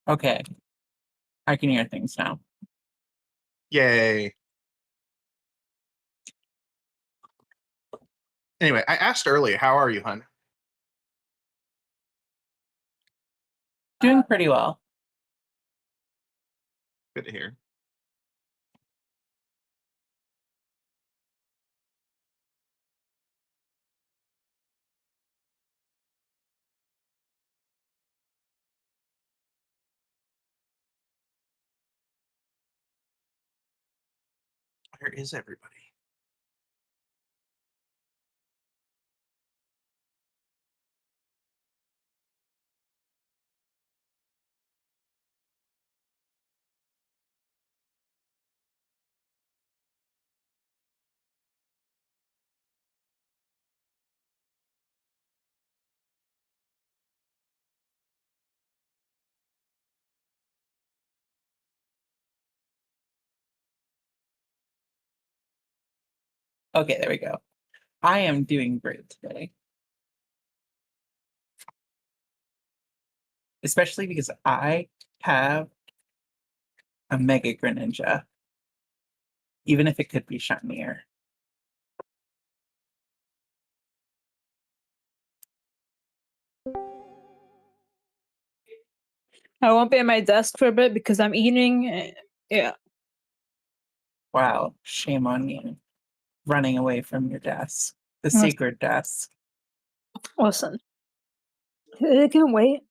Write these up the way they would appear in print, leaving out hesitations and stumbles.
Okay. I can hear things now. Yay. Anyway, I asked earlier, how are you, hun? Doing pretty well. Good to hear. Where is everybody? Okay, there we go. I am doing great today. Especially because I have a Mega Greninja. Even if it could be shinier. I won't be at my desk for a bit because I'm eating. Yeah. Wow, shame on you. Running away from your desk. The Listen. secret desk. Listen. It can wait.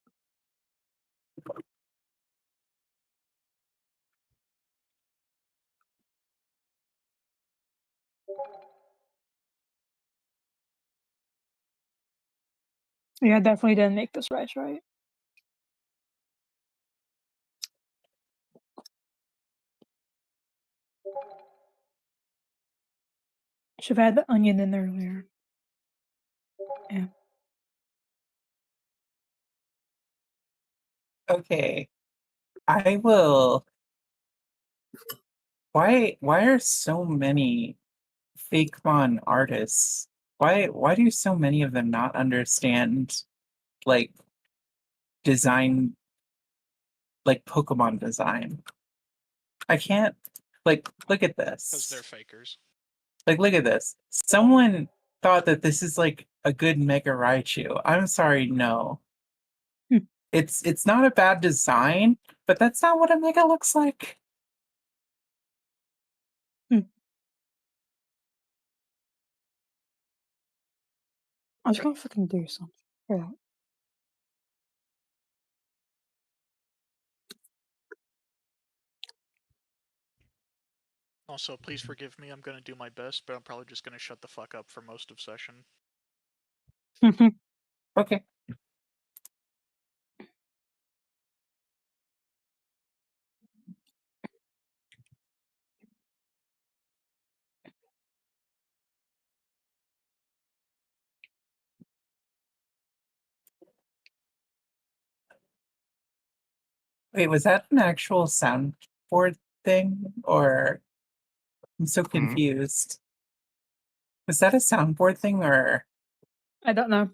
Yeah, I definitely didn't make this rice right. Should have had the onion in there earlier. Yeah. Okay. I will. Why are so many Fakemon artists? Why do so many of them not understand like design, like Pokemon design? I can't look at this. Because they're fakers. Like, look at this. Someone thought that this is like a good Mega Raichu. I'm sorry, no. Hmm. It's not a bad design, but that's not what a Mega looks like. I was gonna fucking do something. Yeah. Also, please forgive me. I'm going to do my best, but I'm probably just going to shut the fuck up for most of session. Okay. Wait, was that an actual soundboard thing? Or I'm so confused. Was that a soundboard thing or I don't know.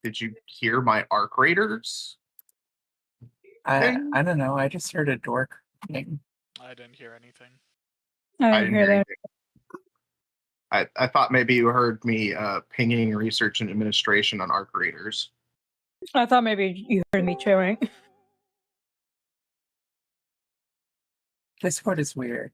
Did you hear my arc raiders? I Thing? don't know. I just heard a door thing. I didn't hear anything. I didn't hear that. anything. I thought maybe you heard me pinging research and administration on arc raiders. I thought maybe you heard me chewing. Discord is weird.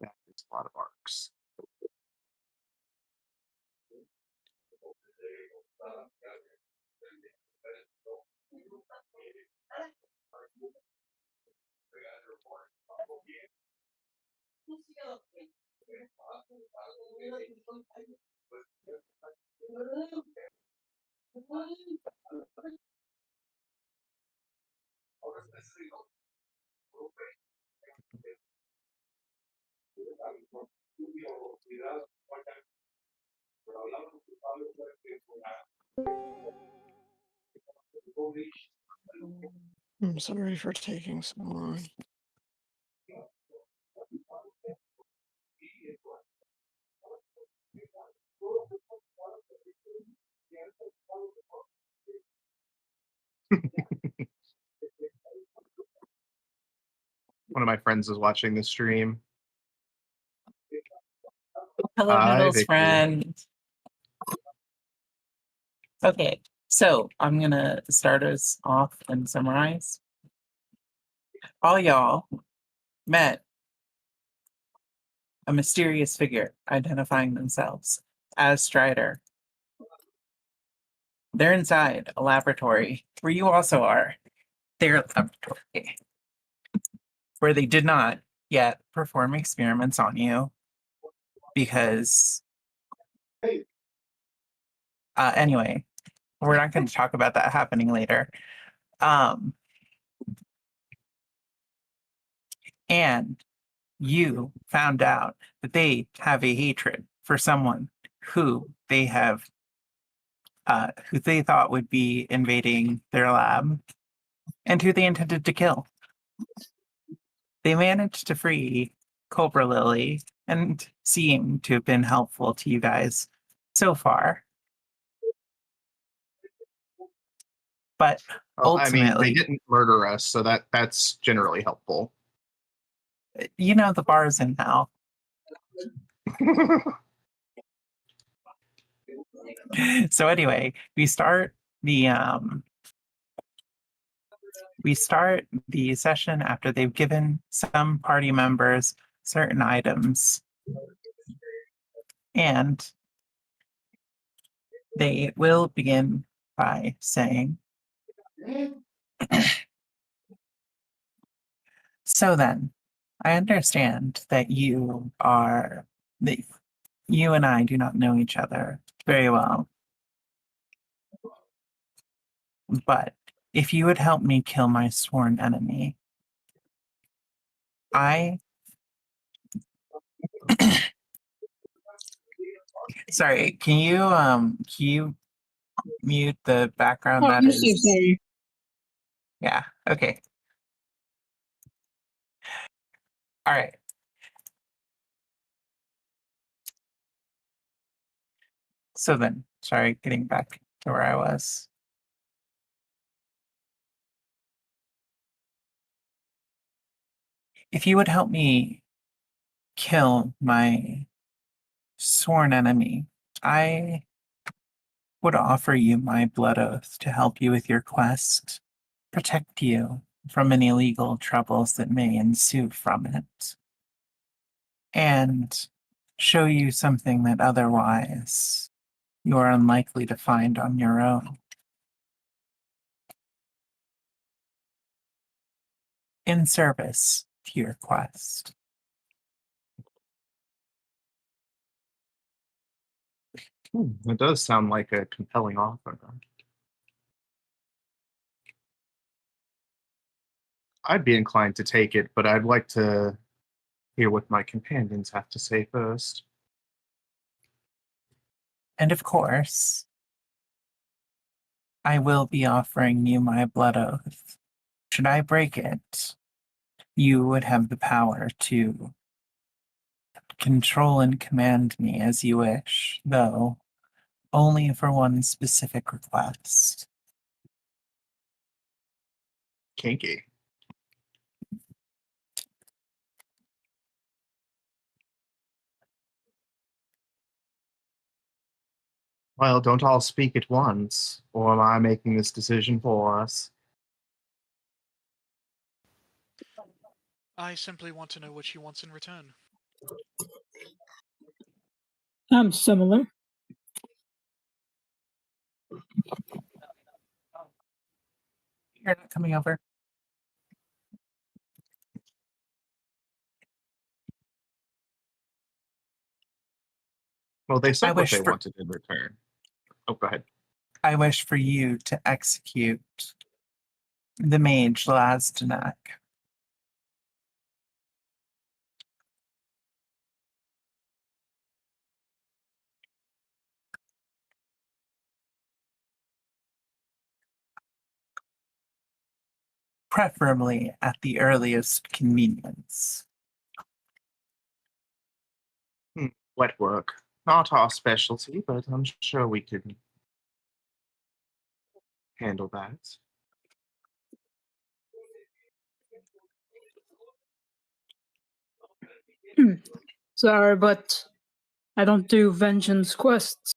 Yeah, it's a lot of arcs. I'm sorry for taking so long. One of my friends is watching the stream. Hello, Hi, Noodles Vicky. friend. Okay, so I'm gonna start us off and summarize. All y'all met a mysterious figure identifying themselves as Strider. They're inside a laboratory where you also are. Their laboratory, where they did not yet perform experiments on you because anyway, we're not going to talk about that happening later. And you found out that they have a hatred for someone who they have who they thought would be invading their lab and who they intended to kill. They managed to free Cobra Lily and seem to have been helpful to you guys so far. But Well, I mean, they ultimately, didn't murder us, so that's generally helpful. you know, the bar's in hell. So anyway, we start the session after they've given some party members certain items, and they will begin by saying, so then, I understand that you and I do not know each other very well. But if you would help me kill my sworn enemy, Sorry, can you mute the background Oh, that you is? seem sorry. Yeah, okay. All right. So then, sorry, getting back to where I was. If you would help me kill my sworn enemy, I would offer you my blood oath to help you with your quest, protect you from any legal troubles that may ensue from it, and show you something that otherwise you are unlikely to find on your own. In service to your quest. It does sound like a compelling offer. I'd be inclined to take it, but I'd like to hear what my companions have to say first. And of course, I will be offering you my blood oath. Should I break it, you would have the power to control and command me as you wish, though only for one specific request. Kinky. Well, don't all speak at once, or am I making this decision for us? I simply want to know what she wants in return. Similar. You're not coming over. Well, they said what wish they for- wanted in return. Oh, go ahead. I wish for you to execute the mage Lazdanak. Preferably at the earliest convenience. Wet work. Not our specialty, but I'm sure we could handle that. Sorry, but I don't do vengeance quests.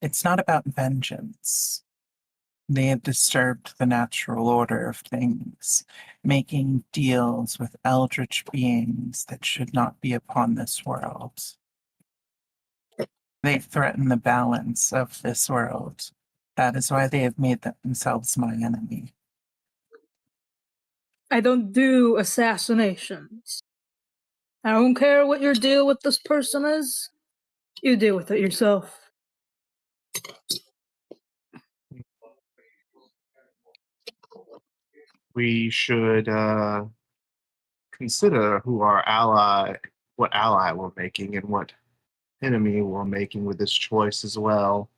It's not about vengeance. They have disturbed the natural order of things, making deals with eldritch beings that should not be upon this world. They threaten the balance of this world. That is why they have made themselves my enemy. I don't do assassinations. I don't care what your deal with this person is. You deal with it yourself. We should consider what ally we're making, and what enemy we're making with this choice as well.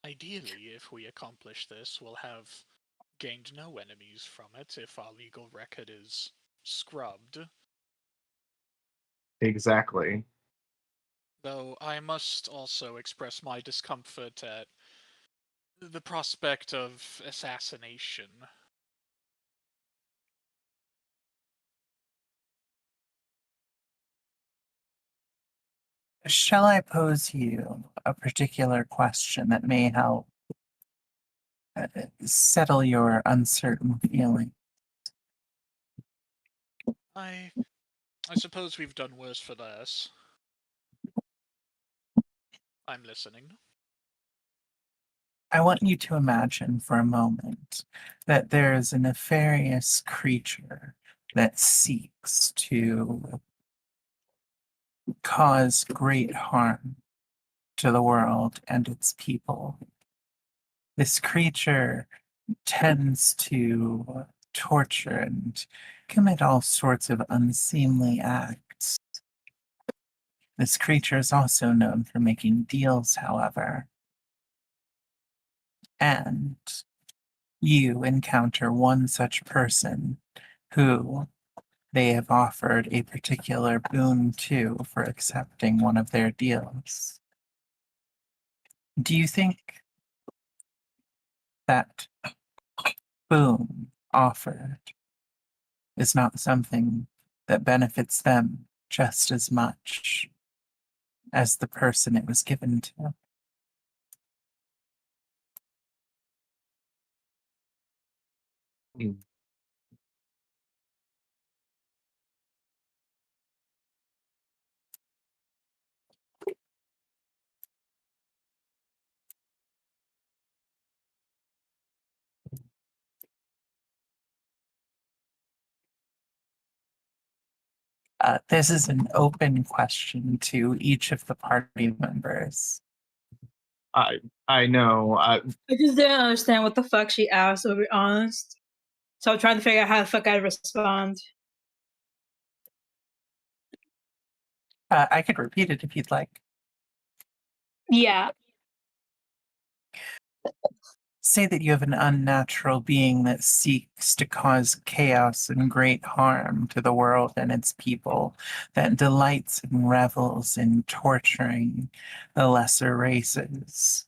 Ideally, if we accomplish this, we'll have gained no enemies from it if our legal record is scrubbed. Exactly. Though I must also express my discomfort at the prospect of assassination. Shall I pose you a particular question that may help settle your uncertain feeling? I suppose we've done worse for less. I'm listening. I want you to imagine for a moment that there is a nefarious creature that seeks to cause great harm to the world and its people. This creature tends to torture and commit all sorts of unseemly acts. This creature is also known for making deals, however. And you encounter one such person who they have offered a particular boon to for accepting one of their deals. Do you think that boon offered is not something that benefits them just as much as the person it was given to? Mm. This is an open question to each of the party members. I know. I just didn't understand what the fuck she asked, to be honest. So I'm trying to figure out how the fuck I'd respond. I could repeat it if you'd like. Yeah. Say that you have an unnatural being that seeks to cause chaos and great harm to the world and its people, that delights and revels in torturing the lesser races.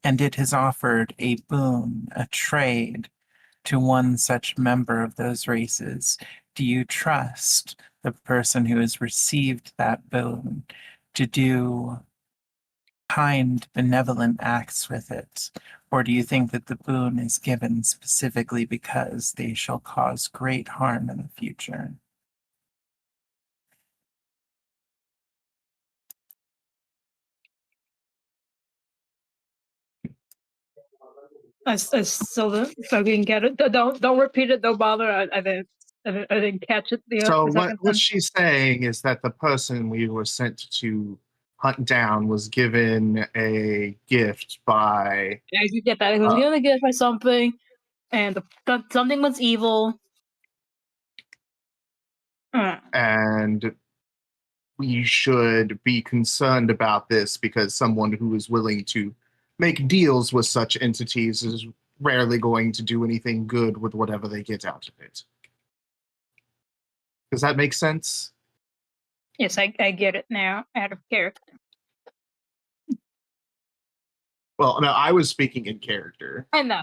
And it has offered a boon, a trade, to one such member of those races. Do you trust the person who has received that boon to do kind, benevolent acts with it? Or do you think that the boon is given specifically because they shall cause great harm in the future? I still don't fucking get it. Don't repeat it. Don't bother. I didn't catch it So the second what time. she's saying is that the person we were sent to hunt down was given a gift by Yeah, you get that. He was gonna get by something, and something was evil. and we should be concerned about this because someone who is willing to make deals with such entities is rarely going to do anything good with whatever they get out of it. Does that make sense? Yes, I get it now. Out of character. Well, no, I was speaking in character. I know.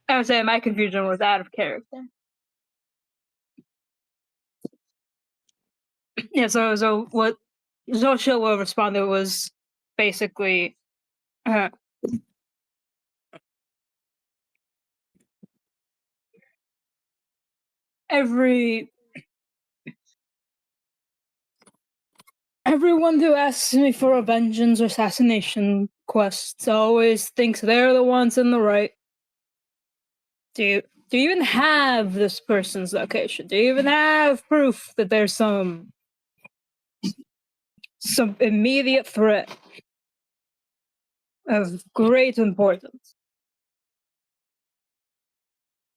I was saying my confusion was out of character. Yeah. So what Zoshua responded was basically. Everyone who asks me for a vengeance or assassination quest always thinks they're the ones in the right. Do you even have this person's location? Do you even have proof that there's some immediate threat of great importance?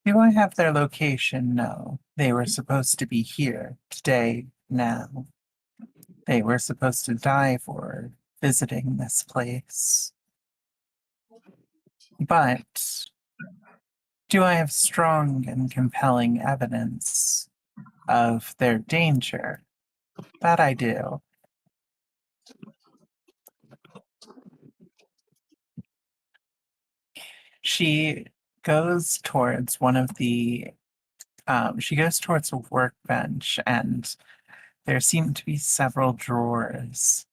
Do I have their location? No. They were supposed to be here today, now. They were supposed to die for visiting this place. But do I have strong and compelling evidence of their danger? That I do. She goes towards one of the she goes towards a workbench, and there seem to be several drawers.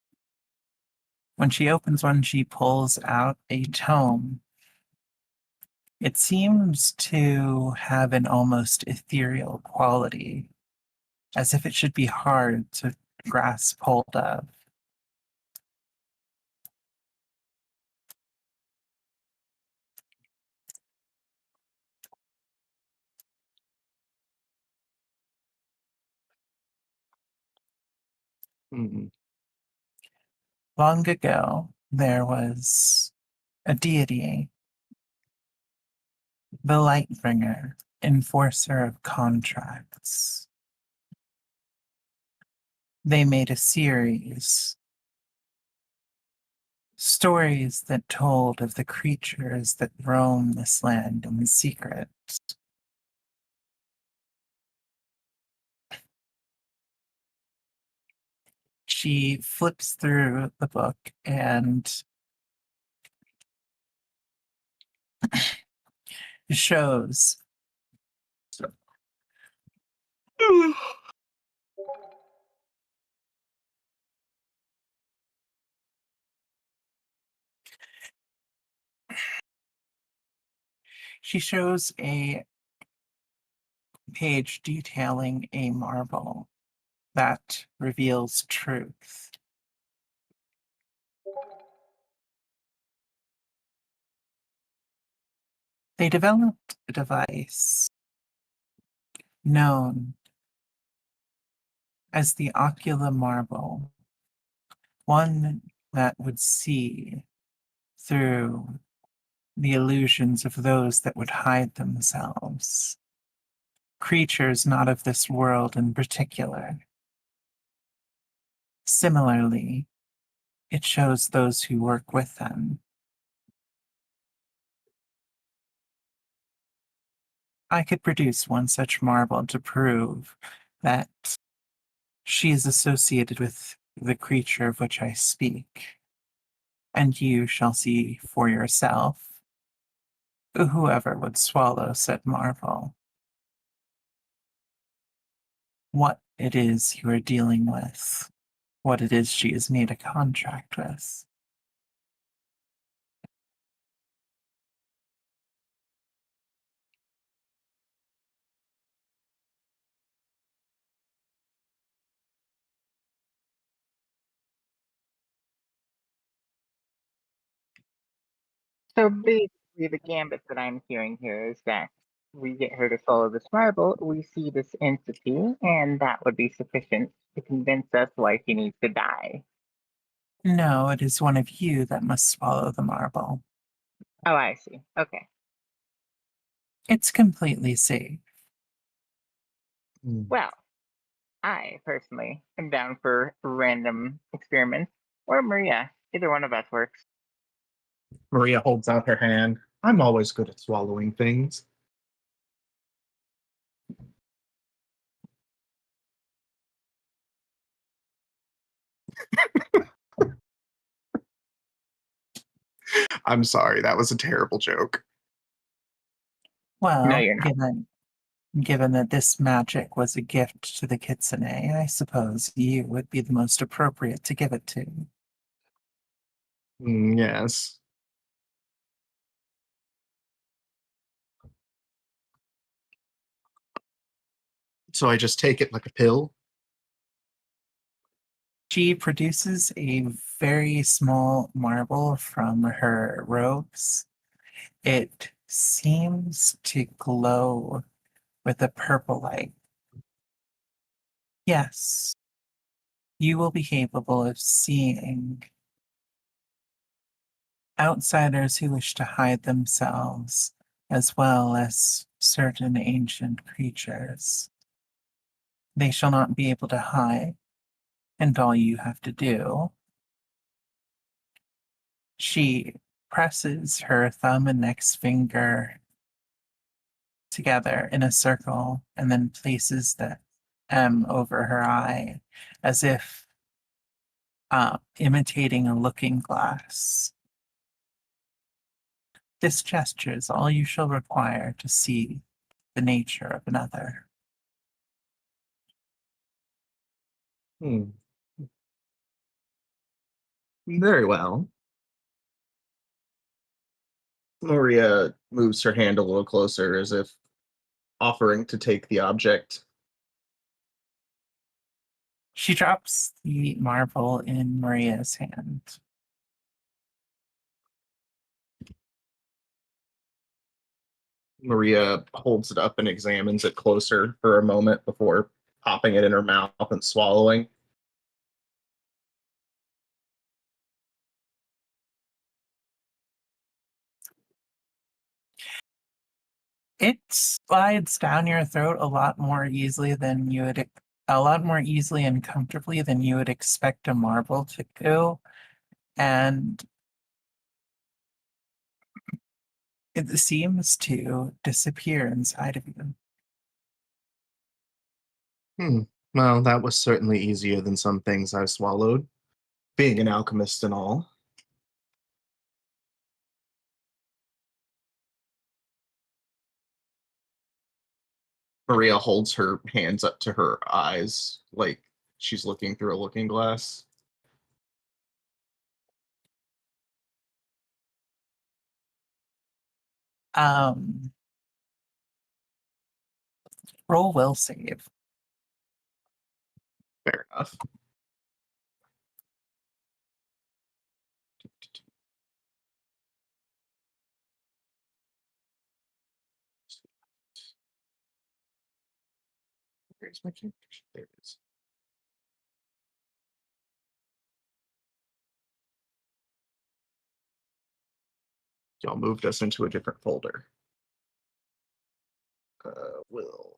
When she opens one, she pulls out a tome. It seems to have an almost ethereal quality, as if it should be hard to grasp hold of. Hmm. Long ago, there was a deity, the Lightbringer, enforcer of contracts. They made a series, stories that told of the creatures that roam this land in secret. She flips through the book and shows she shows a page detailing a marble that reveals truth. They developed a device known as the Ocula Marble, one that would see through the illusions of those that would hide themselves, creatures not of this world in particular. Similarly, it shows those who work with them. I could produce one such marble to prove that she is associated with the creature of which I speak, and you shall see for yourself, whoever would swallow said marvel, what it is you are dealing with, what it is she has made a contract with. So be basically the gambit that I'm hearing here is that we get her to follow this marble, we see this entity, and that would be sufficient to convince us why she needs to die. No, it is one of you that must swallow the marble. Oh, I see. Okay. It's completely safe. Well, I personally am down for random experiments. Or Maria. Either one of us works. Maria holds out her hand. I'm always good at swallowing things. I'm sorry, that was a terrible joke. Well, you're not. given that this magic was a gift to the Kitsune, I suppose you would be the most appropriate to give it to. Yes. So I just take it like a pill? She produces a very small marble from her robes. It seems to glow with a purple light. Yes, you will be capable of seeing outsiders who wish to hide themselves, as well as certain ancient creatures. They shall not be able to hide, and all you have to do. She presses her thumb and next finger together in a circle and then places the M over her eye as if imitating a looking glass. This gesture is all you shall require to see the nature of another. Very well. Maria moves her hand a little closer as if offering to take the object. She drops the marble in Maria's hand. Maria holds it up and examines it closer for a moment before popping it in her mouth and swallowing. It slides down your throat a lot more easily than you would, a lot more easily and comfortably than you would expect a marble to go, and it seems to disappear inside of you. Well, that was certainly easier than some things I've swallowed, being an alchemist and all. Maria holds her hands up to her eyes like she's looking through a looking glass. Roll will save. Fair enough. Where's my character sheet? There it is. Y'all moved us into a different folder. Will.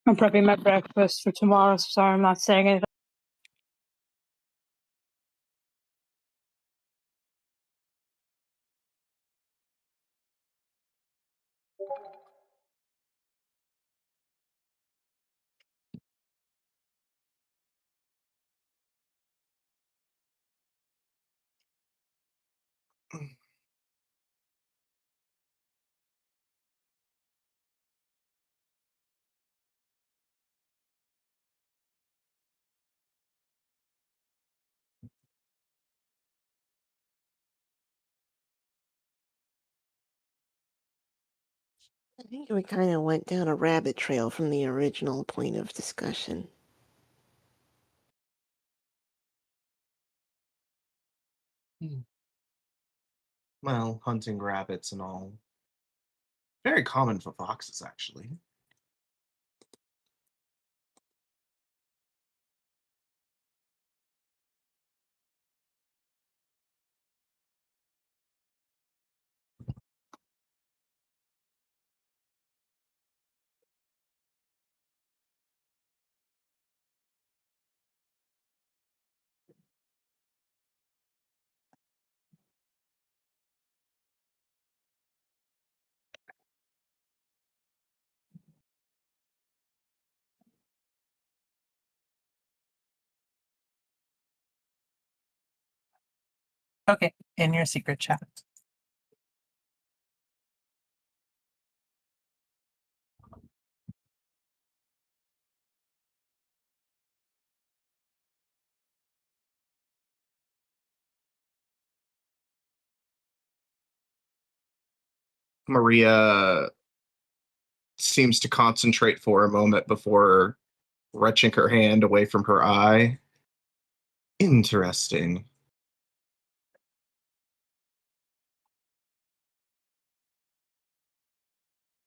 I'm prepping my breakfast for tomorrow, so sorry I'm not saying anything. I think we kind of went down a rabbit trail from the original point of discussion. Well, hunting rabbits and all. Very common for foxes, actually. Okay, in your secret chat. Maria seems to concentrate for a moment before retching her hand away from her eye. Interesting.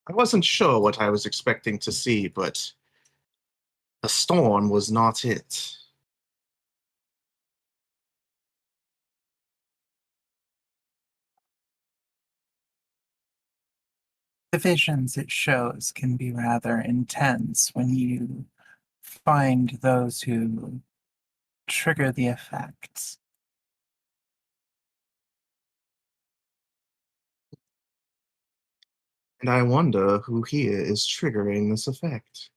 I wasn't sure what I was expecting to see, but a storm was not it. The visions it shows can be rather intense when you find those who trigger the effects. And I wonder who here is triggering this effect.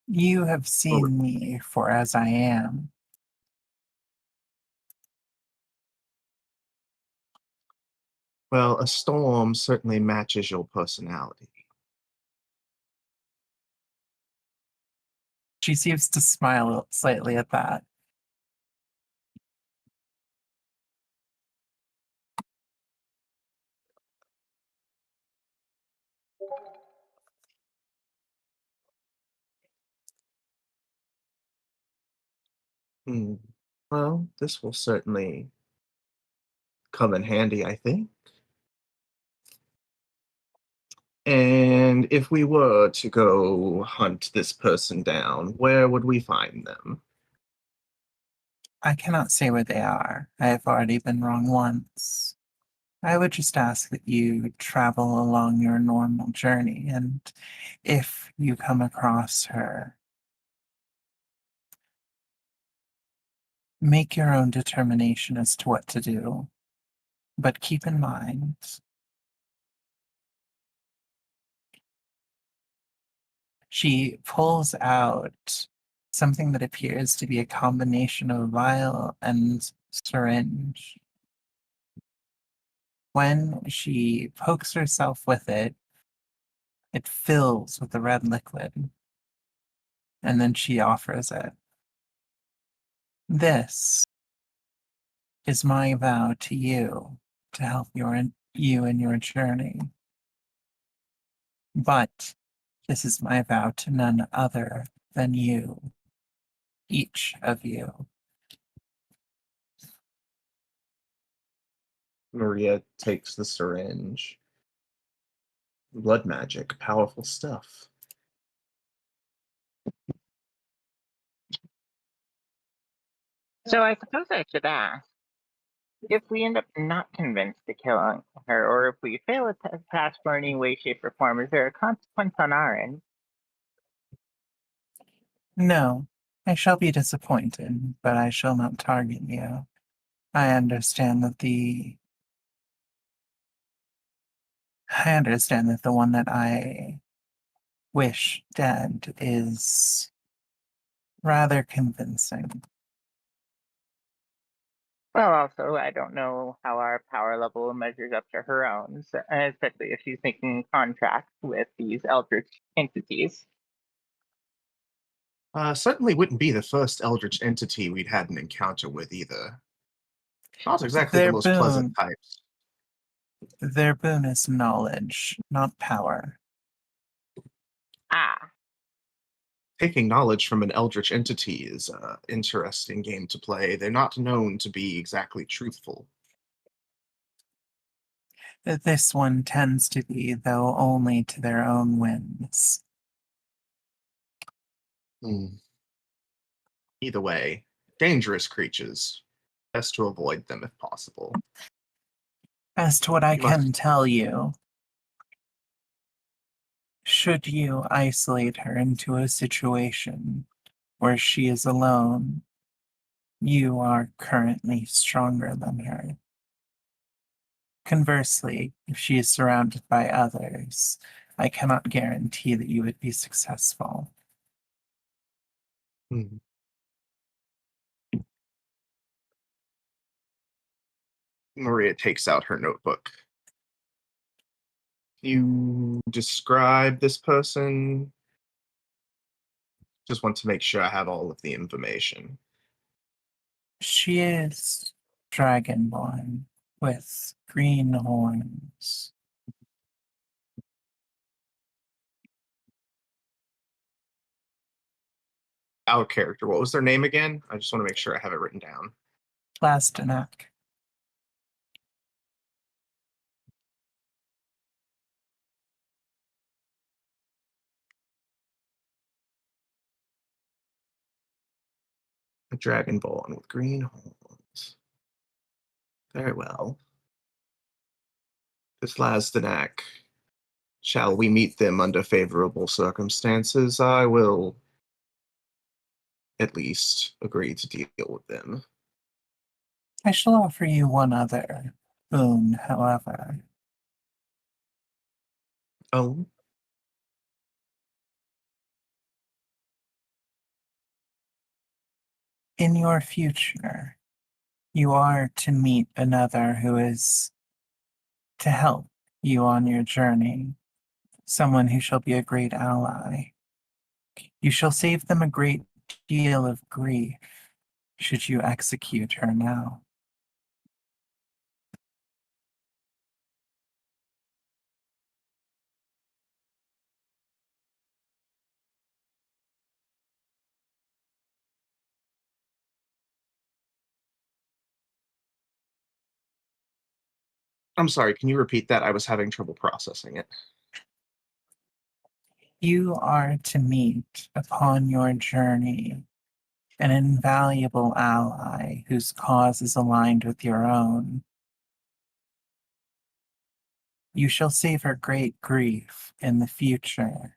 You have seen me for as I am. Well, a storm certainly matches your personality. She seems to smile slightly at that. Hmm. Well, this will certainly come in handy, I think. And if we were to go hunt this person down, where would we find them? I cannot say where they are. I have already been wrong once. I would just ask that you travel along your normal journey, and if you come across her, make your own determination as to what to do. But keep in mind, she pulls out something that appears to be a combination of vial and syringe. When she pokes herself with it, it fills with the red liquid, and then she offers it. This is my vow to you to help you in your journey. But this is my vow to none other than you, each of you. Maria takes the syringe. Blood magic, powerful stuff. So I suppose I should ask, if we end up not convinced to kill her, or if we fail at the task for any way, shape, or form, is there a consequence on our end? No, I shall be disappointed, but I shall not target you. I understand that the one that I wish dead is rather convincing. Well, also, I don't know how our power level measures up to her own, so, especially if she's making contracts with these eldritch entities. Certainly wouldn't be the first eldritch entity we'd had an encounter with either. Not exactly the Their most pleasant boon, types. their boon is knowledge, not power. Ah, Taking knowledge from an eldritch entity is an interesting game to play. They're not known to be exactly truthful. This one tends to be, though only to their own whims. Hmm. Either way, dangerous creatures. Best to avoid them if possible. As to what I You must- can tell you, should you isolate her into a situation where she is alone, you are currently stronger than her. Conversely, if she is surrounded by others, I cannot guarantee that you would be successful. Hmm. Maria takes out her notebook. You describe this person. Just want to make sure I have all of the information. She is dragonborn with green horns. Our character. What was their name again? I just want to make sure I have it written down. Plastenak. A dragonborn with green horns. Very well. This Lazdanak. Shall we meet them under favorable circumstances? I will at least agree to deal with them. I shall offer you one other boon, however. Oh, In your future, you are to meet another who is to help you on your journey, someone who shall be a great ally. You shall save them a great deal of grief should you execute her now. I'm sorry. Can you repeat that? I was having trouble processing it. You are to meet upon your journey an invaluable ally whose cause is aligned with your own. You shall save her great grief in the future,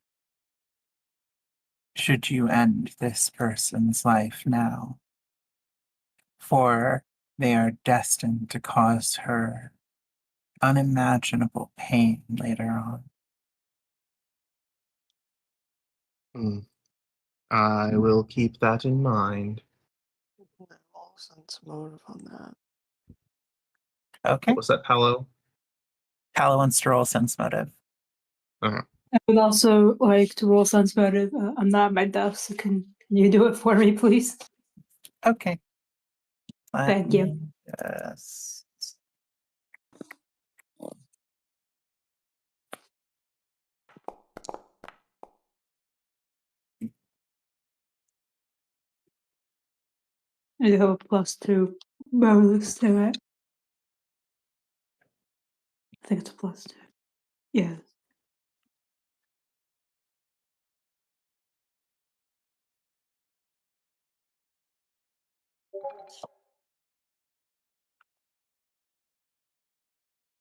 should you end this person's life now, for they are destined to cause her unimaginable pain later on. Hmm. I will keep that in mind. All sense motive on that. Okay. What was that, Paolo? Palo wants to roll sense motive. I would also like to roll sense motive. I'm not at my desk, so can you do it for me, please? Okay. Thank you. Yes. I do have a +2 bonus to it. I think it's a +2. Yeah.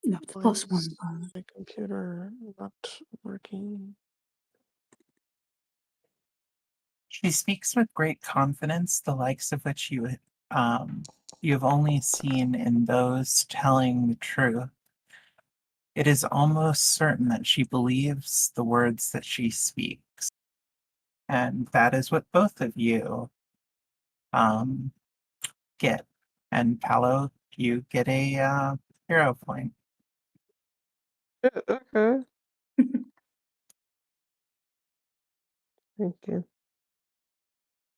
No, it's Why +1 is bonus. my computer not working? She speaks with great confidence, the likes of which you have only seen in those telling the truth. It is almost certain that she believes the words that she speaks. And that is what both of you get. And Paolo, you get a hero point. Okay. Thank you.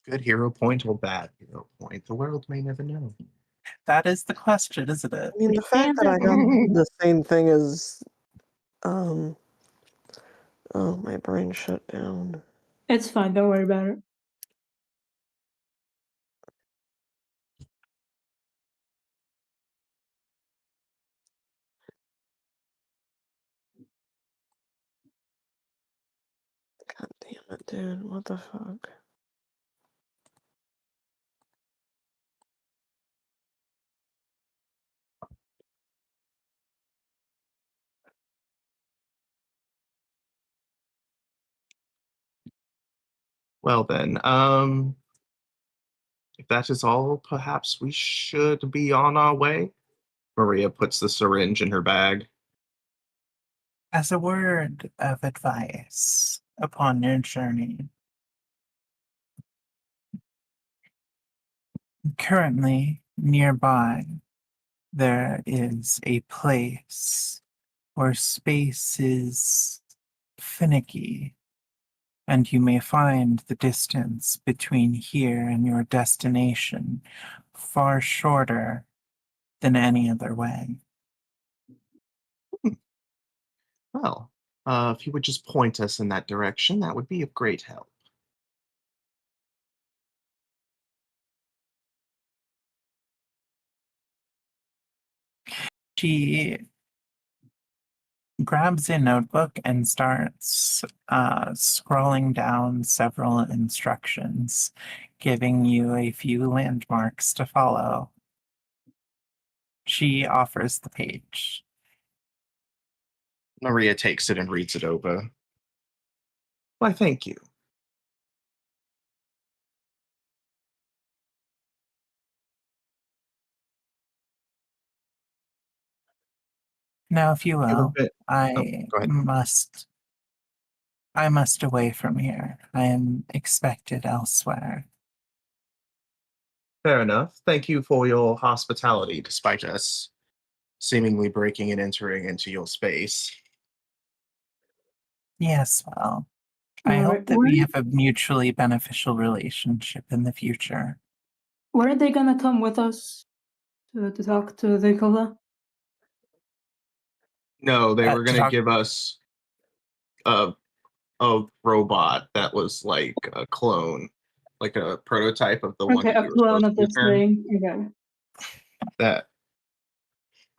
Good hero point or bad hero point? The world may never know. That is the question, isn't it? I mean, the fact that I got the same thing as, oh, my brain shut down. It's fine. Don't worry about it. God damn it, dude. What the fuck? Well then, if that is all, perhaps we should be on our way. Maria puts the syringe in her bag. As a word of advice upon your journey, currently nearby there is a place where space is finicky, and you may find the distance between here and your destination far shorter than any other way. Well, if you would just point us in that direction, that would be of great help. She grabs a notebook and starts scrolling down several instructions, giving you a few landmarks to follow. She offers the page. Maria takes it and reads it over. Why, thank you. Now, if you You have will, been- I go ahead. must away from here. I am expected elsewhere. Fair enough. Thank you for your hospitality, despite us seemingly breaking and entering into your space. Yes, well, I Alright, hope that we have a mutually beneficial relationship in the future. Weren't they gonna come with us to talk to the Kola? No, they were To going to talk- give us a robot that was like a clone, like a prototype of the one Okay, that a you were clone supposed of to this return. thing. Okay. That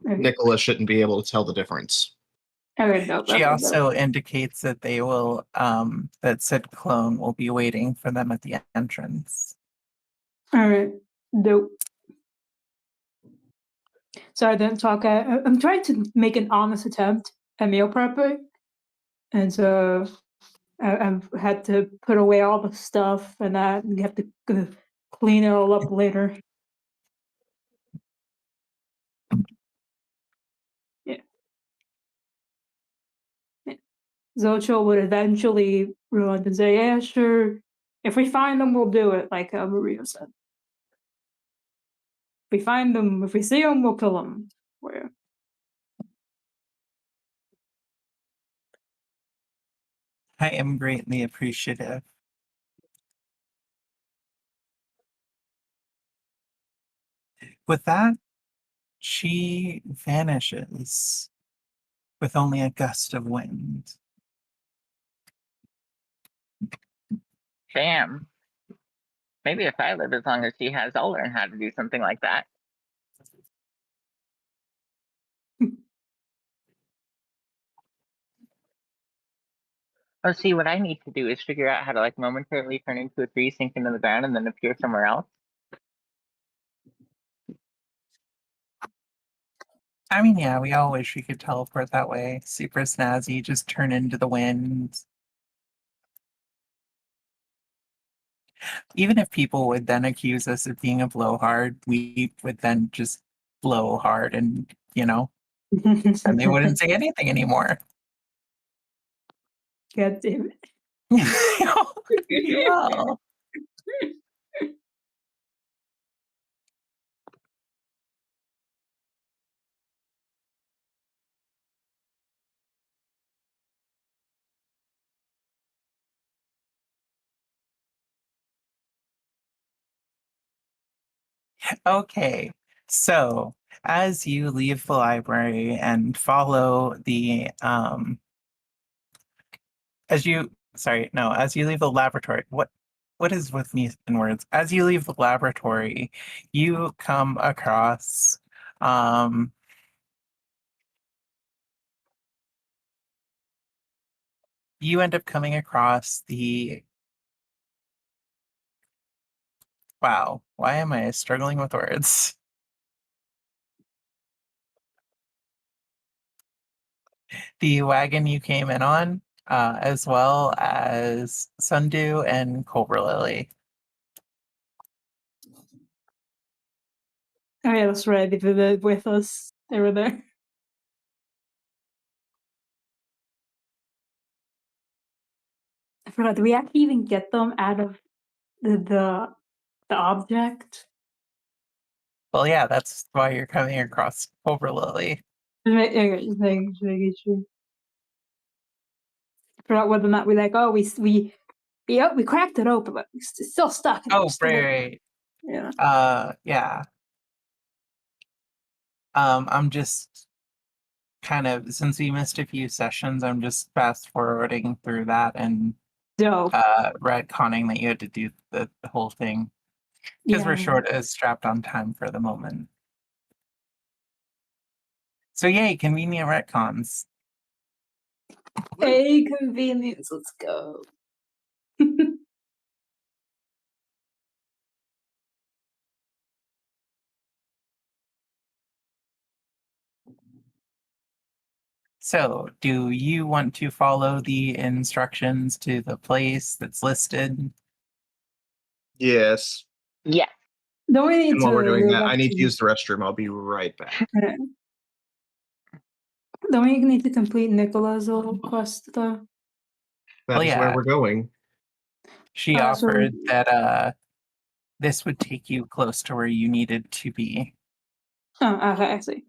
Okay. Nicola shouldn't be able to tell the difference. Okay, dope. She Okay, also indicates that they will, that said clone will be waiting for them at the entrance. Alright, dope. So I didn't talk. I'm trying to make an honest attempt at meal prepping, and so I've had to put away all the stuff, and that you have to clean it all up later. Yeah. Zocho would eventually relent and say, "Yeah, sure. If we find them, we'll do it." Like Maria said. If we find them, if we see them, we'll kill them. Where? I am greatly appreciative. With that, she vanishes with only a gust of wind. Damn. Maybe if I live as long as she has, I'll learn how to do something like that. Oh, see, what I need to do is figure out how to like momentarily turn into a tree, sink into the ground, and then appear somewhere else. I mean, yeah, we all wish we could teleport that way. Super snazzy, just turn into the wind. Even if people would then accuse us of being a blowhard, we would then just blow hard and, and they wouldn't say anything anymore. God damn it. Yeah. Okay, so as you leave the library and follow the as you as you leave the laboratory, what is with me in words? As you leave the laboratory, you come across you end up coming across the wow, why am I struggling with words? The wagon you came in on, as well as Sundew and Cobra Lily. Oh yeah, that's right. They did it with us. They were there. I forgot. Did we actually even get them out of the object? Well, yeah, that's why you're coming across Cobra Lily. Okay, just making sure. I forgot whether or not we we cracked it open, but it's still stuck. Oh, Still- right. Yeah. Yeah. I'm just kind of, since we missed a few sessions, I'm just fast forwarding through that and Dope. retconning that you had to do the whole thing because we're strapped on time for the moment. So yay, convenient retcons. Hey, convenience. Let's go. So, do you want to follow the instructions to the place that's listed? Yes. Yeah. Don't we need And while we're doing go that, back I need to use the restroom. I'll be right back. Don't we need to complete Nicola's little quest though? That is where yeah. we're going. She So- offered that this would take you close to where you needed to be. Oh, okay, I see.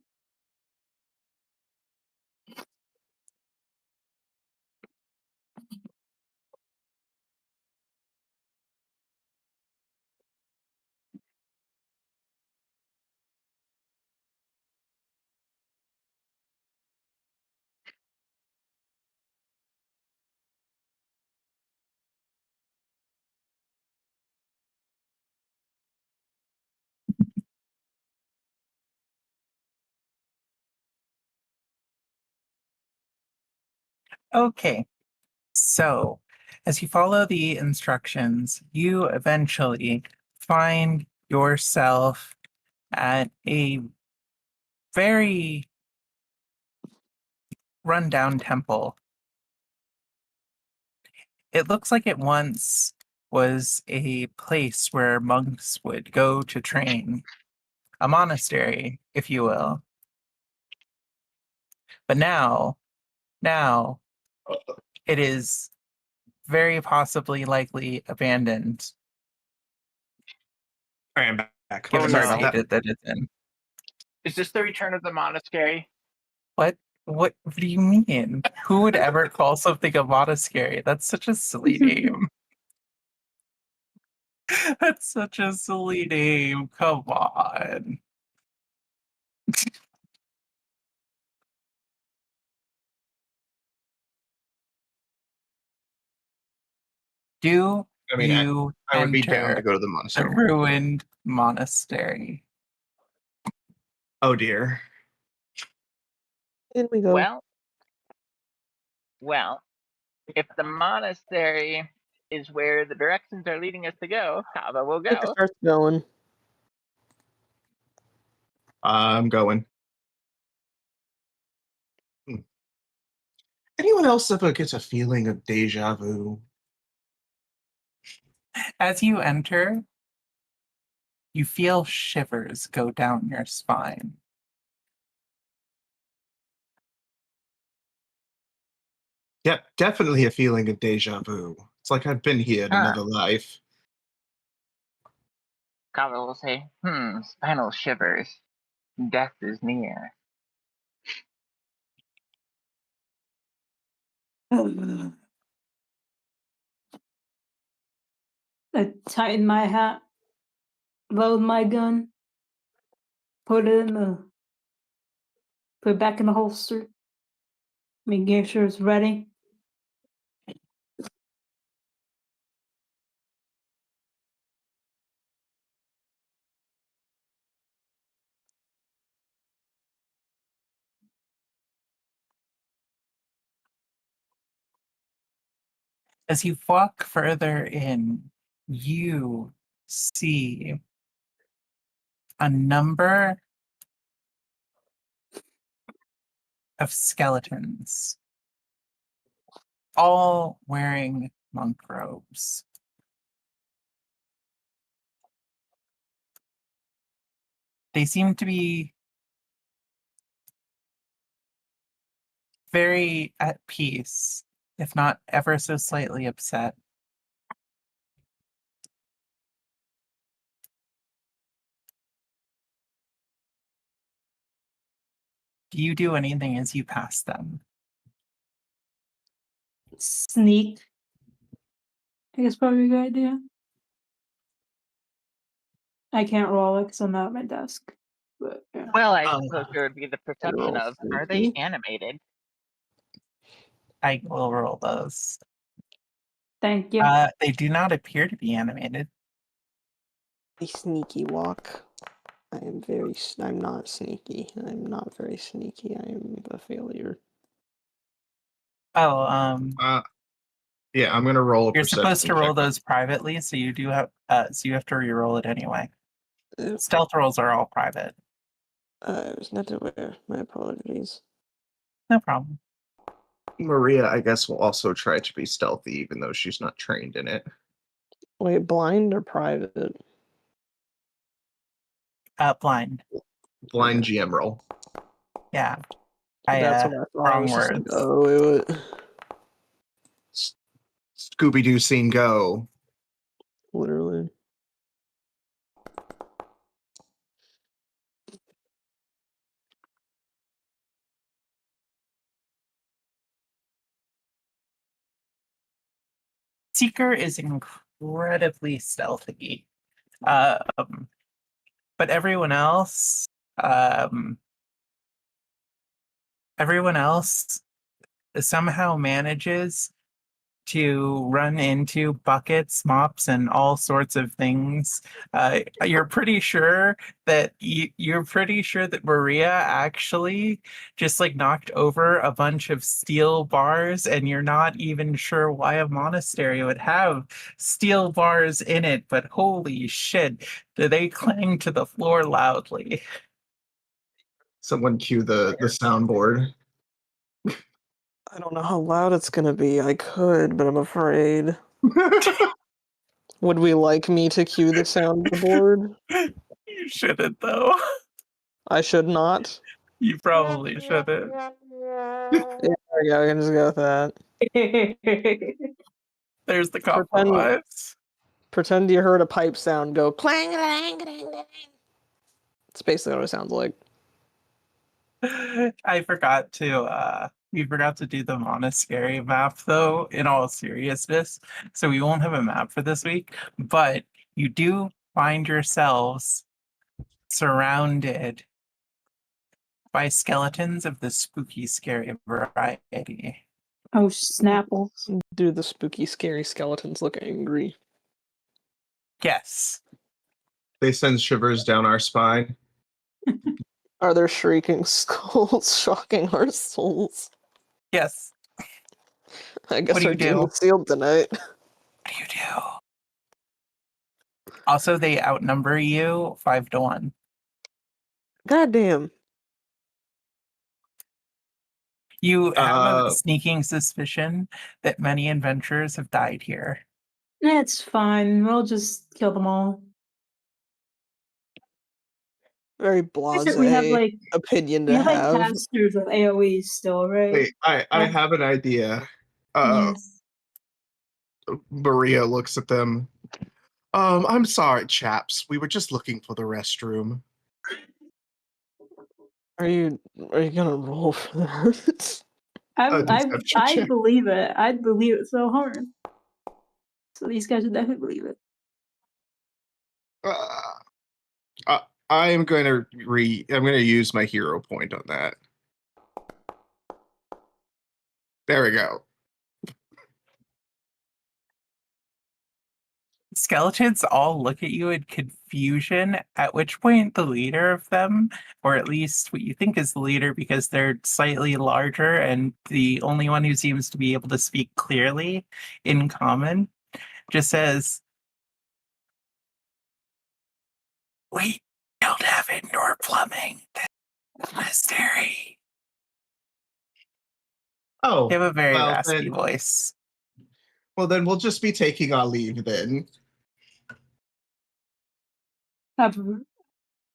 Okay, so as you follow the instructions, you eventually find yourself at a very rundown temple. It looks like it once was a place where monks would go to train, a monastery, if you will. But now it is very possibly likely abandoned, I am back. given Sorry the about state that. that it's in. Is this the return of the monastery? What? What do you mean? Who would ever call something a monastery? That's such a silly name. That's such a silly name. Come on. Do I mean, you I would be down to enter go to the the monastery. ruined monastery? Oh dear. In we go. Well, if the monastery is where the directions are leading us to go, Kava will Take go. starts going. I'm going. Anyone else ever get a feeling of deja vu? As you enter, you feel shivers go down your spine. Yep, definitely a feeling of deja vu. It's like I've been here in Huh. another life. Kava will say, spinal shivers. Death is near. I tighten my hat, load my gun. put it back in the holster. Making sure it's ready. As you walk further in, you see a number of skeletons, all wearing monk robes. They seem to be very at peace, if not ever so slightly upset. Do you do anything as you pass them? Sneak. I guess probably a good idea. I can't roll it because I'm not at my desk. But yeah. Well, I Oh. suppose there would be the perception roll of, are they sneaky? animated? I will roll those. Thank you. They do not appear to be animated. A sneaky walk. I'm not sneaky. I'm not very sneaky. I am a failure. Oh, Yeah, I'm gonna roll a you're supposed to perception roll check. those privately, so you do have so you have to re-roll it anyway. Uh, Stealth rolls are all private. I was not aware. My apologies. No problem. Maria, I guess, will also try to be stealthy, even though she's not trained in it. Wait, blind or private? Blind. Blind GM roll. Yeah. That's what I thought. I wrong was just words. like, oh, wait. Scooby-Doo scene go. Literally. Seeker is incredibly stealthy. But everyone else somehow manages to run into buckets, mops, and all sorts of things. You're pretty sure that Maria actually just like knocked over a bunch of steel bars, and you're not even sure why a monastery would have steel bars in it. But holy shit, do they clang to the floor loudly? Someone cue the soundboard. I don't know how loud it's gonna be. I could, but I'm afraid. Would we like me to cue the soundboard? You shouldn't, though. I should not. You probably shouldn't. Yeah, there we go. I can just go with that. There's the compromise. Pretend you heard a pipe sound go clang, clang, clang, clang. It's basically what it sounds like. I forgot to we forgot to do the monastery map though, in all seriousness. So we won't have a map for this week, but you do find yourselves surrounded by skeletons of the spooky, scary variety. Oh, Snapple. Do the spooky, scary skeletons look angry? Yes. They send shivers down our spine. Are there shrieking skulls shocking our souls? Yes. I guess What do our you doom do? is sealed tonight. What do you do? Also, they outnumber you 5-1. Goddamn. You have a sneaking suspicion that many adventurers have died here. It's fine. We'll just kill them all. Very We have blasé opinion to have. casters of AoE still, right? Wait, I have an idea. Yes. Maria looks at them. I'm sorry, chaps. We were just looking for the restroom. Are you gonna roll for that? Deception I check. believe it. I'd believe it so hard. So these guys would definitely believe it. I'm going to use my hero point on that. There we go. Skeletons all look at you in confusion, at which point the leader of them, or at least what you think is the leader because they're slightly larger and the only one who seems to be able to speak clearly in common, just says, "We don't have indoor plumbing. That's necessary." Oh, They have a very well, raspy then- voice. well, then we'll just be taking our leave then.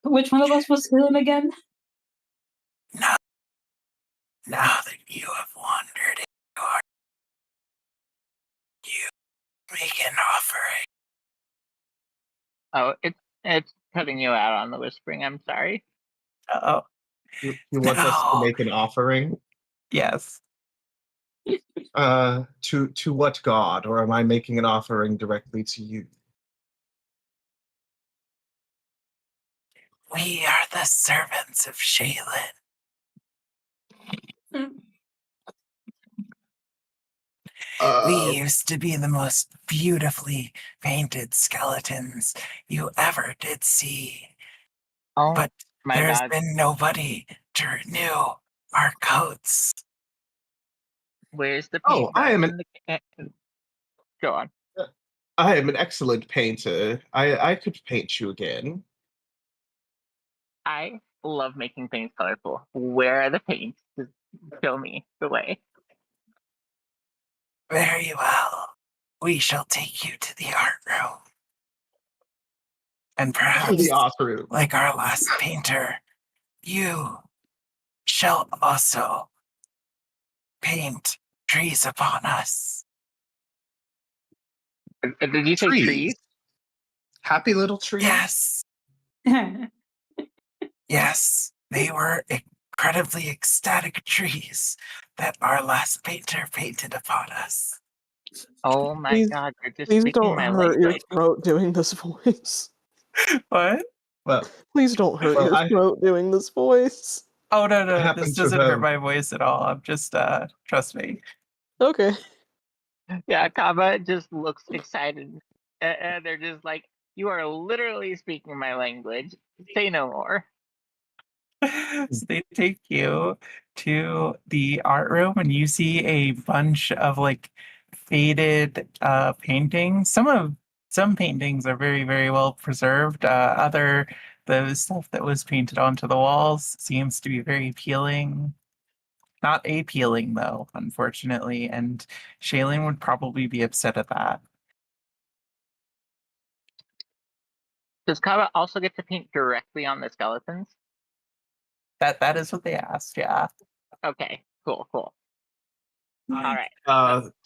Which one of us was him again? Now that you have wandered into our, you make an offering. Oh, it's cutting you out on the whispering. I'm sorry. Oh, You want us to No. make an offering? yes. To what god, or am I making an offering directly to you? We are the servants of Shaylin. We used to be the most beautifully painted skeletons you ever did see. Oh But my there's god. been nobody to renew our coats. Where's the Oh, I am paintbrush? Go on. I am an excellent painter. I could paint you again. I love making things colorful. Where are the paints? Just show me the way. Very well. We shall take you to the art room. And To perhaps, the art room. like our last painter, you shall also paint trees upon us. Did you say trees? Happy little trees. Yes, yes, they were incredibly ecstatic trees that our last painter painted upon us. Oh my Please- god, you're just Please speaking don't my hurt your language. throat doing this voice. What? Well, Please don't hurt Well, your I- throat doing this voice. Oh, no, no, happen this to doesn't hurt have- my voice at all. I'm just, trust me. Okay. Yeah, Kaba just looks excited. And they're just like, you are literally speaking my language. Say no more. So they take you to the art room and you see a bunch of like faded paintings. Some paintings are very, very well preserved. The stuff that was painted onto the walls seems to be very appealing. Not appealing though, unfortunately, and Shailene would probably be upset at that. Does Kaba also get to paint directly on the skeletons? That is what they asked, yeah. Okay, cool. All right.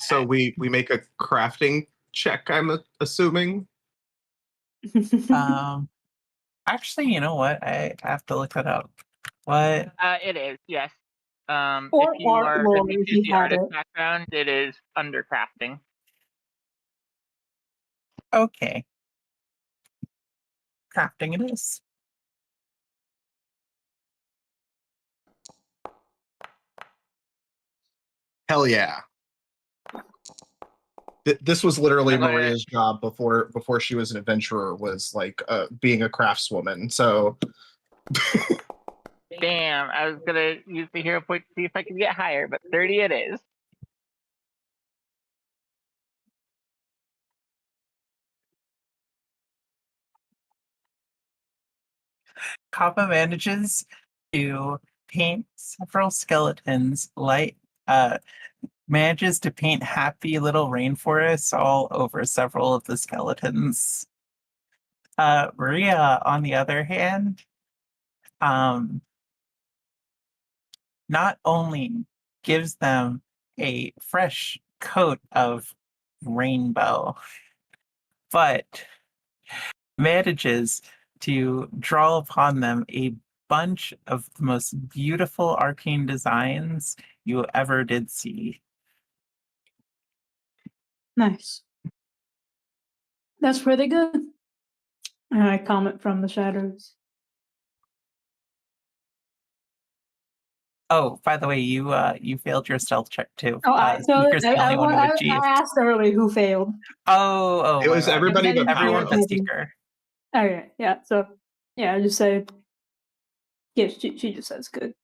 So we make a crafting check, I'm assuming. Actually, you know what? I have to look that up. What? It is, yes. Or If you art are lore, if you if choose you the had artist it. background, it is under crafting. Okay. Crafting it is. Hell yeah. This was literally I'm gonna- Maria's job before she was an adventurer, was like being a craftswoman. So Damn, I was gonna use the hero point to see if I could get higher, but 30 it is. Kappa manages to paint several skeletons, manages to paint happy little rainforests all over several of the skeletons. Maria, on the other hand, not only gives them a fresh coat of rainbow, but manages to draw upon them a bunch of the most beautiful arcane designs you ever did see. Nice. That's pretty good. And I comment from the shadows. Oh, by the way, you failed your stealth check too. Oh, Seeker's the only one who I achieved. asked earlier who failed. Oh, It my was bad. everybody but Everyone Paolo. but Seeker. Okay, yeah. So, yeah, I just say, yeah, she just says good.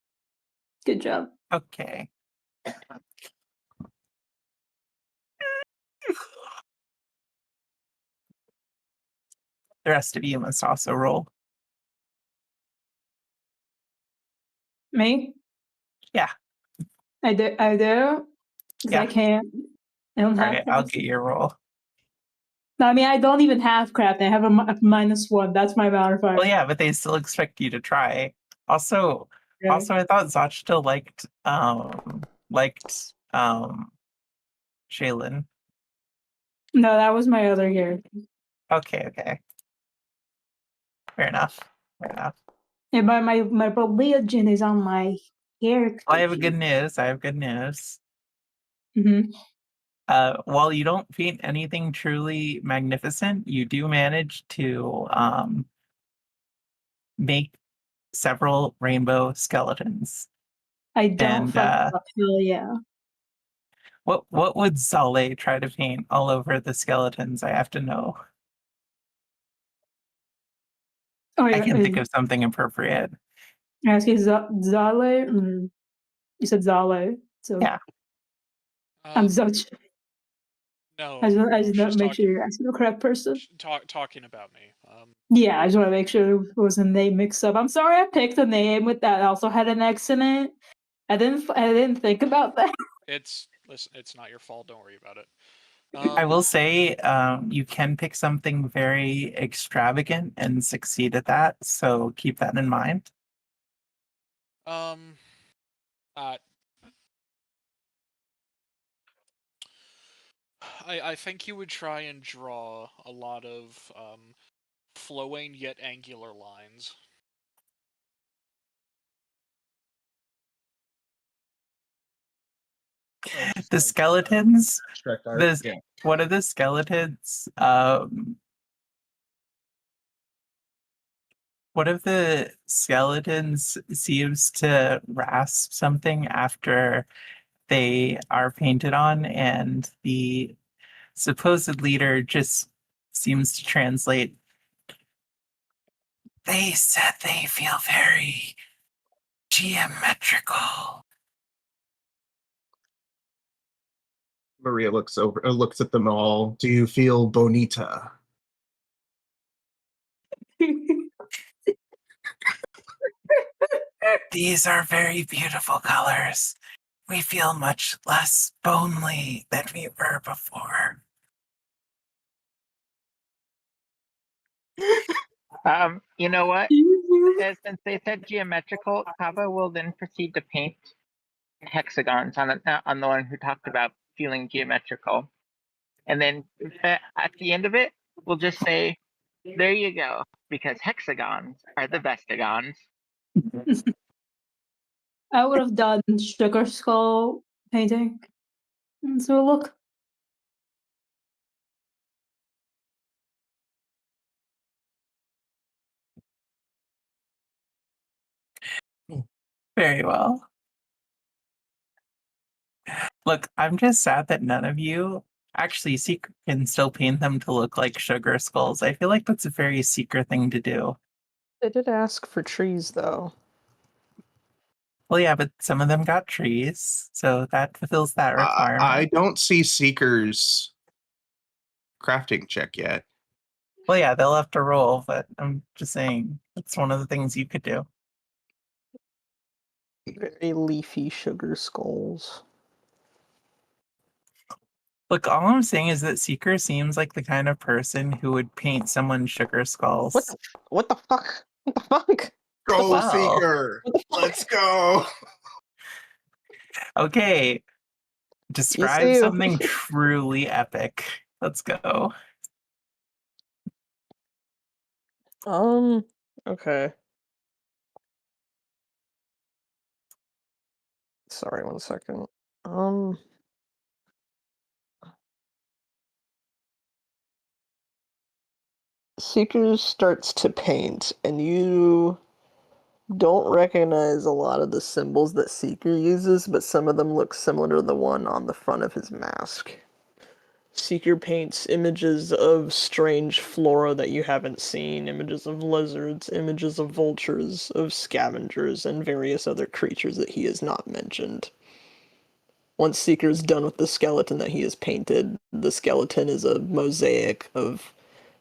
Good job. Okay. The rest of you must also roll. Me? Yeah. I do. 'Cause Yeah. I can't. I don't All have right, I'll crafting. get your roll. No, I mean, I don't even have crafting. I have a -1. That's my modifier. Well, yeah, but they still expect you to try. Also, Okay. I thought Zachta liked Shaylin. No, that was my other character. Okay. Fair enough. Yeah, but my religion is on my character. I have good news. Mm-hmm. While you don't paint anything truly magnificent, you do manage to make several rainbow skeletons. I don't And fuck up. Hell yeah. what would Zale try to paint all over the skeletons? I have to know. Oh yeah. I can think of something appropriate. Ask you Zale. You said Zale. So Yeah. I'm Zach. No, I just I want was to just make sure you're asking the correct person. talking about me. Yeah, I just want to make sure there was a name mix up. I'm sorry I picked a name with that also had an X in it. I didn't think about that. Listen, it's not your fault. Don't worry about it. I will say you can pick something very extravagant and succeed at that, so keep that in mind. I think you would try and draw a lot of flowing yet angular lines. The skeletons, Abstract art. this Yeah. one of the skeletons, one of the skeletons seems to rasp something after they are painted on, and the supposed leader just seems to translate. They said they feel very geometrical. Maria looks at them all. Do you feel bonita? These are very beautiful colors. We feel much less bonely than we were before. You know what? Since they said geometrical, Kava will then proceed to paint hexagons on the one who talked about feeling geometrical, and then at the end of it, we'll just say, "There you go," because hexagons are the bestagons. I would have done sugar skull painting. So look. Very well. Look, I'm just sad that none of you actually can still paint them to look like sugar skulls. I feel like that's a very secret thing to do. They did ask for trees, though. Well, yeah, but some of them got trees, so that fulfills that requirement. I don't see Seeker's crafting check yet. Well, yeah, they'll have to roll, but I'm just saying it's one of the things you could do. Very leafy sugar skulls. Look, all I'm saying is that Seeker seems like the kind of person who would paint someone sugar skulls. What the fuck? What the fuck? Go, Wow. Seeker! Let's go! Okay. Describe see- something truly epic. Let's go. Okay. Sorry, one second. Seeker starts to paint, and you don't recognize a lot of the symbols that Seeker uses, but some of them look similar to the one on the front of his mask. Seeker paints images of strange flora that you haven't seen, images of lizards, images of vultures, of scavengers, and various other creatures that he has not mentioned. Once Seeker's done with the skeleton that he has painted, the skeleton is a mosaic of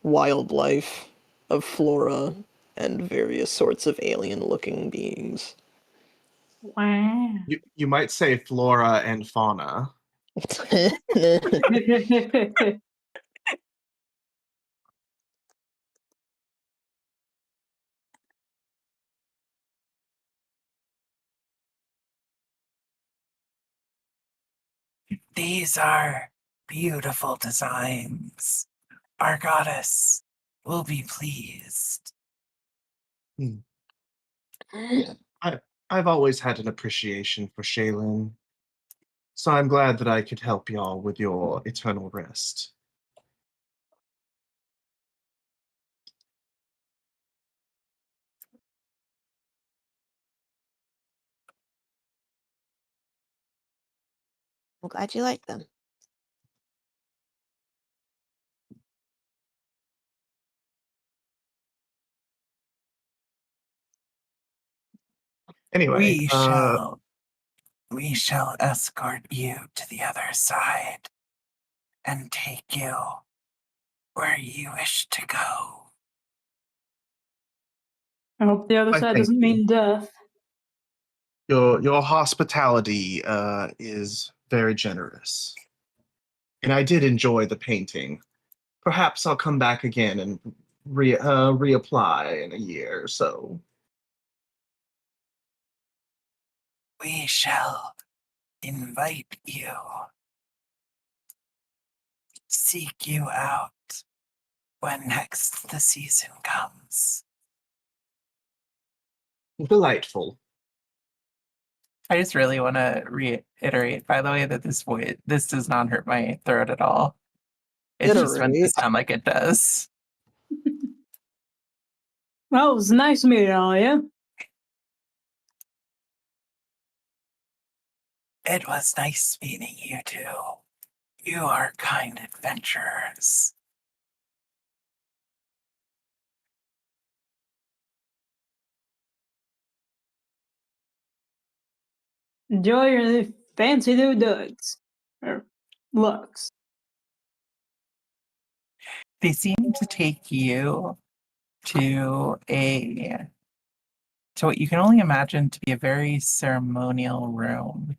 wildlife, of flora, and various sorts of alien-looking beings. Wow. You might say flora and fauna. These are beautiful designs. Our goddess will be pleased. I've always had an appreciation for Shaylin, so I'm glad that I could help y'all with your eternal rest. I'm glad you like them. Anyway, We shall escort you to the other side and take you where you wish to go. I hope the other I side thank doesn't you. mean death. your hospitality is very generous, and I did enjoy the painting. Perhaps I'll come back again and reapply in a year or so. We shall invite you, seek you out when next the season comes. Delightful. I just really want to reiterate, by the way, that this does not hurt my throat at all. It's just meant to Iterate. sound like it does. Well, it was nice meeting all you. It was nice meeting you too. You are kind adventurers. Enjoy your fancy new duds. Or looks. They seem to take you to what you can only imagine to be a very ceremonial room.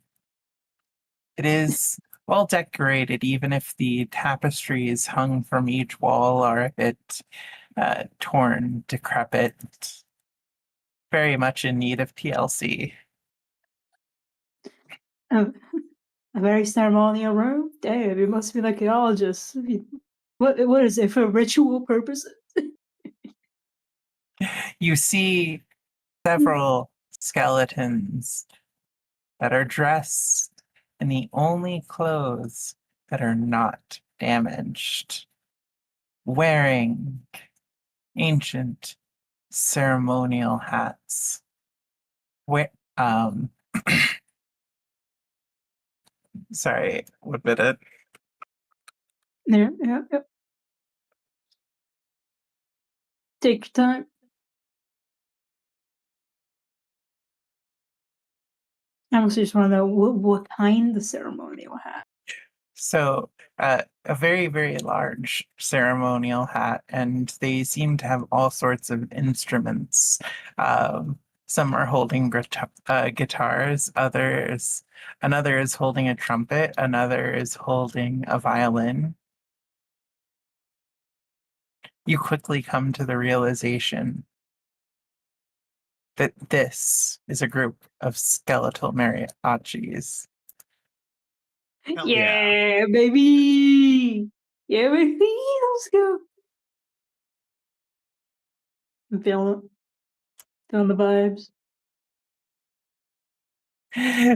It is well decorated, even if the tapestries hung from each wall are a bit torn, decrepit, very much in need of TLC. A very ceremonial room? Damn, you must be like an archaeologist. What is it, for ritual purposes? You see several skeletons that are dressed in the only clothes that are not damaged, wearing ancient ceremonial hats. Um, sorry, what minute? Yeah. Take your time. I must just want to know what kind of ceremonial hat. So, a very, very large ceremonial hat, and they seem to have all sorts of instruments. Some are holding guitars, another is holding a trumpet, another is holding a violin. You quickly come to the realization that this is a group of skeletal mariachis. Hell Yeah, baby! Yeah, baby! Let's go! I'm feeling it. Feeling the vibes.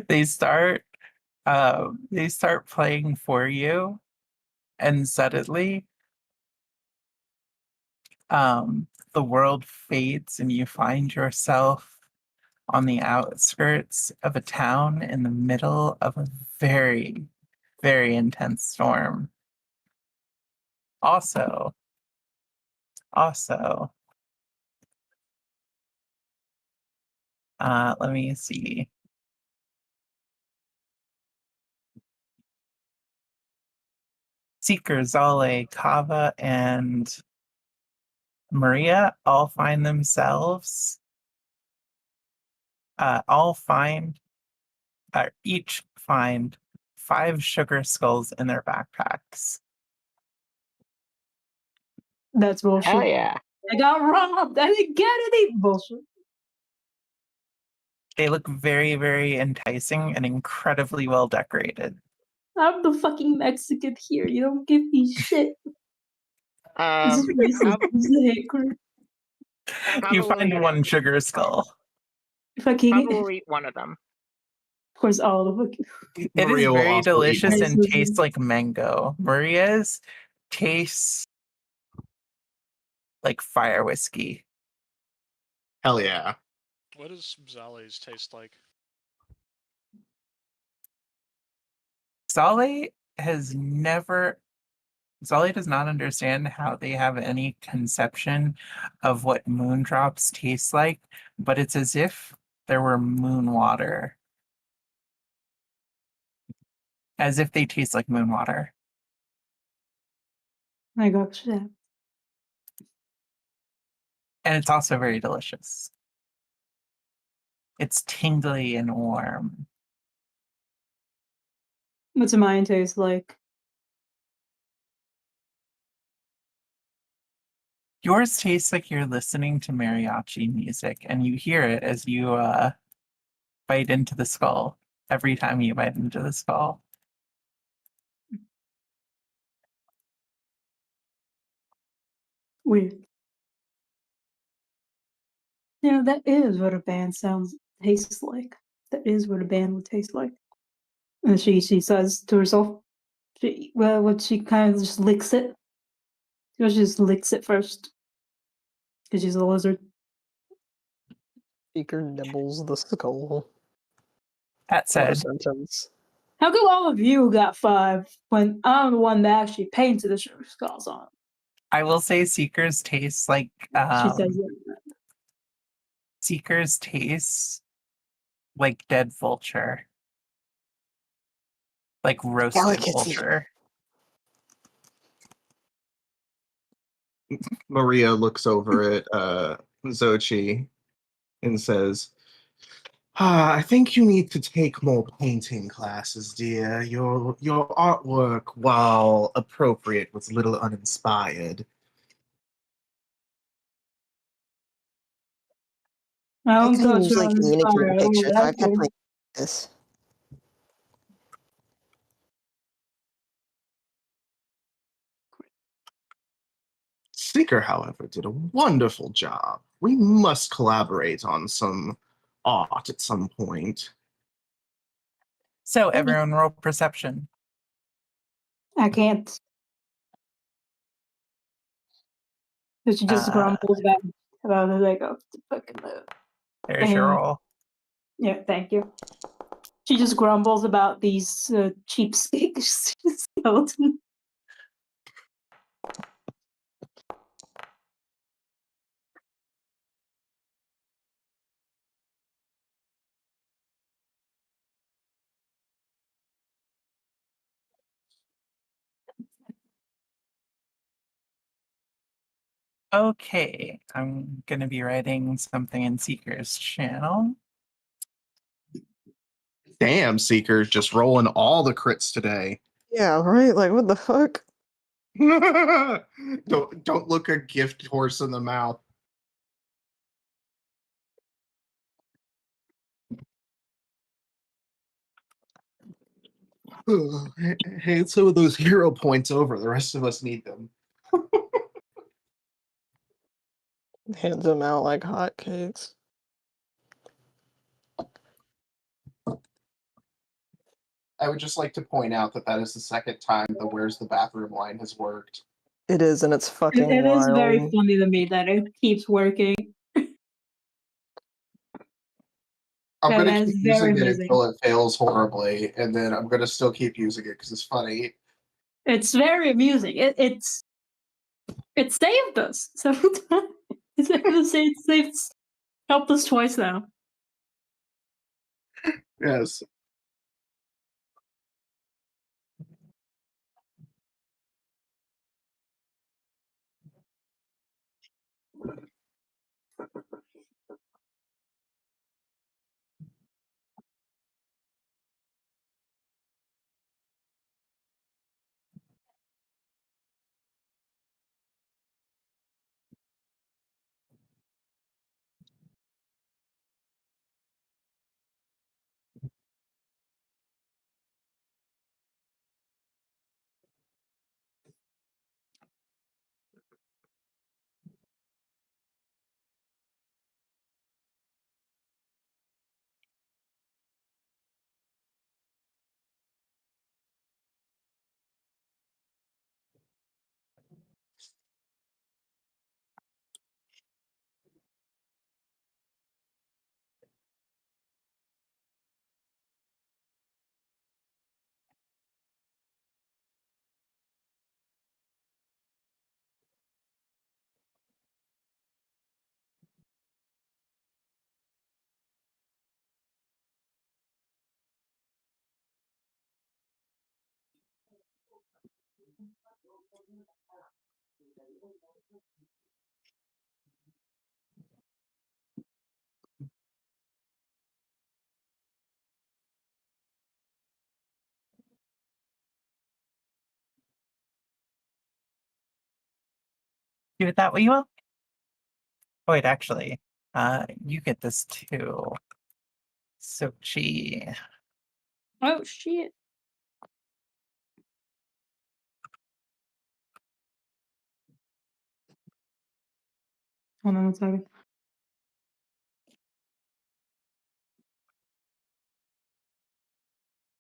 They start playing for you, and suddenly the world fades and you find yourself on the outskirts of a town in the middle of a very, very intense storm. Also, let me see. Seeker, Zale, Kava, and Maria all find themselves, each find 5 sugar skulls in their backpacks. That's bullshit. Hell yeah. I got robbed. I didn't get any bullshit. They look very, very enticing and incredibly well decorated. I'm the fucking Mexican here. You don't give me shit. This is racist. How, This is a hate crime. You Kava will find eat one it. sugar skull. Fucking, Kava of will eat one of them. course, all the fucking. It Maria is will very also eat delicious one. and tastes like mango. Maria's tastes like fire whiskey. Hell yeah. What does Zale's taste like? Zale does not understand how they have any conception of what moon drops taste like, but it's as if there were moon water. As if they taste like moon water. I got shit. And it's also very delicious. It's tingly and warm. What's mine taste like? Yours tastes like you're listening to mariachi music, and you hear it as you bite into the skull. Every time you bite into the skull. Weird. You know, that is what a band tastes like. That is what a band would taste like. And she says to herself, what she kind of just licks it. She just licks it first. Because she's a lizard. Seeker nibbles the skull. That What a said, sentence. How come all of you got 5 when I'm the one that actually painted the sugar skulls on? I will say Seekers tastes like She says that. Seekers tastes like dead vulture. Like roasted Delicacy. vulture. Maria looks over at Xochi and says, I think you need to take more painting classes, dear. Your artwork, while appropriate, was a little uninspired. I I don't can touch usually on communicate fire. in pictures. I've got Okay. like this. Seeker, however, did a wonderful job. We must collaborate on some art at some point. So everyone roll perception. I can't. So she just grumbles about it, like, oh, fucking There's your roll. Yeah, thank you. She just grumbles about these cheapskate skeletons. Okay, I'm gonna be writing something in Seeker's channel. Damn, Seeker, just rolling all the crits today. Yeah, right? Like, what the fuck? Don't look a gift horse in the mouth. Hand some of those hero points over. The rest of us need them. Hands them out like hotcakes. I would just like to point out that is the second time the "Where's the bathroom" line has worked. It is, and it's fucking It is wild. very funny to me that it keeps working. I'm Yeah, gonna that keep is using very it amusing. until it fails horribly, and then I'm gonna still keep using it because it's funny. It's very amusing. It saved us several times. It's helped us twice now. Yes. Do it that way, you will. Oh, wait, actually, you get this too. So gee. Oh shit. Hold on one second.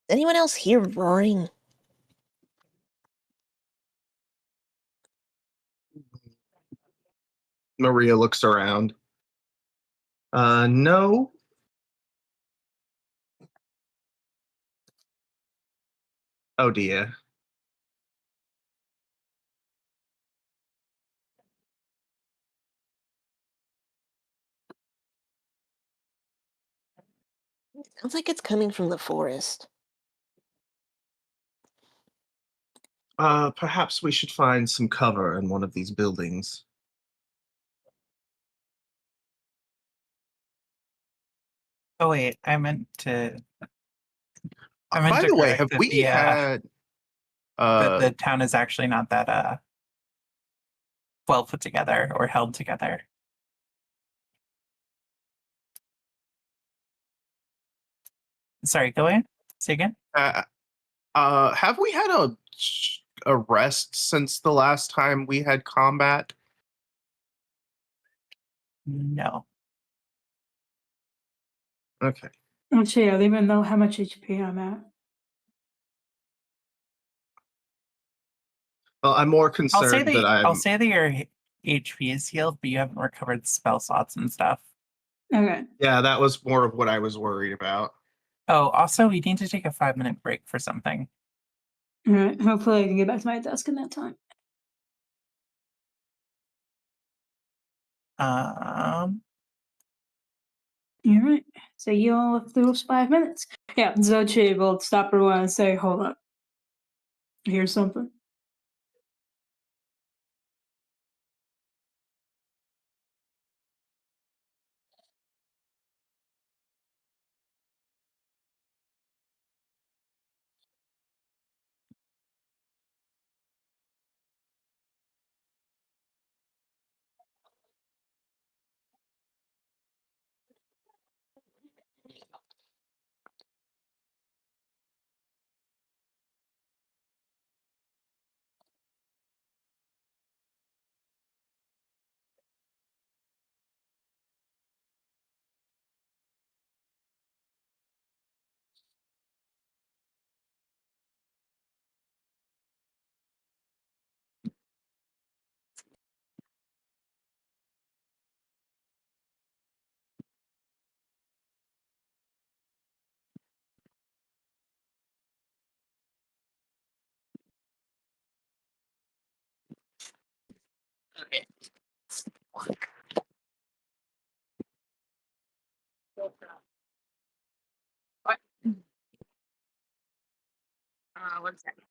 Anyone else hear roaring? Maria looks around. No. Oh dear. Sounds like it's coming from the forest. Perhaps we should find some cover in one of these buildings. Oh wait, I meant to By the way, correct have that we had that the town is actually not that well put together or held together. Sorry, go ahead. Say again. have we had a rest since the last time we had combat? No. Okay. Actually, I don't even know how much HP I'm at. Well, I'm more I'll concerned that I'm. say that your HP is healed, but you haven't recovered spell slots and stuff. Okay. Yeah, that was more of what I was worried about. Oh, also, we need to take a 5-minute break for something. Alright. Hopefully I can get back to my desk in that time. Alright. So you all have those 5 minutes. Yeah, Zochi will stop her a while and say, hold up. Here's something. Okay. What? 1 second.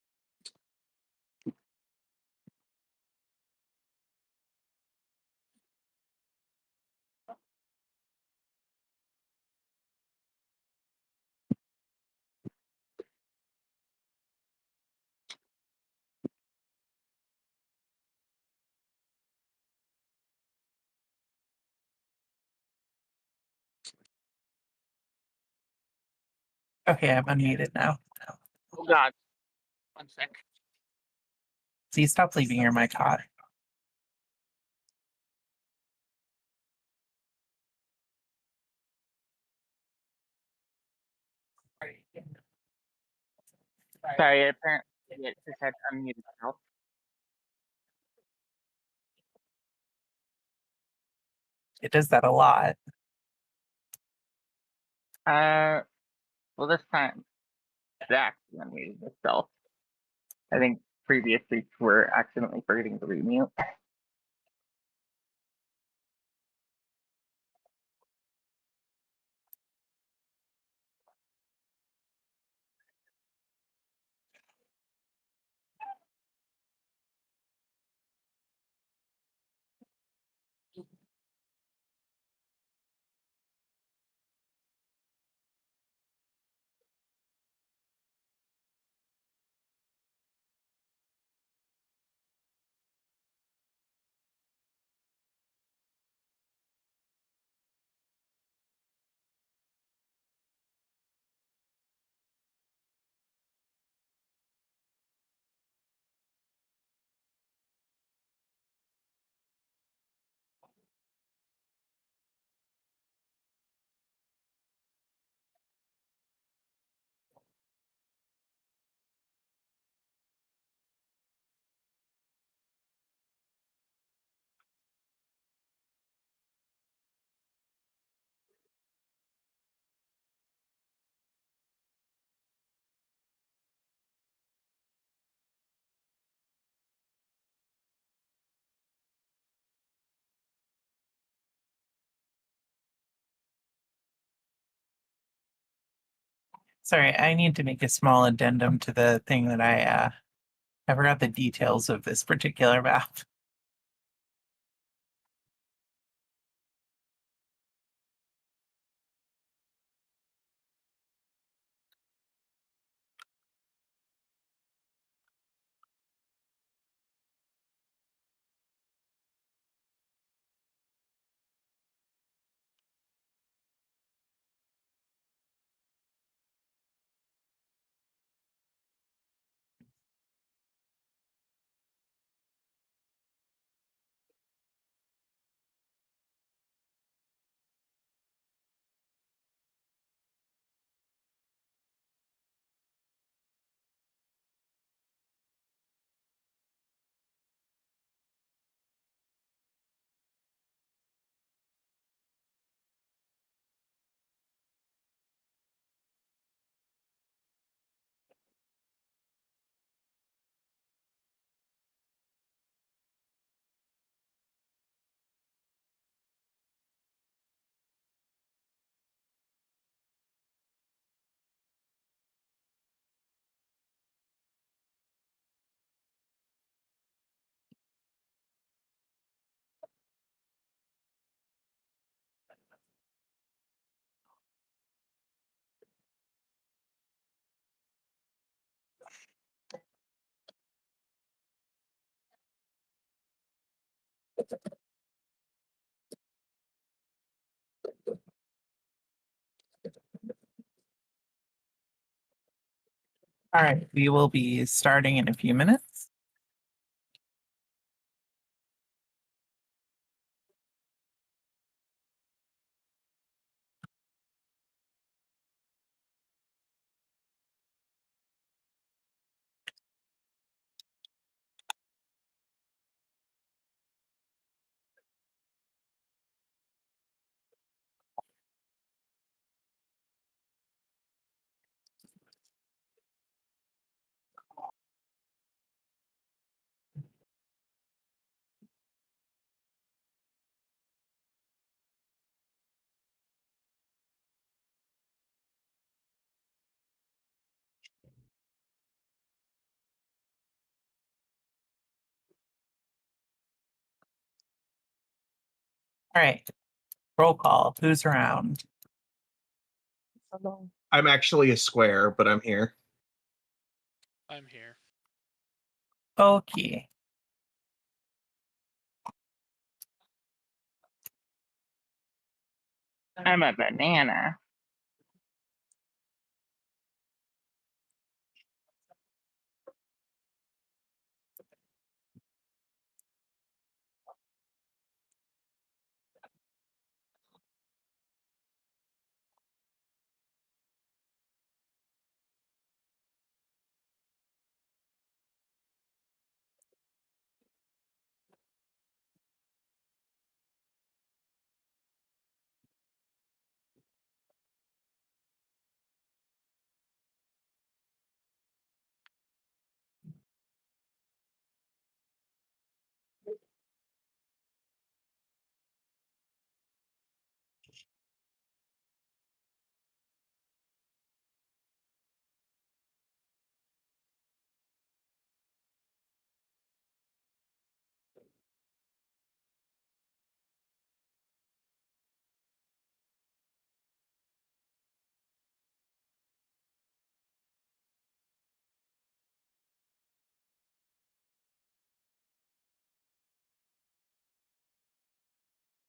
Okay, I'm unmuted now. Oh God. 1 sec. So you stop leaving your mic hot. Sorry, apparently it just had unmuted itself. It does that a lot. Well, this time it actually unmuted itself. I think previous weeks were accidentally forgetting to remute. Sorry, I need to make a small addendum to the thing that I forgot the details of this particular map. All right, we will be starting in a few minutes. All right. Roll call. Who's around? I'm actually a square, but I'm here. I'm here. Okay. I'm a banana.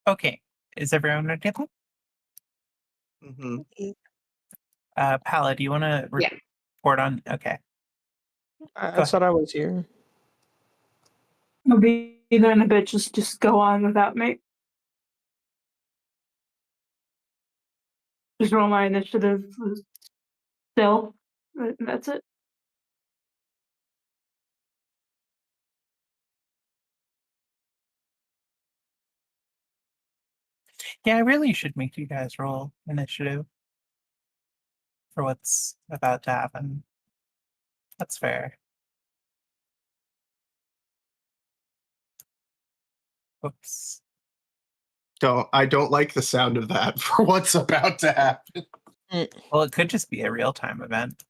Okay. Is everyone ready? Mm-hmm. Pala, do you want to Yeah. report on? Okay. I Go said I was here. I'll be there in a bit. Just go on without me. Just roll my initiative still. That's it. Yeah, I really should make you guys roll initiative for what's about to happen. That's fair. Whoops. I don't like the sound of that for what's about to happen. Well, it could just be a real-time event.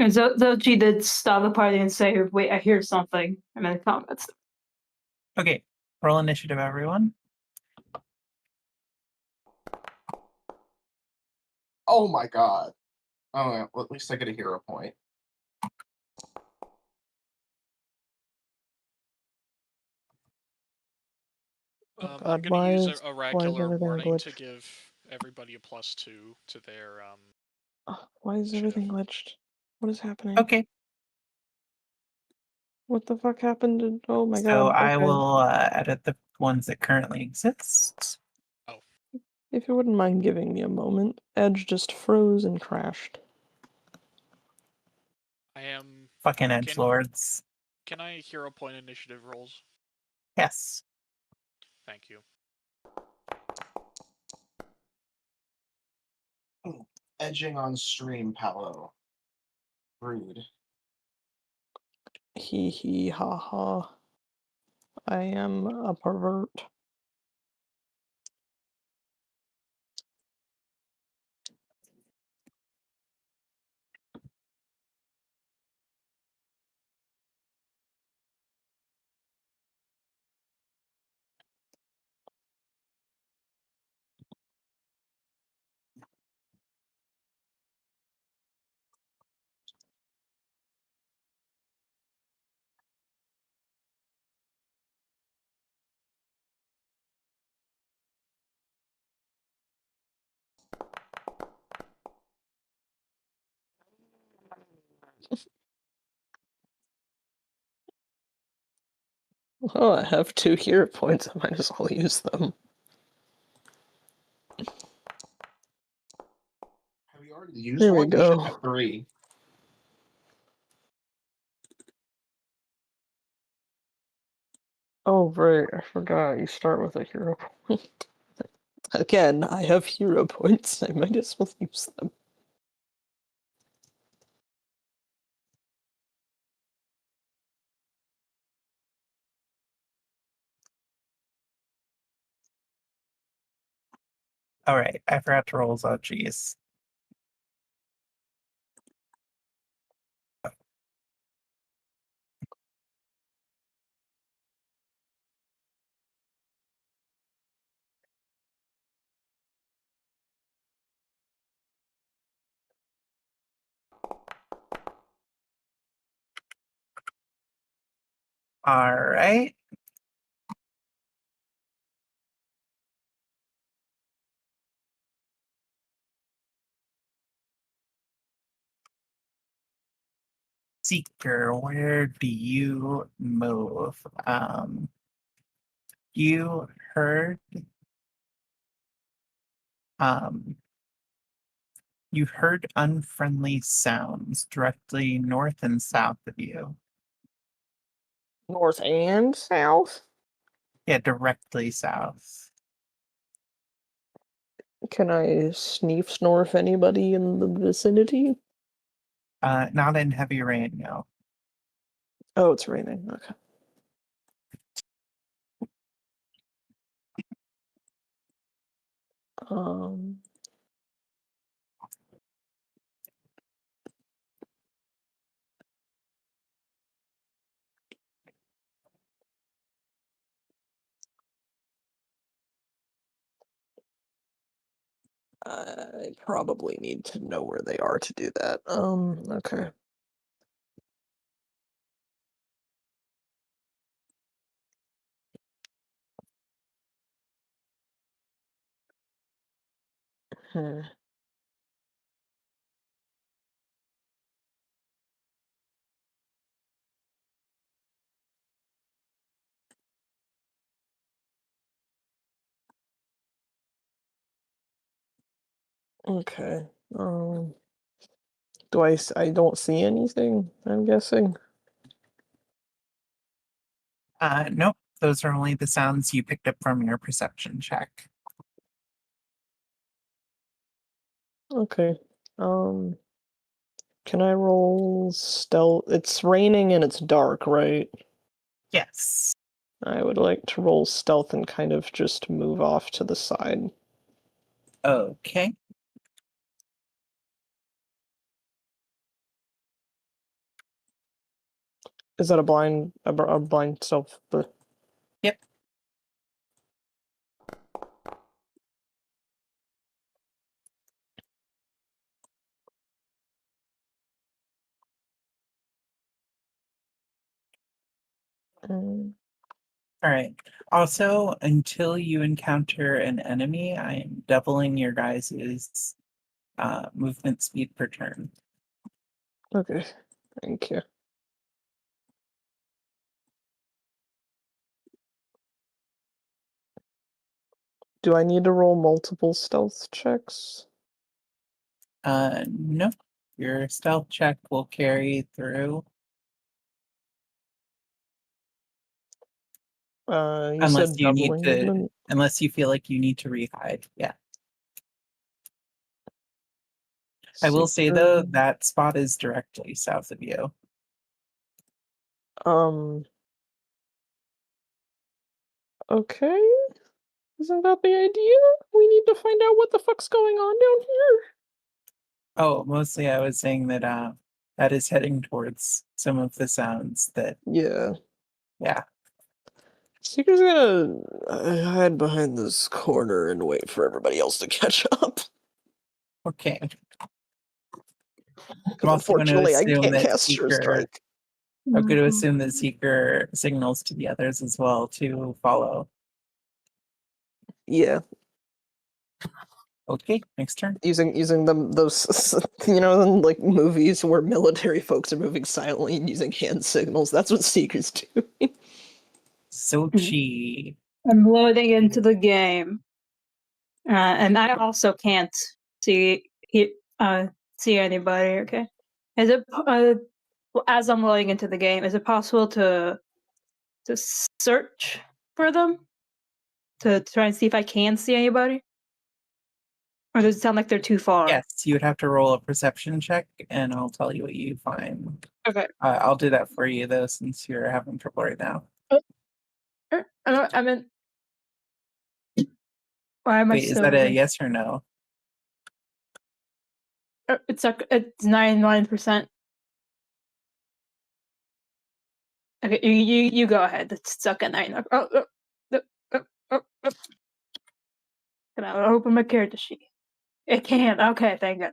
And so she did stop the party and say, "Wait, I hear something," and then comments. Okay. Roll initiative, everyone. Oh my god. Oh, yeah, well, at least I get a hero point. God, I'm going why to use is- a why is regular everything warning to glitched? give everybody a +2 to their Why is everything glitched? What is happening? Okay. What the fuck happened? Oh my So god. I Okay. will edit the ones that currently exist. If you wouldn't mind giving me a moment. Edge just froze and crashed. I am. Fucking Can- edgelords. Can I hero point initiative rolls? Yes. Thank you. Edging on stream, Palo. Rude. Hee hee ha ha. I am a pervert. Oh, I have 2 hero points. I might as well use them. Have you already used There we one? You should go. have 3. Oh, right. I forgot. You start with a hero point. Again, I have hero points. I might as well use them. All right. I forgot to roll. Oh, geez. All right. Seeker, where do you move? You heard you heard unfriendly sounds directly north and south of you. North and south? Yeah, directly south. Can I sneef snorf anybody in the vicinity? Not in heavy rain, no. Oh, it's raining. Okay. Um. I probably need to know where they are to do that. Okay. Hmm. Okay. Do I don't see anything, I'm guessing? Nope. Those are only the sounds you picked up from your perception check. Okay. Can I roll stealth? It's raining and it's dark, right? Yes. I would like to roll stealth and kind of just move off to the side. Okay. Is that a blind stealth? Yep. Mm, All right. Also, until you encounter an enemy, I am doubling your guys' movement speed per turn. okay. Thank you. Do I need to roll multiple stealth checks? No. Your stealth check will carry through. You Unless said you need doubling to, movement? unless you feel like you need to rehide. Yeah. I will say though, Seeker. that spot is directly south of you. Okay. Isn't that the idea? We need to find out what the fuck's going on down here. Oh, mostly I was saying that that is heading towards some of the sounds that Yeah. yeah. Seeker's gonna hide behind this corner and wait for everybody else to catch up. Okay. I'm Because also going to unfortunately, I assume can't that cast Sure Strike. I'm going to assume that Seeker signals to the others as well to follow. Yeah, Okay, next turn. using those in like movies where military folks are moving silently and using hand signals. That's what Seeker's doing. Sochi. I'm loading into the game, and I also can't see anybody. Okay, is it as I'm loading into the game? Is it possible to search for them to try and see if I can see anybody, or does it sound like they're too far? Yes, you would have to roll a perception check, and I'll tell you what you find. Okay. I'll do that for you though, since you're having trouble right now. I mean, why am I Wait, is so? that a yes or no? It's 99%. Okay, you go ahead. It's stuck at 9. Can I open my character sheet? It can't. Okay, thank God.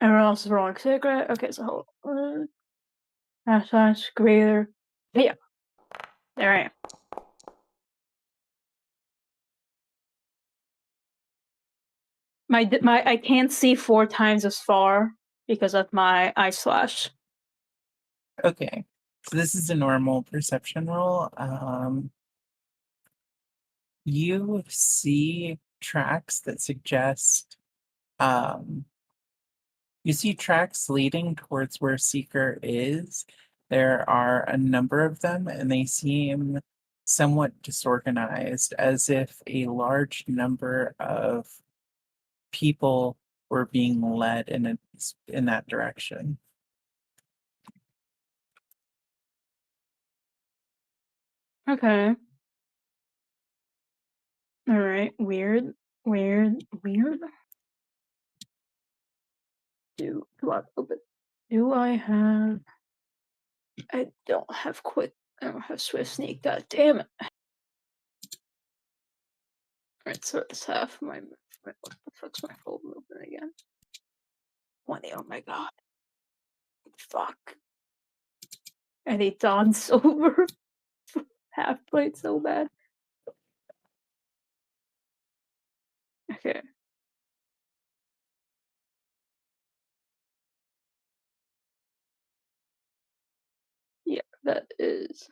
Everyone else is rolling secret. Okay, so hold on. Greater. Yeah. There I am. I can't see 4 times as far because of my eye slash. Okay. So this is a normal perception roll. You see tracks that suggest you see tracks leading towards where Seeker is. There are a number of them, and they seem somewhat disorganized, as if a large number of people were being led in that direction. Okay. All right. Weird. Do I have? I don't have quick. I don't have swift sneak. God damn it! Alright, so it's half my movement. What the fuck's my full movement again? 20. Oh my god. Fuck. I need dance over half plate so bad. Okay. Yeah, that is.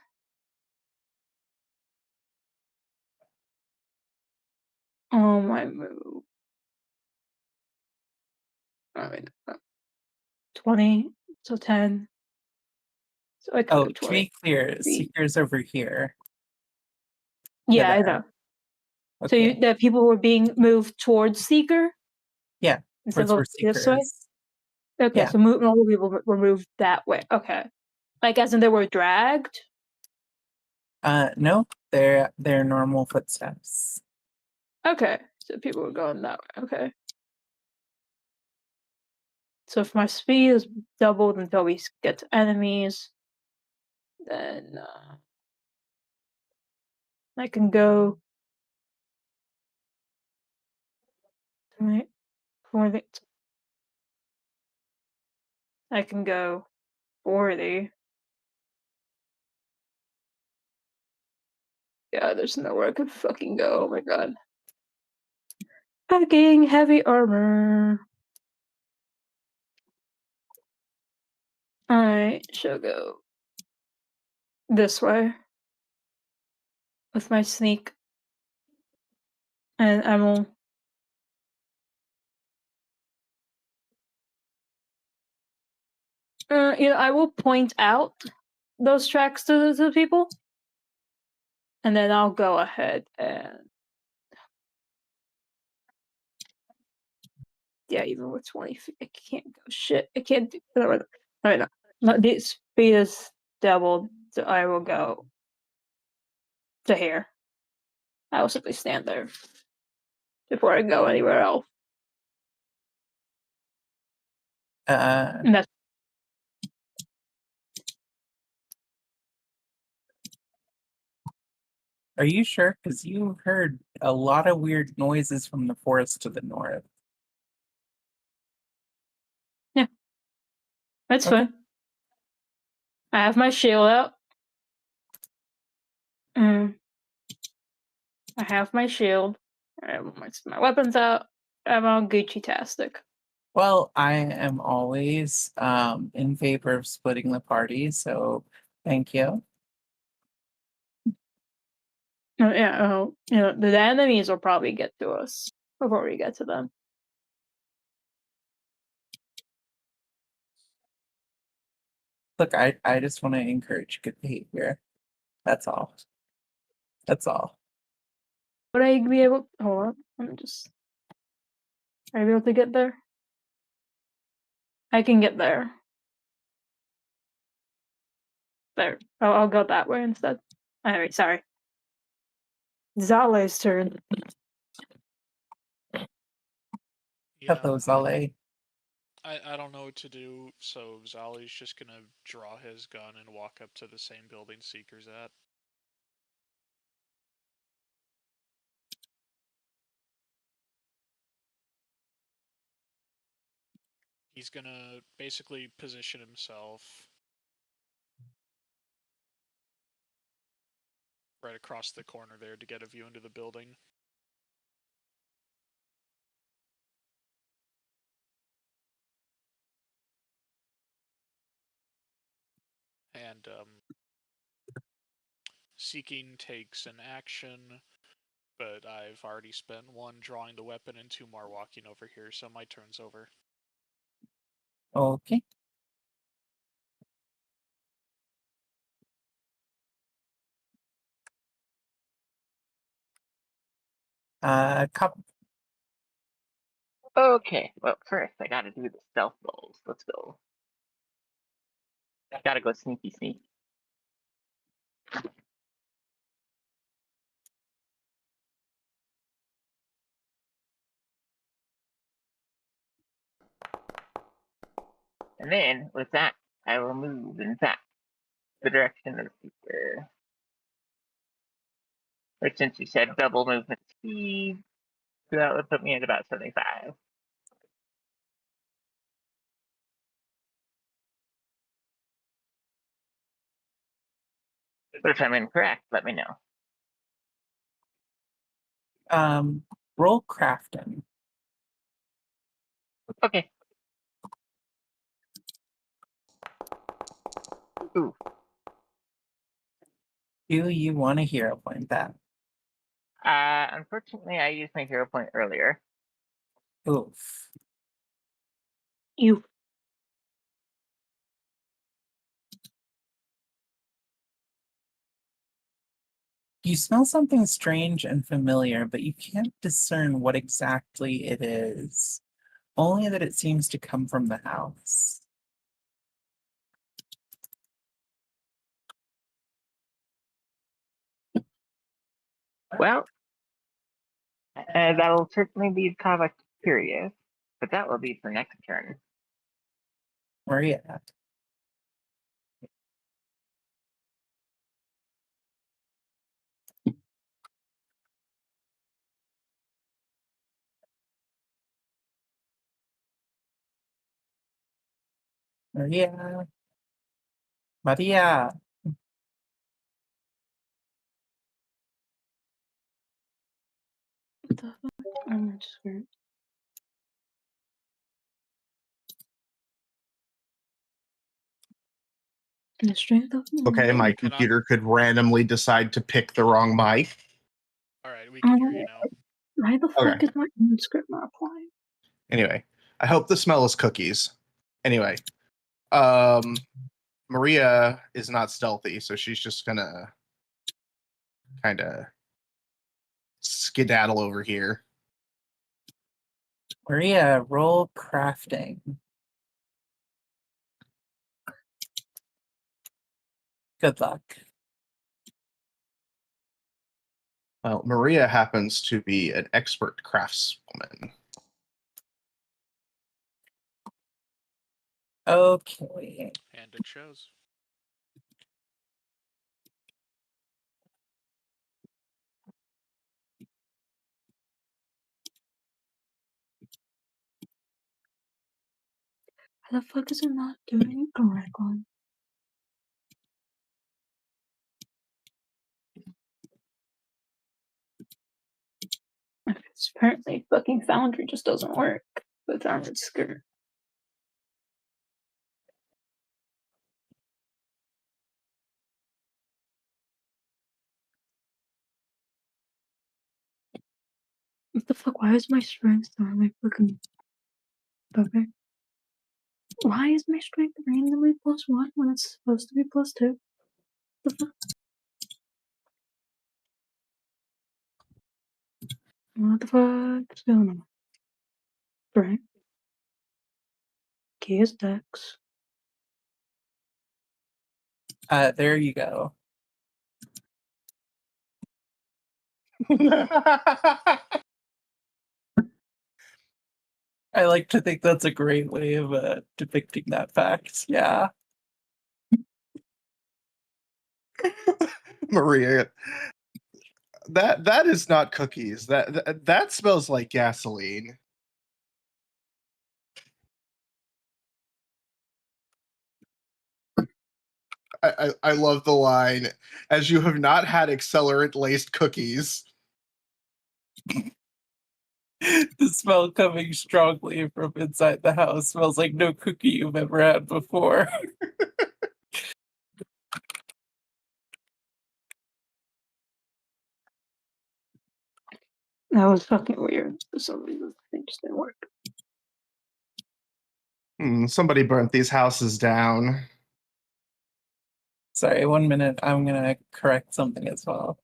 Oh my move. I mean, 20, so 10. So I could Oh, move to be 20. clear, Seeker's over here. Yeah, I there. know. So Okay. that people were being moved towards Seeker Yeah, instead towards where of this Seeker way? is. Okay, Yeah. so all the people were moved that way. Okay. Like as in they were dragged? No, they're normal footsteps. Okay. So people were going that way. Okay. So if my speed is doubled until we get to enemies, then I can go right for the. I can go 40. Yeah, there's nowhere I could fucking go. Oh my god. Fucking heavy armor. I shall go this way with my sneak, and I will. I will point out those tracks to the people, and then I'll go ahead and. Yeah, even with 20 feet, I can't go shit. I can't do. No. This speed is doubled, so I will go to here. I will simply stand there before I go anywhere else. And that's Are you sure? Because you heard a lot of weird noises from the forest to the north. that's Okay. fine. I have my shield out. I have my shield. I have my weapons out. I'm all Gucci-tastic. Well, I am always in favor of splitting the party, so thank you. The enemies will probably get to us before we get to them. Look, I just want to encourage good behavior. That's all. That's all. Would I be able? Hold on. Let me just. Are you able to get there? I can get there. There. I'll go that way instead. Alright, sorry. Zale's turn. Yeah, Hello, Zale. I don't know what to do, so Zali's just gonna draw his gun and walk up to the same building Seeker's at. He's gonna basically position himself right across the corner there to get a view into the building. And seeking takes an action, but I've already spent 1 drawing the weapon and 2 more walking over here, so my turn's over. Okay. Cup. Okay, well, first I gotta do the stealth rolls. Let's go. Gotta go sneaky sneak. And then, with that, I will move, in fact, the direction of the seeker. Which, since you said double movement speed, so that would put me at about 75. But if I'm incorrect, let me know. Roll crafting. Okay. Ooh, Do you want a hero point that? unfortunately, I used my hero point earlier. Oof. You. You smell something strange and familiar, but you can't discern what exactly it is. Only that it seems to come from the house. Well, that'll certainly be kind of curious, but that will be for next turn. Where are you at? Maria. Maria. What the fuck? I'm not scared. The strength of Okay, my Can I- computer could randomly decide to pick the wrong mic. Alright, we can hear you now. Why the fuck is my script not applying? Anyway, I hope the smell is cookies. Anyway, Maria is not stealthy, so she's just gonna kind of skedaddle over here. Maria, roll crafting. Good luck. Well, Maria happens to be an expert craftswoman. Okay. And it shows. Why the fuck is it not doing it correctly? It's apparently fucking Foundry just doesn't work with Armored Skirt. What the fuck? Why is my strength on my fucking okay? Why is my strength randomly +1 when it's supposed to be +2? The fuck? What the fuck is going on? Strength. Key is Dex. There you go. I like to think that's a great way of depicting that fact. Yeah. Maria, that is not cookies. That smells like gasoline. I love the line, as you have not had accelerant-laced cookies. The smell coming strongly from inside the house smells like no cookie you've ever had before. That was fucking weird. For some reason, it just didn't work. Somebody burnt these houses down. Sorry, 1 minute. I'm gonna correct something as well.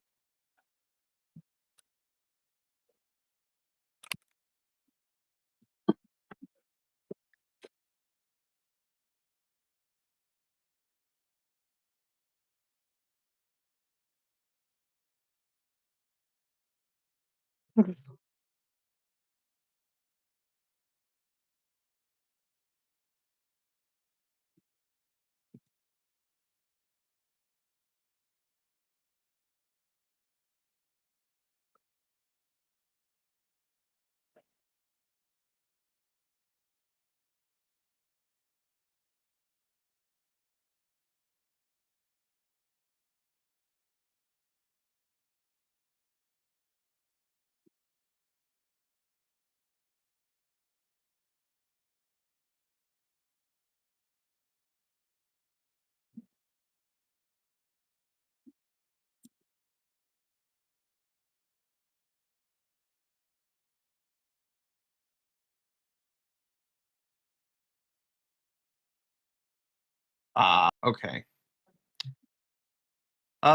Okay.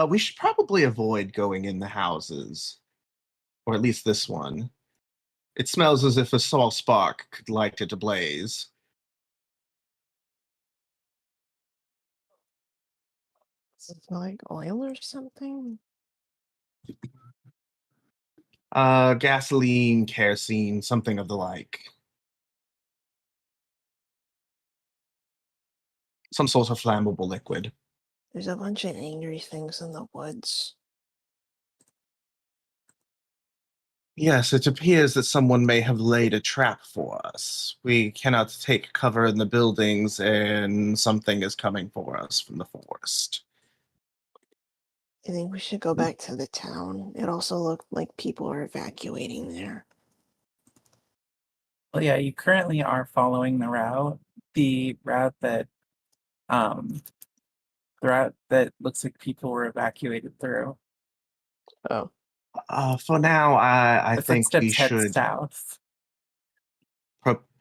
We should probably avoid going in the houses. Or at least this one. It smells as if a small spark could light it ablaze. Is it like oil or something? Gasoline, kerosene, something of the like. Some sort of flammable liquid. There's a bunch of angry things in the woods. Yes, it appears that someone may have laid a trap for us. We cannot take cover in the buildings, and something is coming for us from the forest. I think we should go back to the town. It also looked like people are evacuating there. Well, yeah, you currently are following the route. The route that looks like people were evacuated through. Oh, For now, I The think we footsteps head should south.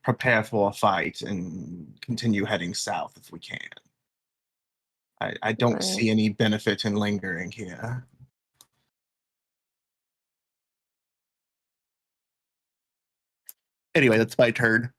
prepare for a fight and continue heading south if we can. I don't Right. see any benefit in lingering here. Anyway, that's my turn.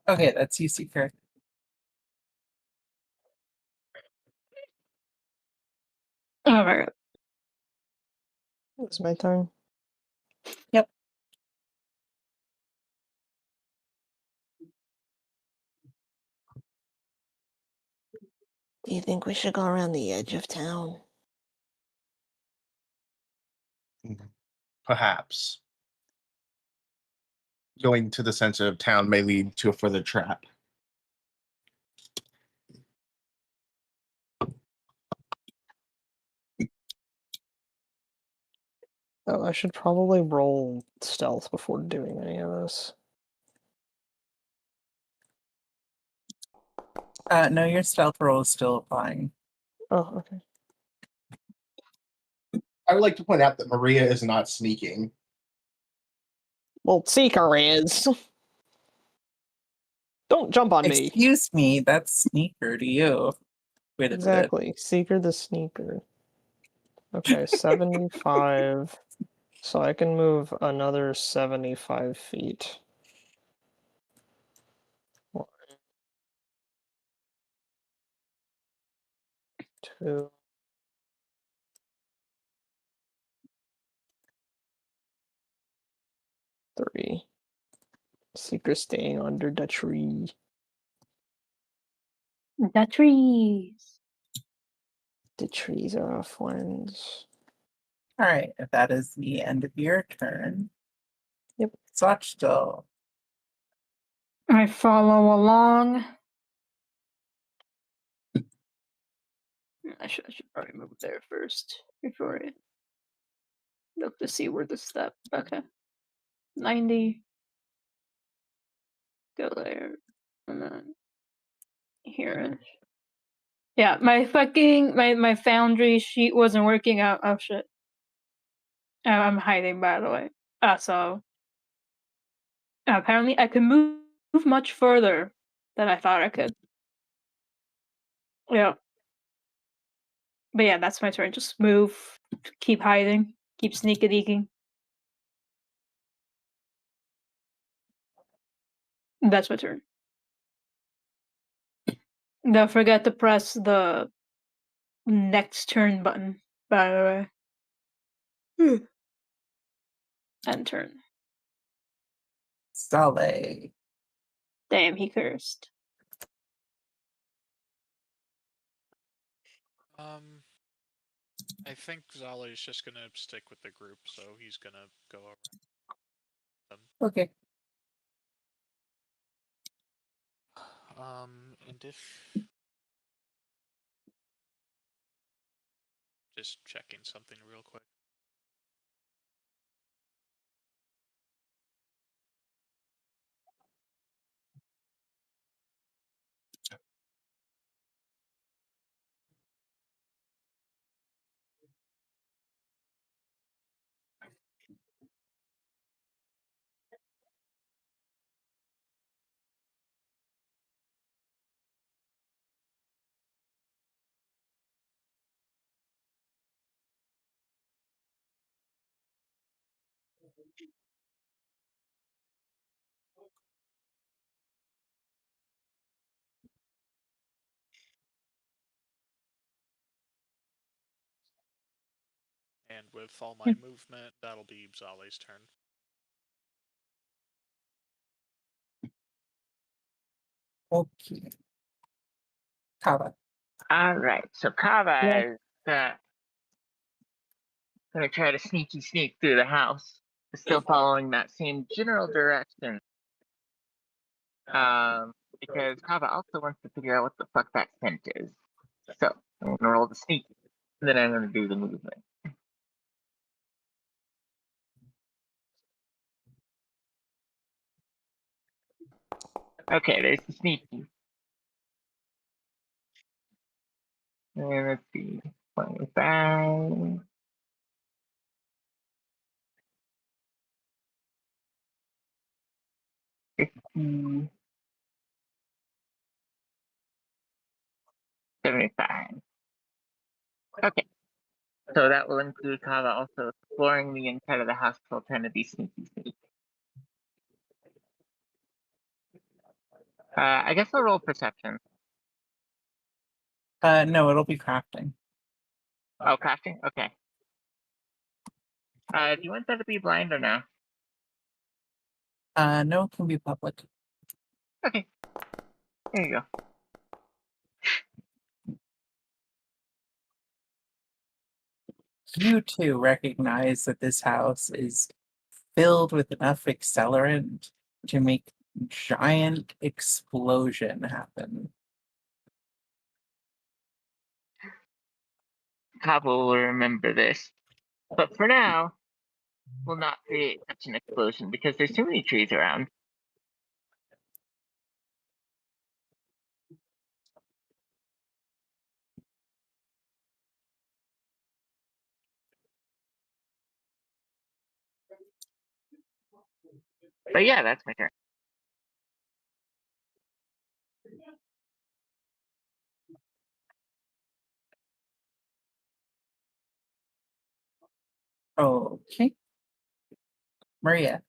Okay, that's you, Seeker. Oh my god. it's my turn. Yep. Do you think we should go around the edge of town? Perhaps. Going to the center of town may lead to a further trap. Oh, I should probably roll stealth before doing any of this. No, your stealth roll is still applying. Oh, okay. I would like to point out that Maria is not sneaking. Well, Seeker is. Don't jump on me. Excuse me, that's sneaker to you. Wait a minute. Exactly. Seeker the sneaker. Okay, 75. So I can move another 75 feet. 2. 3. Seeker staying under the tree. The trees. The trees are our friends. All right, if that is the end of your turn. Yep. Such still. I follow along. I should probably move there first before I look to see where the step. Okay. 90. Go there. And then here. Yeah, my fucking my foundry sheet wasn't working out. Oh shit. I'm hiding, by the way. So apparently I can move much further than I thought I could. Yeah. But yeah, that's my turn. Just move, keep hiding, keep sneaky deaking. That's my turn. Don't forget to press the next turn button, by the way. End turn. Sully. Damn, he cursed. I think Zali is just gonna stick with the group, so he's gonna go around them. Okay. And if just checking something real quick. And with all my movement, that'll be Zali's turn. Okay. Kava. All right, so Kava is gonna try to sneak through the house, still following that same general direction. Because Kava also wants to figure out what the fuck that scent is. So I'm gonna roll the sneak, and then I'm gonna do the movement. Okay, there's the sneaky. And let's see, 25. Hmm, 75. Okay, so that will include Kava also exploring the inside of the house while trying to be sneaky. I guess I'll roll perception. No, it'll be crafting. Oh, crafting? Okay. Do you want that to be blind or no? No, it can be public. Okay. There you go. You too recognize that this house is filled with enough accelerant to make giant explosion happen. Kava will remember this. But for now, we'll not create such an explosion because there's too many trees around. But yeah, that's my turn. Okay. Maria.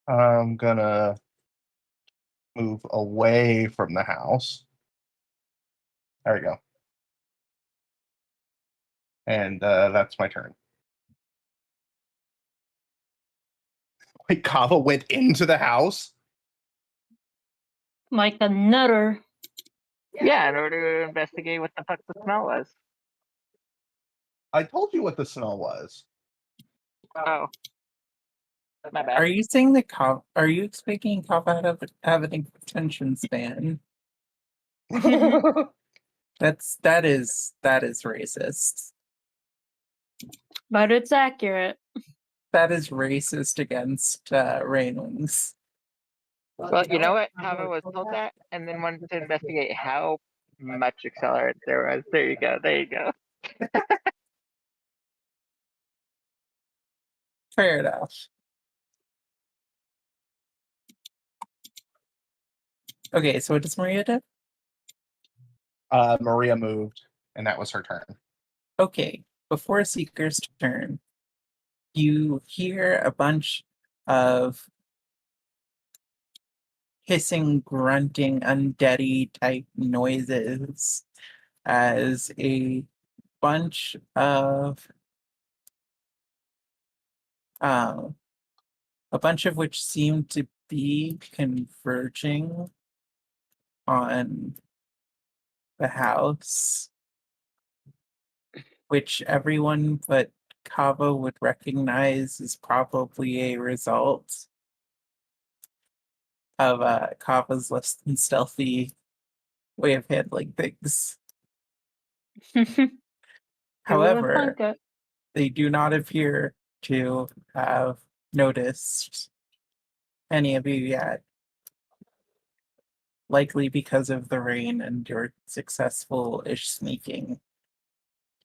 I'm gonna move away from the house There we go. And that's my turn. Wait, Kava went into the house? Like a nutter. Yeah, in order to investigate what the fuck the smell was. I told you what the smell was. Oh. My bad. Are you saying that are you expecting Kava to have an attention span? That is racist. But it's accurate. That is racist against Rainwings. Well, you know what? Kava was told that and then wanted to investigate how much accelerant there was. There you go. There you go. Fair enough. Okay, so what does Maria do? Maria moved, and that was her turn. Okay, before Seeker's turn, you hear a bunch of hissing, grunting, undeady type noises as a bunch of which seem to be converging on the house, which everyone but Kava would recognize is probably a result of Kava's less than stealthy way of handling things. However, they do not appear to have noticed any of you yet. Likely because of the rain and your successful-ish sneaking.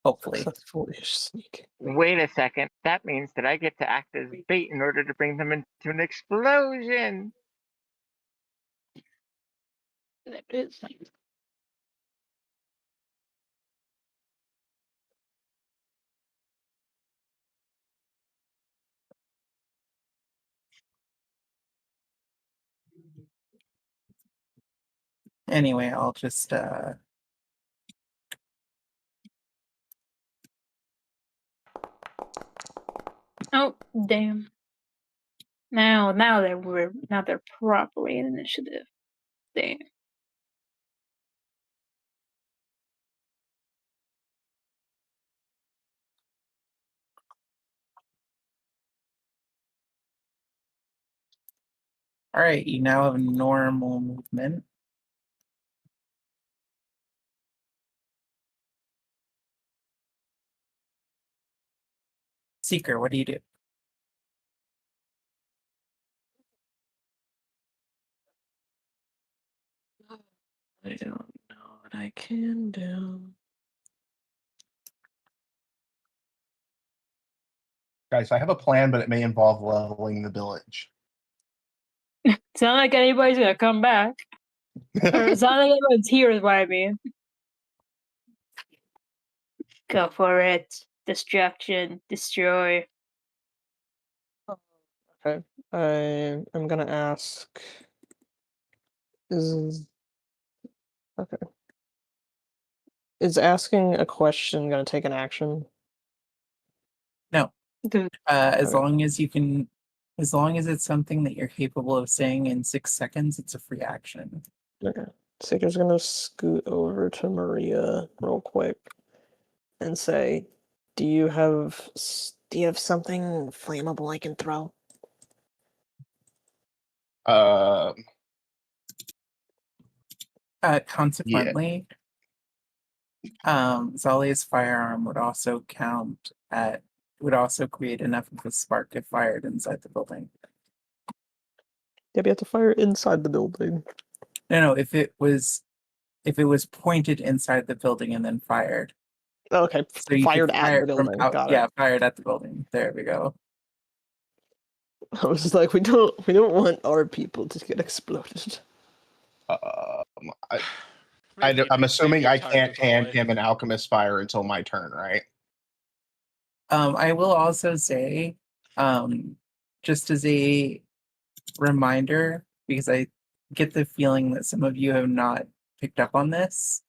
Hopefully. Successful-ish sneak. Wait a second. That means that I get to act as bait in order to bring them into an explosion. That is. Anyway, I'll just Oh, damn. Now they're properly in initiative. Damn. all right, you now have normal movement. Seeker, what do you do? I don't know what I can do. Guys, I have a plan, but it may involve leveling the village. It's not like anybody's gonna come back. Or it's not like anyone's here is what I mean. Go for it. Destruction. Destroy. Okay. I'm gonna ask. Is okay. Is asking a question gonna take an action? No. Good. As Okay. long as you can, as long as it's something that you're capable of saying in 6 seconds, it's a free action. Okay. Seeker's gonna scoot over to Maria real quick and say, do you have something flammable I can throw? Consequently, Zalia's firearm would also create enough of a spark if fired inside the building. Yeah, but you have to fire inside the building. No, if it was pointed inside the building and then fired. Okay, So you fired could at fire the from building. out, Got yeah, it. fired at the building. There we go. I was just like, we don't want our people to get exploded. I'm assuming I can't hand him. him an alchemist fire until my turn, right? I will also say, just as a reminder, because I get the feeling that some of you have not picked up on this,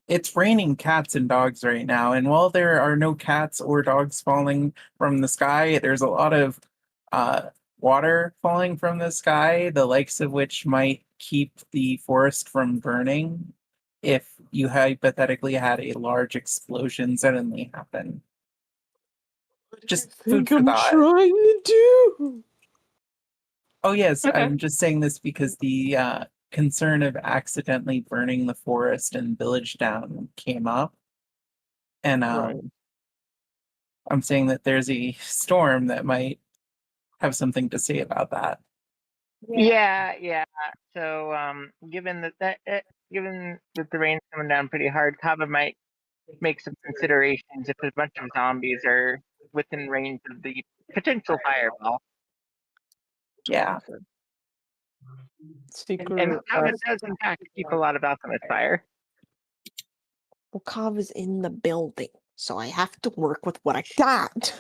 It's raining cats and dogs right now, and while there are no cats or dogs falling from the sky, there's a lot of water falling from the sky, the likes of which might keep the forest from burning if you hypothetically had a large explosion suddenly happen. Just food think for I'm thought. trying to do. Oh yes, Okay. I'm just saying this because the concern of accidentally burning the forest and village down came up. And Right. I'm saying that there's a storm that might have something to say about that. Yeah. So, given that the rain's coming down pretty hard, Kava might make some considerations if a bunch of zombies are within range of the potential fireball. Yeah. Secret. And Kava does, in fact, keep a lot of alchemist fire. Well, Kava's in the building, so I have to work with what I got.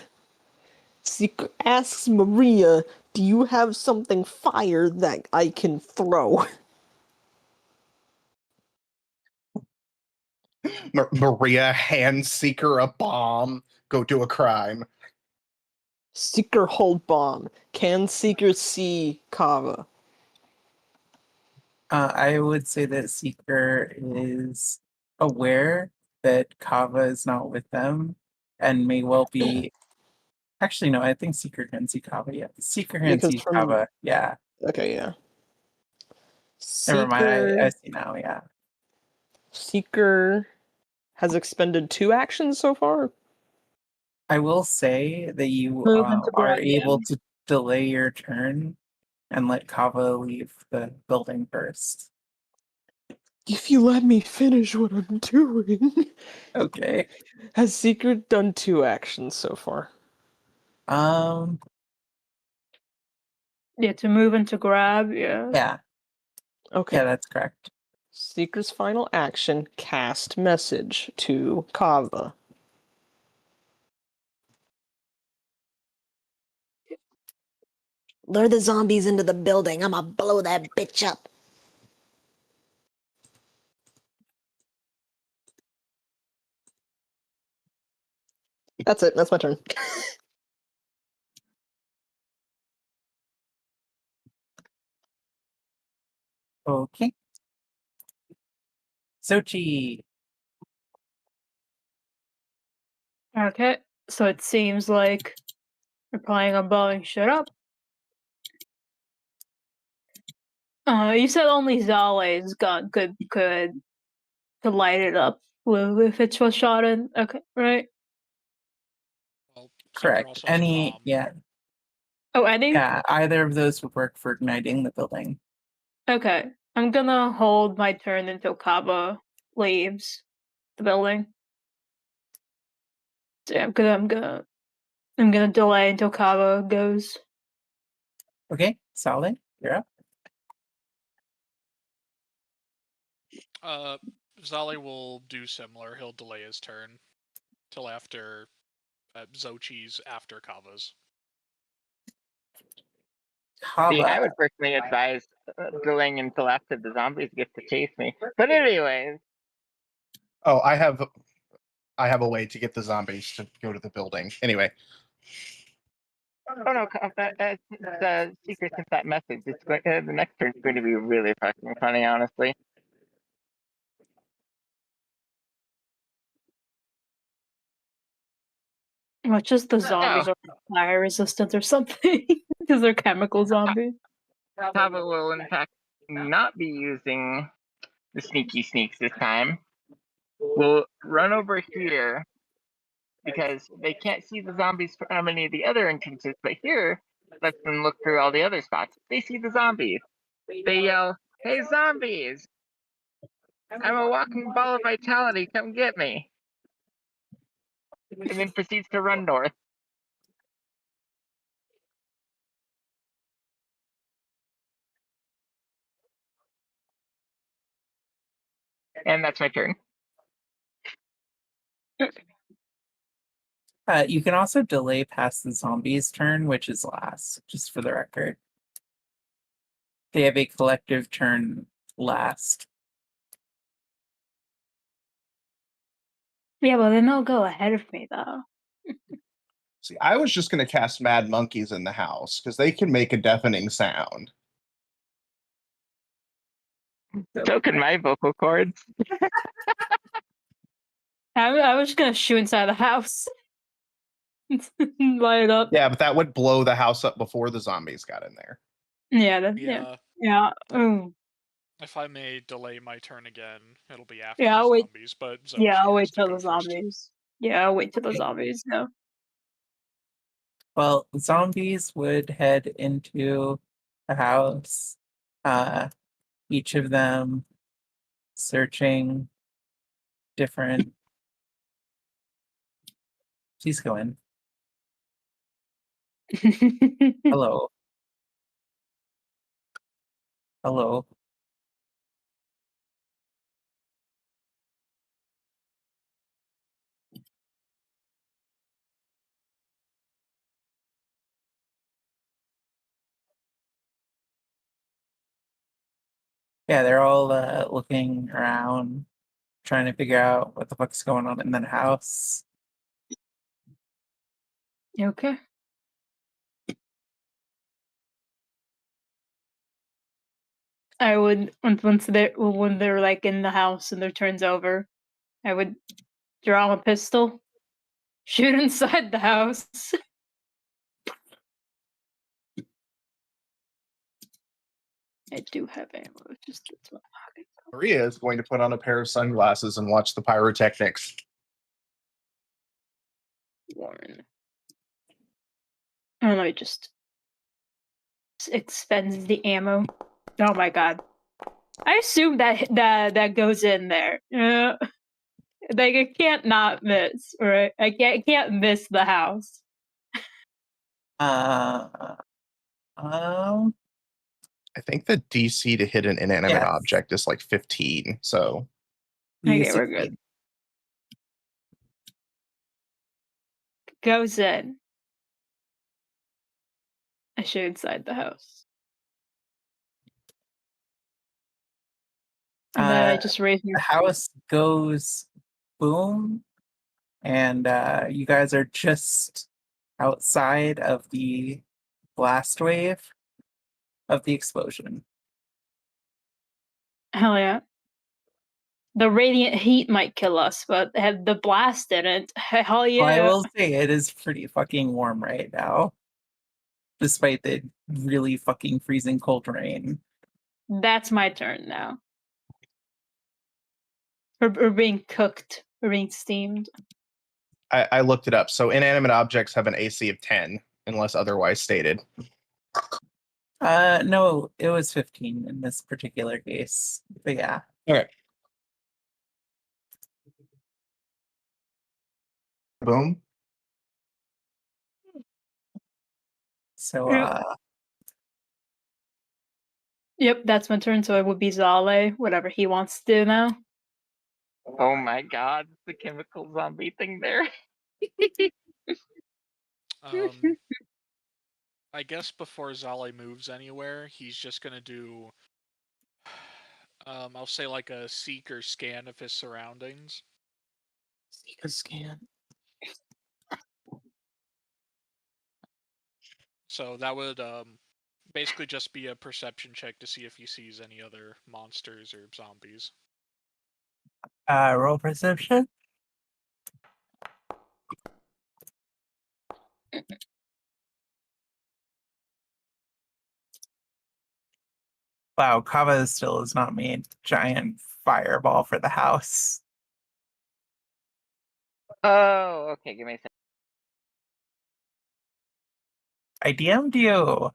Secret asks Maria, "Do you have something fire that I can throw?" Maria hands Seeker a bomb. Go do a crime. Seeker hold bomb. Can Seeker see Kava? I would say that Seeker is aware that Kava is not with them and may well be. Actually, no, I think Seeker can see Kava. Yeah, Seeker can Because see from Kava. Yeah, okay, yeah. never mind. I Seeker see now. Yeah, Seeker has expended 2 actions so far. I will say that you Move into are ground, able to delay your turn and let Kava leave the building first. If you let me finish what I'm doing. Okay. Has Seeker done 2 actions so far? Yeah, to move and to grab, yeah. Yeah. Okay. Yeah, that's correct. Seeker's final action, cast message to Kava. Lure the zombies into the building. I'ma blow that bitch up. That's it. That's my turn. Okay. Sochi. Okay, so it seems like we're planning on blowing shit up. You said only Zale's got could light it up if it was shot in. Okay, right? Well, Seeker Correct. also has a bomb. Oh, Eddie? Yeah, either of those would work for igniting the building. Okay. I'm gonna hold my turn until Kaba leaves the building. So yeah, I'm gonna delay until Kaba goes. Okay, solid. You're up. Zali will do similar. He'll delay his turn till after Xochi's after Kava's. See, I Kava. would personally advise delaying until after the zombies get to chase me. But anyways, Oh, I have a way to get the zombies to go to the building. Anyway, oh no, the secret sent that message. It's going, the next turn's going to be really fucking funny, honestly. Well, just the zombies are fire resistant or something because they're chemical zombies. Kava will in fact not be using the sneaky sneaks this time. We'll run over here because they can't see the zombies from any of the other entrances, but here lets them look through all the other spots. They see the zombies. They yell, "Hey zombies! I'm a walking ball of vitality, come get me!" And then proceeds to run north. And that's my turn. You can also delay past the zombies' turn, which is last, just for the record. They have a collective turn last. Yeah, well, then they'll go ahead of me, though. See, I was just going to cast Mad Monkeys in the house because they can make a deafening sound. So can my vocal cords. I was just gonna shoot inside the house. Light it up. Yeah, but that would blow the house up before the zombies got in there. Yeah, Yeah. yeah. Ooh. If I may delay my turn again, it'll be after Yeah, the I'll wait. zombies, but Zoshi Yeah, I'll has wait to till go the first. zombies. Yeah, I'll wait till the zombies. No. Well, zombies would head into the house, each of them searching different. Please go in. Hello. Hello. Yeah, they're all looking around, trying to figure out what the fuck's going on in the house. Okay. I would when they're like in the house and their turn's over, I would draw a pistol, shoot inside the house. I do have ammo. Just it's my pocket. Maria is going to put on a pair of sunglasses and watch the pyrotechnics. Warren. Oh no, it just expends the ammo. Oh my god. I assume that goes in there. Like I can't not miss, right? I can't miss the house. Um, I think the DC to hit an inanimate Yes. object is like 15. So you Okay, we're good. succeed. Goes in. I shoot inside the house. And then I just raise The my house goes boom, and you guys are just outside of the blast wave of the explosion. hell yeah. The radiant heat might kill us, but had the blast didn't. Hell yeah. Well, I will say it is pretty fucking warm right now, despite the really fucking freezing cold rain. That's my turn now. We're being cooked. We're being steamed. I looked it up. So inanimate objects have an AC of 10, unless otherwise stated. No, it was 15 in this particular case. But yeah. Okay. Boom. So Yep. Yep, that's my turn. So it would be Zale, whatever he wants to do now. Oh my god, the chemical zombie thing there. I guess before Zale moves anywhere, he's just gonna do, I'll say like a seek or scan of his surroundings. seek a scan. So that would basically just be a perception check to see if he sees any other monsters or zombies. Roll perception. Wow, Kava still has not made giant fireball for the house. Oh, okay, give me a second. I DM'd you.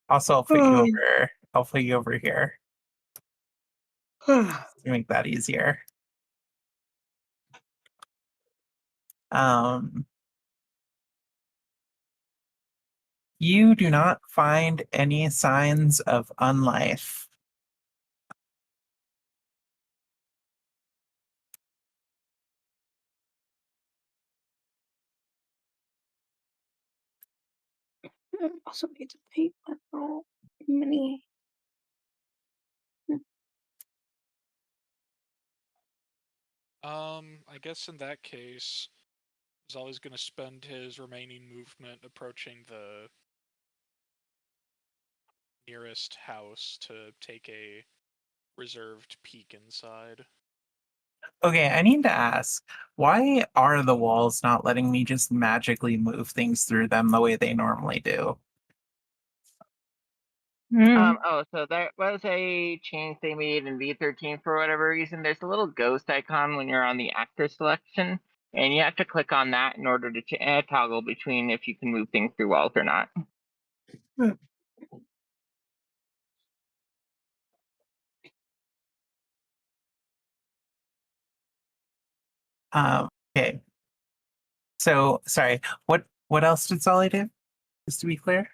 Also, I'll put you over. I'll put you over here to make that easier. You do not find any signs of unlife. I also need to paint my roll mini. I guess in that case, he's always going to spend his remaining movement approaching the nearest house to take a reserved peek inside. Okay, I need to ask, why are the walls not letting me just magically move things through them the way they normally do? So there was a change they made in V13 for whatever reason. There's a little ghost icon when you're on the actor selection, and you have to click on that in order to toggle between if you can move things through walls or not. Okay. So, sorry, what else did Solly do? Just to be clear?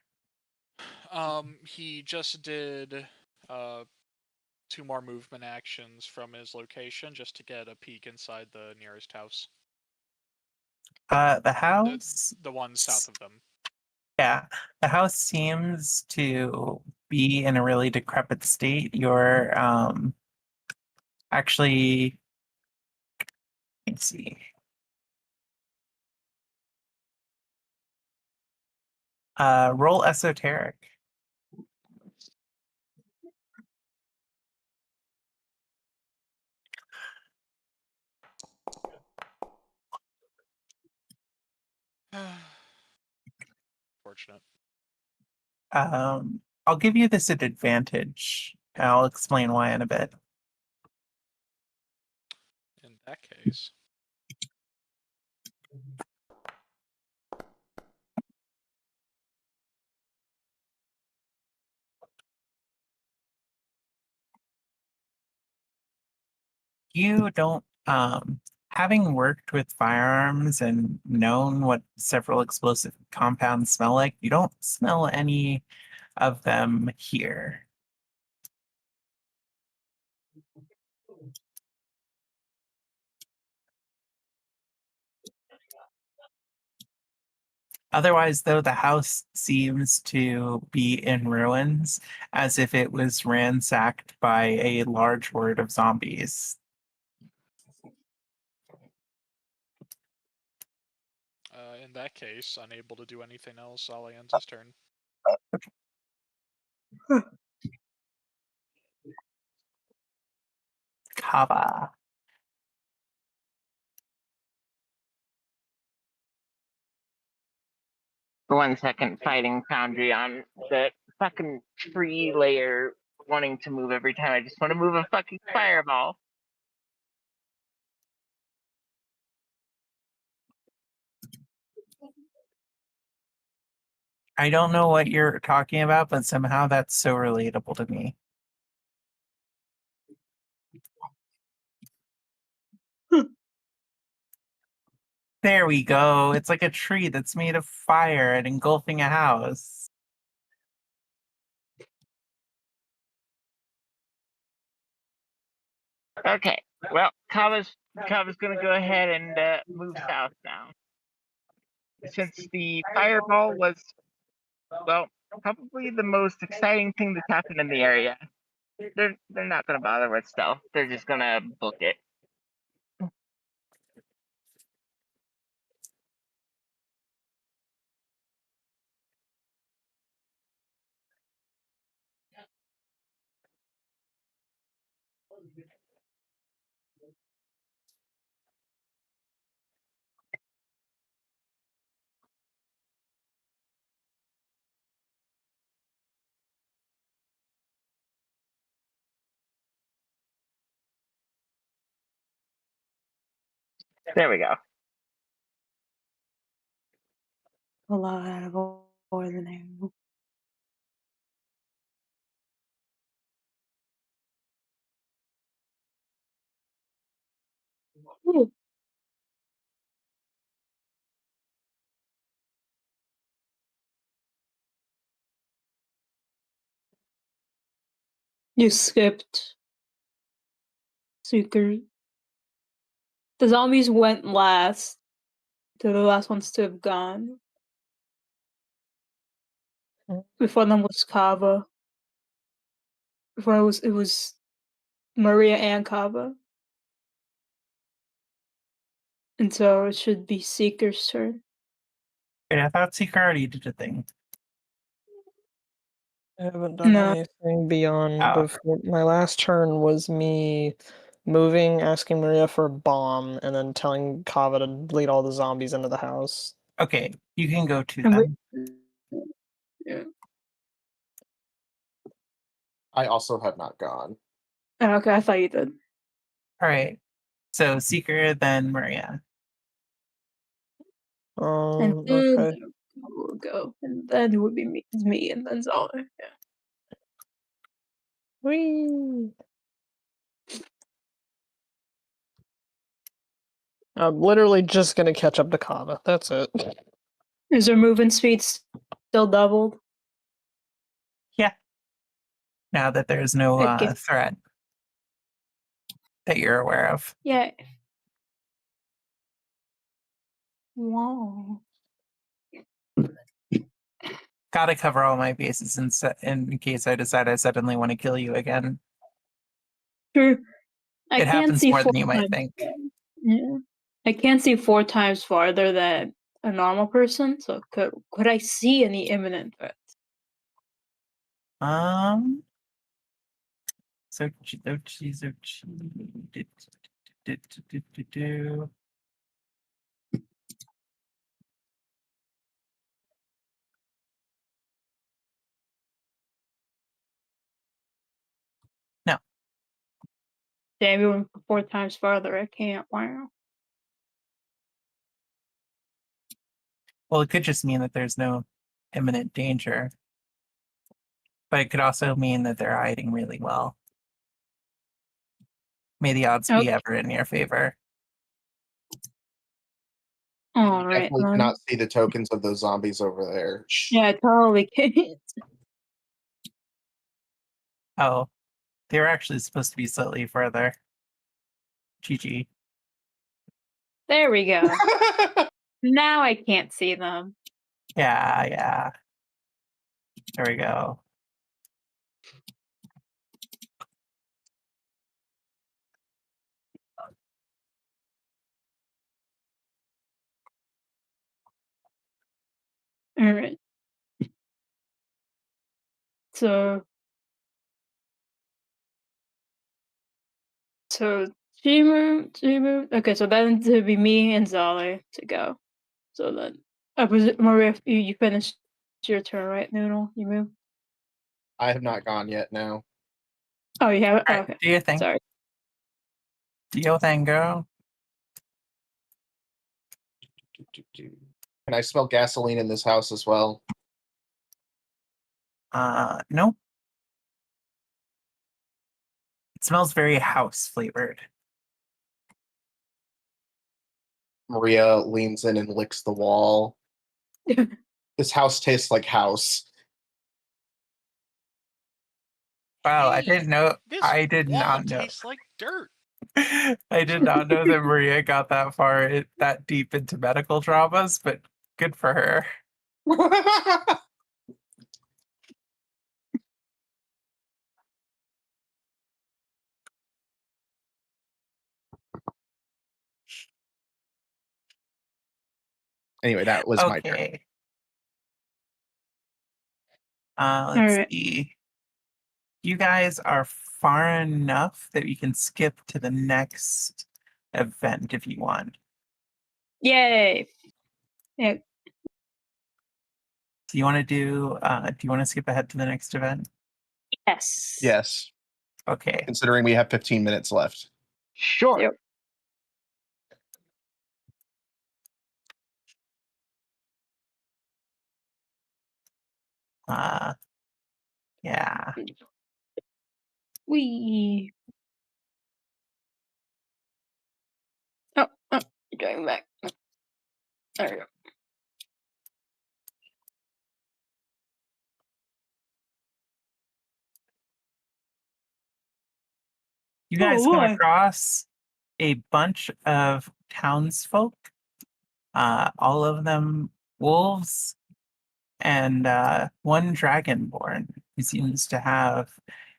He just did 2 more movement actions from his location just to get a peek inside the nearest house. The house? The one south of them. Yeah, the house seems to be in a really decrepit state. You're actually, let's see. Roll esoteric. Fortunate. I'll give you this at advantage. I'll explain why in a bit. In that case. You don't, having worked with firearms and known what several explosive compounds smell like, you don't smell any of them here. Otherwise, though, the house seems to be in ruins, as if it was ransacked by a large horde of zombies. In that case, unable to do anything else, Ollie ends his turn. Kava. For 1 second, fighting Foundry on the fucking tree layer, wanting to move every time. I just want to move a fucking fireball. I don't know what you're talking about, but somehow that's so relatable to me. There we go. It's like a tree that's made of fire and engulfing a house. Okay, well, Kava's gonna go ahead and move south now. Since the fireball was, well, probably the most exciting thing that's happened in the area, they're not gonna bother with stealth. They're just gonna book it. There we go. A lot out of more than him. Ooh. You skipped Seeker. The zombies went last. They're the last ones to have gone. Before them was Kava. Before it was Maria and Kava. And so it should be Seeker's turn. Wait, I thought Seeker already did a thing. I haven't done No. anything beyond Oh. before. My last turn was me moving, asking Maria for a bomb, and then telling Kava to lead all the zombies into the house. Okay, you can go to And them. Yeah. I also have not gone. Oh, okay, I thought you did. All right. So Seeker, then Maria. And then Okay. we'll go. And then it would be me and then Zoller. Yeah. Whee! I'm literally just gonna catch up to Kava. That's it. Is her movement speed still doubled? Now that there's no Okay. threat that you're aware of. Yeah. Wow. Gotta cover all my bases in case I decide I suddenly want to kill you again. True. I It can't happens see more 4 than you might times. think. Yeah. I can't see 4 times farther than a normal person, so could I see any imminent threats? So no. Damn, you went 4 times farther. I can't. Wow. Well, it could just mean that there's no imminent danger. But it could also mean that they're hiding really well. May the odds be Okay. ever in your favor. All right. Definitely then. cannot see the tokens of those zombies over there. Yeah, I totally can't. Oh, they were actually supposed to be slightly further. GG. There we go. Now I can't see them. Yeah. There we go. All right. So she moved. Okay, so then to be me and Zoller to go. So then, I presume, Maria, you finished your turn, right, Noodle? You moved? I have not gone yet. No. Oh, you have it? All Oh, right, okay. do your thing. Sorry. Do your thing, girl. Can I smell gasoline in this house as well? Nope. It smells very house flavored. Maria leans in and licks the wall. This house tastes like house. Wow, I Hey, didn't know. This I did wall not know. tastes like dirt. I did not know that Maria got that far, that deep into medical dramas, but good for her. Anyway, that was my turn. Okay. All Let's right. see. You guys are far enough that we can skip to the next event if you want. Yay. Yeah. Do you want to do you want to skip ahead to the next event? Yes. Yes, Okay. considering we have 15 minutes left. Sure. Yep. Yeah. We. Oh, you're going back. There we go. You guys Oh, come boy. across a bunch of townsfolk, all of them wolves, and one dragonborn who seems to have,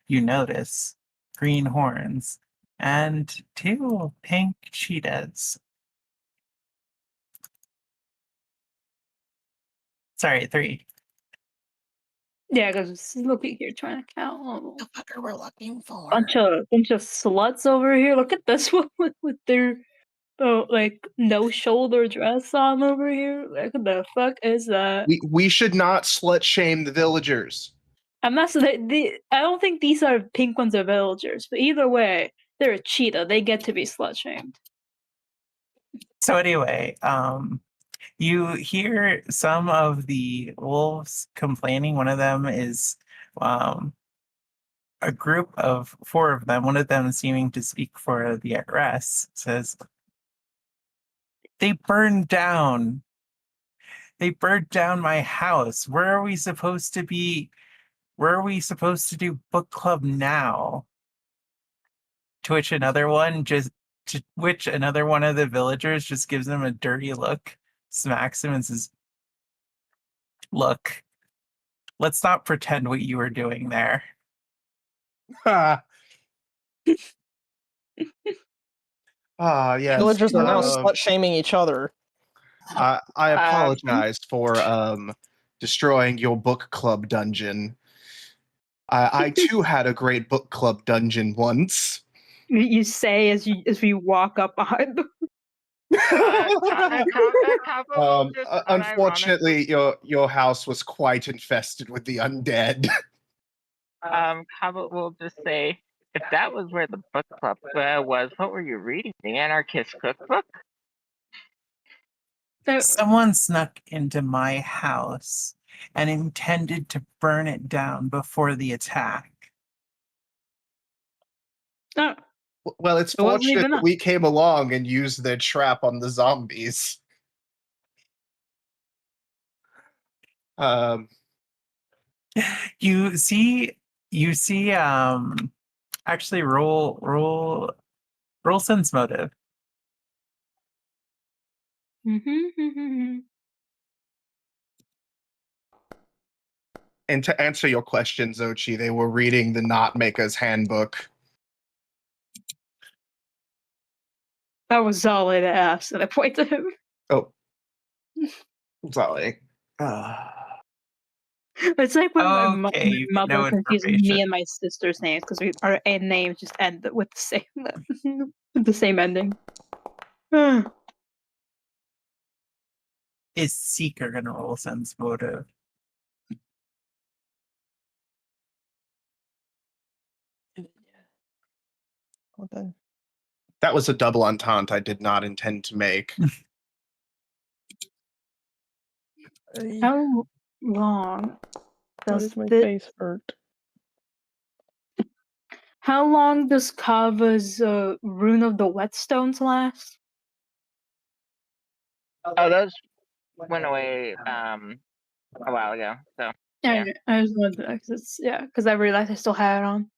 you notice, green horns, and 2 pink cheetahs. Sorry, 3. Yeah, because looking here, trying to count. Oh, The fucker we're looking for. bunch of sluts over here. Look at this one with their like no shoulder dress on over here. Like what the fuck is that? We should not slut shame the villagers. I'm not so I don't think these are pink ones are villagers, but either way, they're a cheetah. They get to be slut shamed. So anyway, you hear some of the wolves complaining. One of them is a group of 4 of them. One of them seeming to speak for the rest says, "They burned down. They burned down my house. Where are we supposed to be? Where are we supposed to do book club now?" To which another one of the villagers just gives him a dirty look, smacks him, and says, "Look, let's not pretend what you were doing there." Yes. Villagers are now slut shaming each other. I apologize for destroying your book club dungeon. I too had a great book club dungeon once. You say as we walk up behind them. Unfortunately, your house was quite infested with the undead. Cabot will just say, if that was where the book club was, what were you reading? The Anarchist Cookbook? Someone snuck into my house and intended to burn it down before the attack. Oh, Well, it's It wasn't fortunate even that us. we came along and used their trap on the zombies. You see actually roll sense motive. And to answer your question, Zochi, they were reading the Knot Maker's Handbook. That was all I asked, and I point to him. Oh, sorry. It's like when my Okay, you get mother no confuses information. me and my sister's names because our names just end with the same with the same ending. Is Seeker gonna roll sense motive? Okay. That was a double entente I did not intend to make. How long Why does does my thi- face hurt? How long does Kava's Rune of the Whetstones last? Oh, those went away a while ago. So Yeah, I was wondering because I realized I still had it on.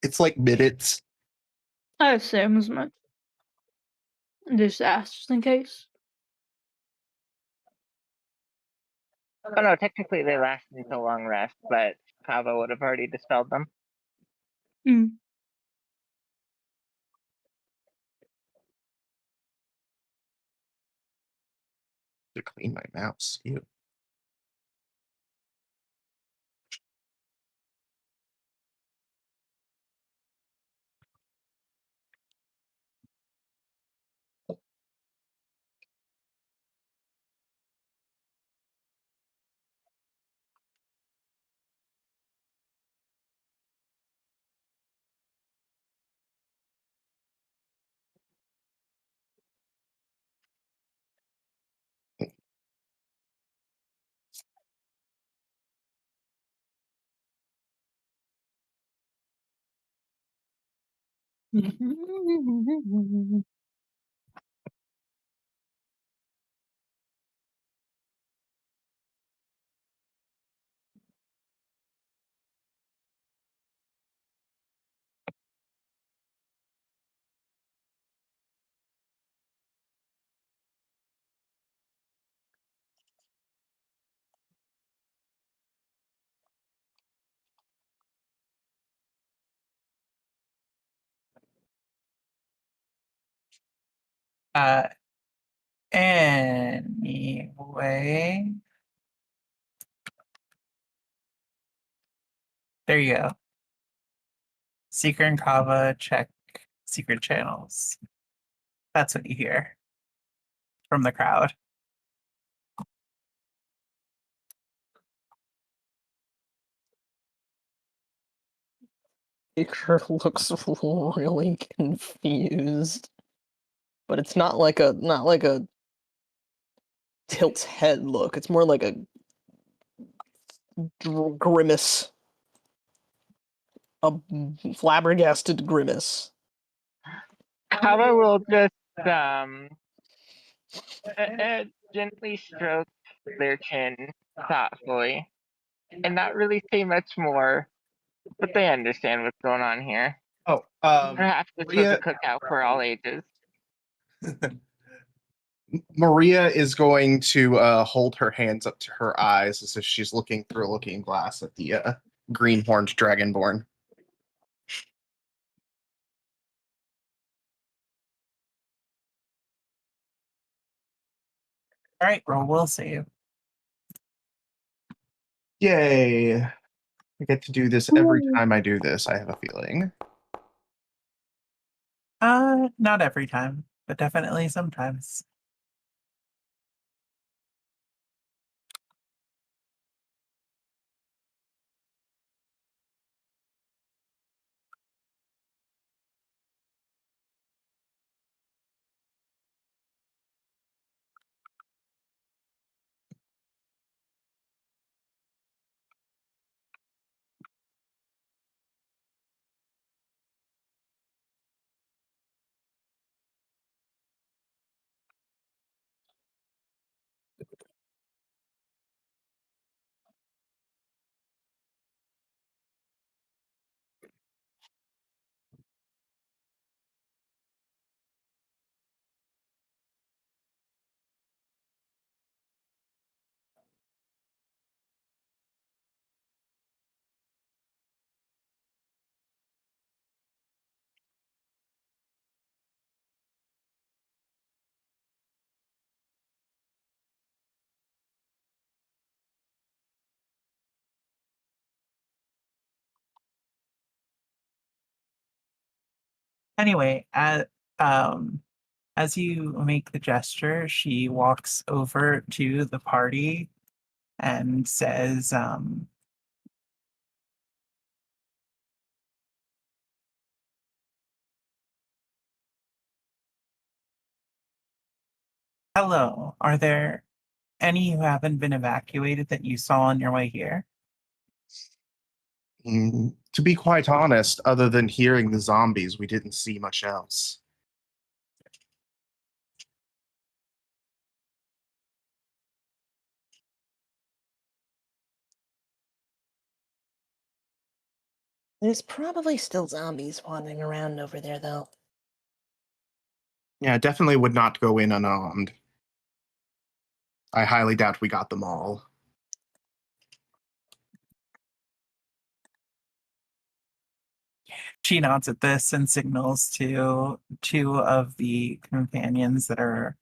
It's like minutes. I assume as much. Just ask just in case. oh no, technically they last until long rest, but Kava would have already dispelled them. Mm. To clean my mouse. Ew. Anyway, There you go. Seeker and Kava check secret channels. That's what you hear from the crowd. Baker looks really confused, but it's not like a tilt's head look. It's more like a grimace, a flabbergasted grimace. Kava will just gently stroke their chin thoughtfully, and not really say much more, but they understand what's going on here. Oh, Perhaps this was a cookout for all ages. Maria is going to hold her hands up to her eyes as if she's looking through a looking glass at the green-horned dragonborn. All right, roll will save. Yay! I get to do this every time I do this, I have a feeling. Not every time, but definitely sometimes. Anyway, as you make the gesture, she walks over to the party and says, hello, are there any who haven't been evacuated that you saw on your way here? To be quite honest, other than hearing the zombies, we didn't see much else. There's probably still zombies wandering around over there, though. Yeah, definitely would not go in unarmed. I highly doubt we got them all. She nods at this and signals to two of the companions that are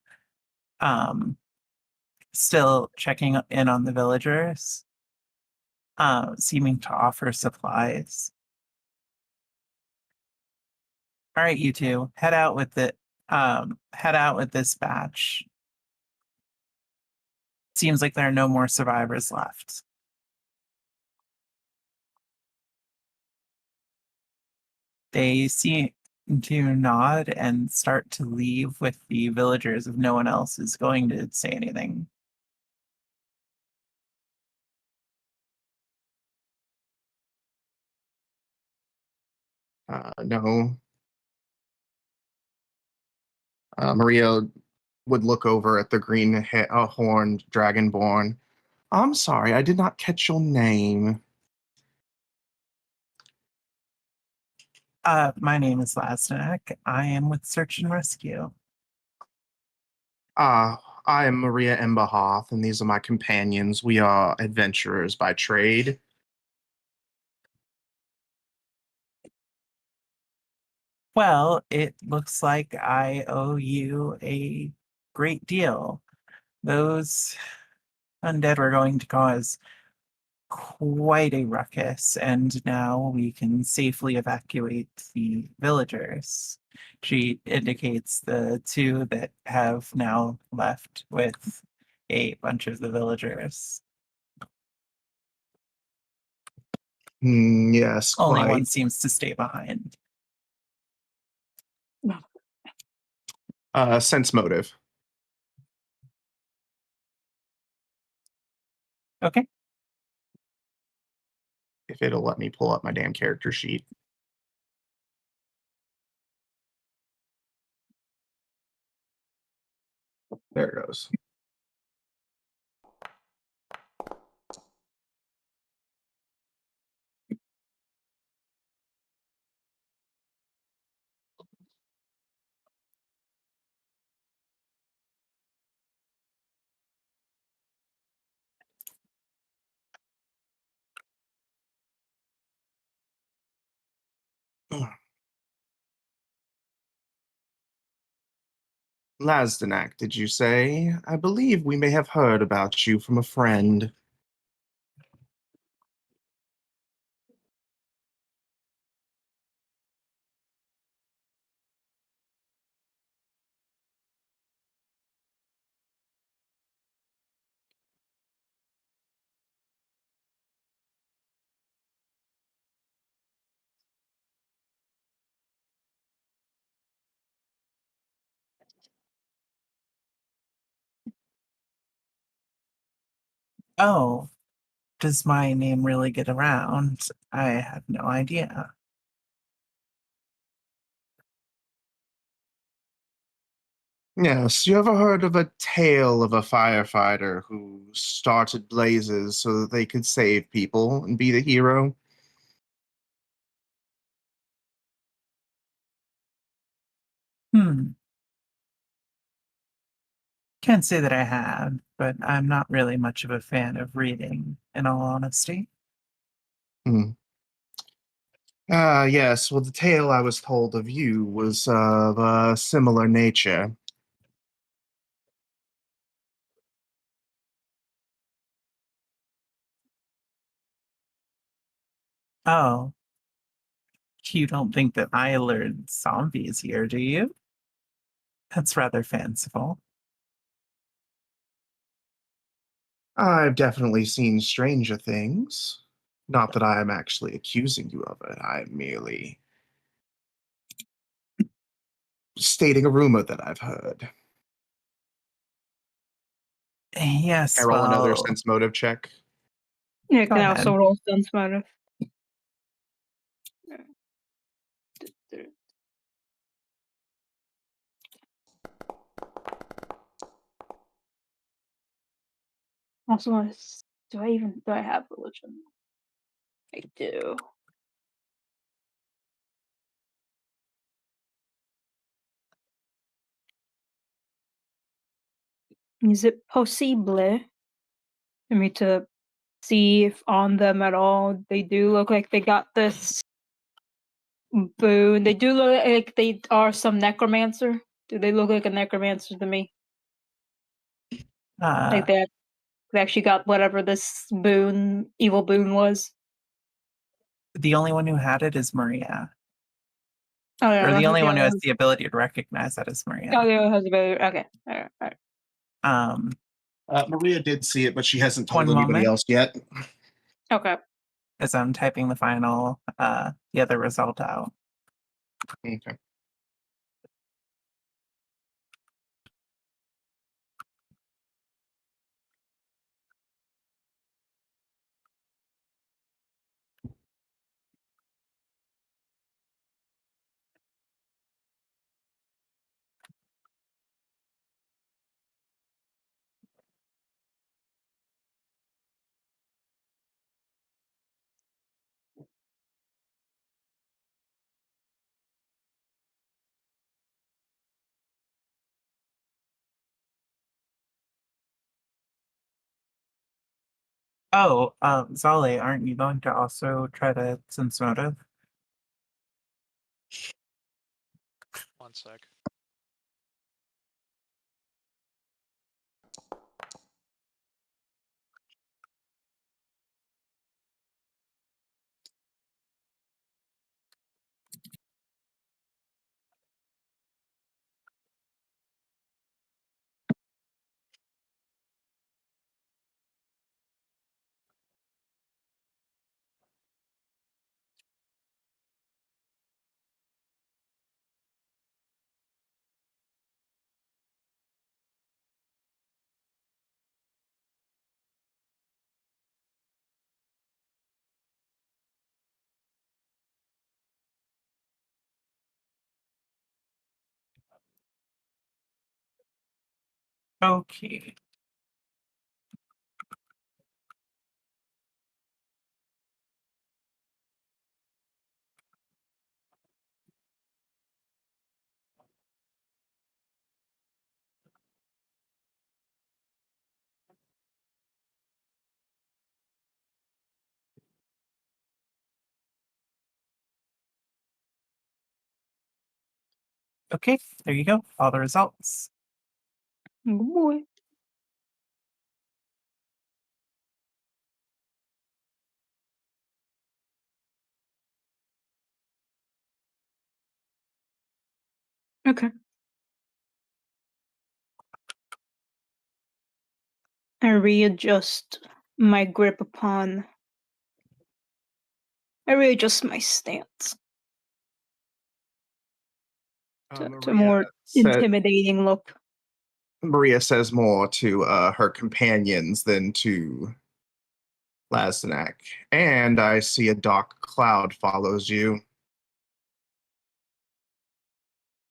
still checking in on the villagers, seeming to offer supplies. All right, you two, head out with this batch. Seems like there are no more survivors left. They seem to nod and start to leave with the villagers if no one else is going to say anything. No. Maria would look over at the green-horned dragonborn. I'm sorry, I did not catch your name. My name is Lasnak. I am with Search and Rescue. I am Maria Emberhoth, and these are my companions. We are adventurers by trade. Well, it looks like I owe you a great deal. Those undead were going to cause quite a ruckus, and now we can safely evacuate the villagers. She indicates the two that have now left with a bunch of the villagers. Yes, Only quite. one seems to stay behind. Sense motive. Okay. If it'll let me pull up my damn character sheet. There it goes. Lazdanak, did you say? I believe we may have heard about you from a friend. Oh, does my name really get around? I had no idea. Yes, you ever heard of a tale of a firefighter who started blazes so that they could save people and be the hero? Hmm. Can't say that I have, but I'm not really much of a fan of reading, in all honesty. Yes, well, the tale I was told of you was of a similar nature. Oh, you don't think that I lured zombies here, do you? That's rather fanciful. I've definitely seen stranger things. Not that I am actually accusing you of it, I'm merely stating a rumor that I've heard. Yes, I roll another well, sense motive check. You Go can also ahead. roll sense motive. Also, do I have religion? I do. Is it possible for me to see if on them at all they do look like they got this boon? They do look like they are some necromancer. Do they look like a necromancer to me? Like they actually got whatever this boon, evil boon was. the only one who had it is Maria. Oh yeah, Or the only one who has has, the ability to recognize that is Maria. oh, the other has a better. Okay, all right. Um, Maria did see it, but she hasn't told One anybody moment. else yet. Okay. as I'm typing the other result out. Okay. Oh, Zale, aren't you going to also try to sense motive? One sec. Okay. Okay, there you go. All the results. Oh boy. Okay. I readjust my grip upon. I readjust my stance to a more intimidating look. Maria says more to her companions than to Lasnak. And I see a dark cloud follows you.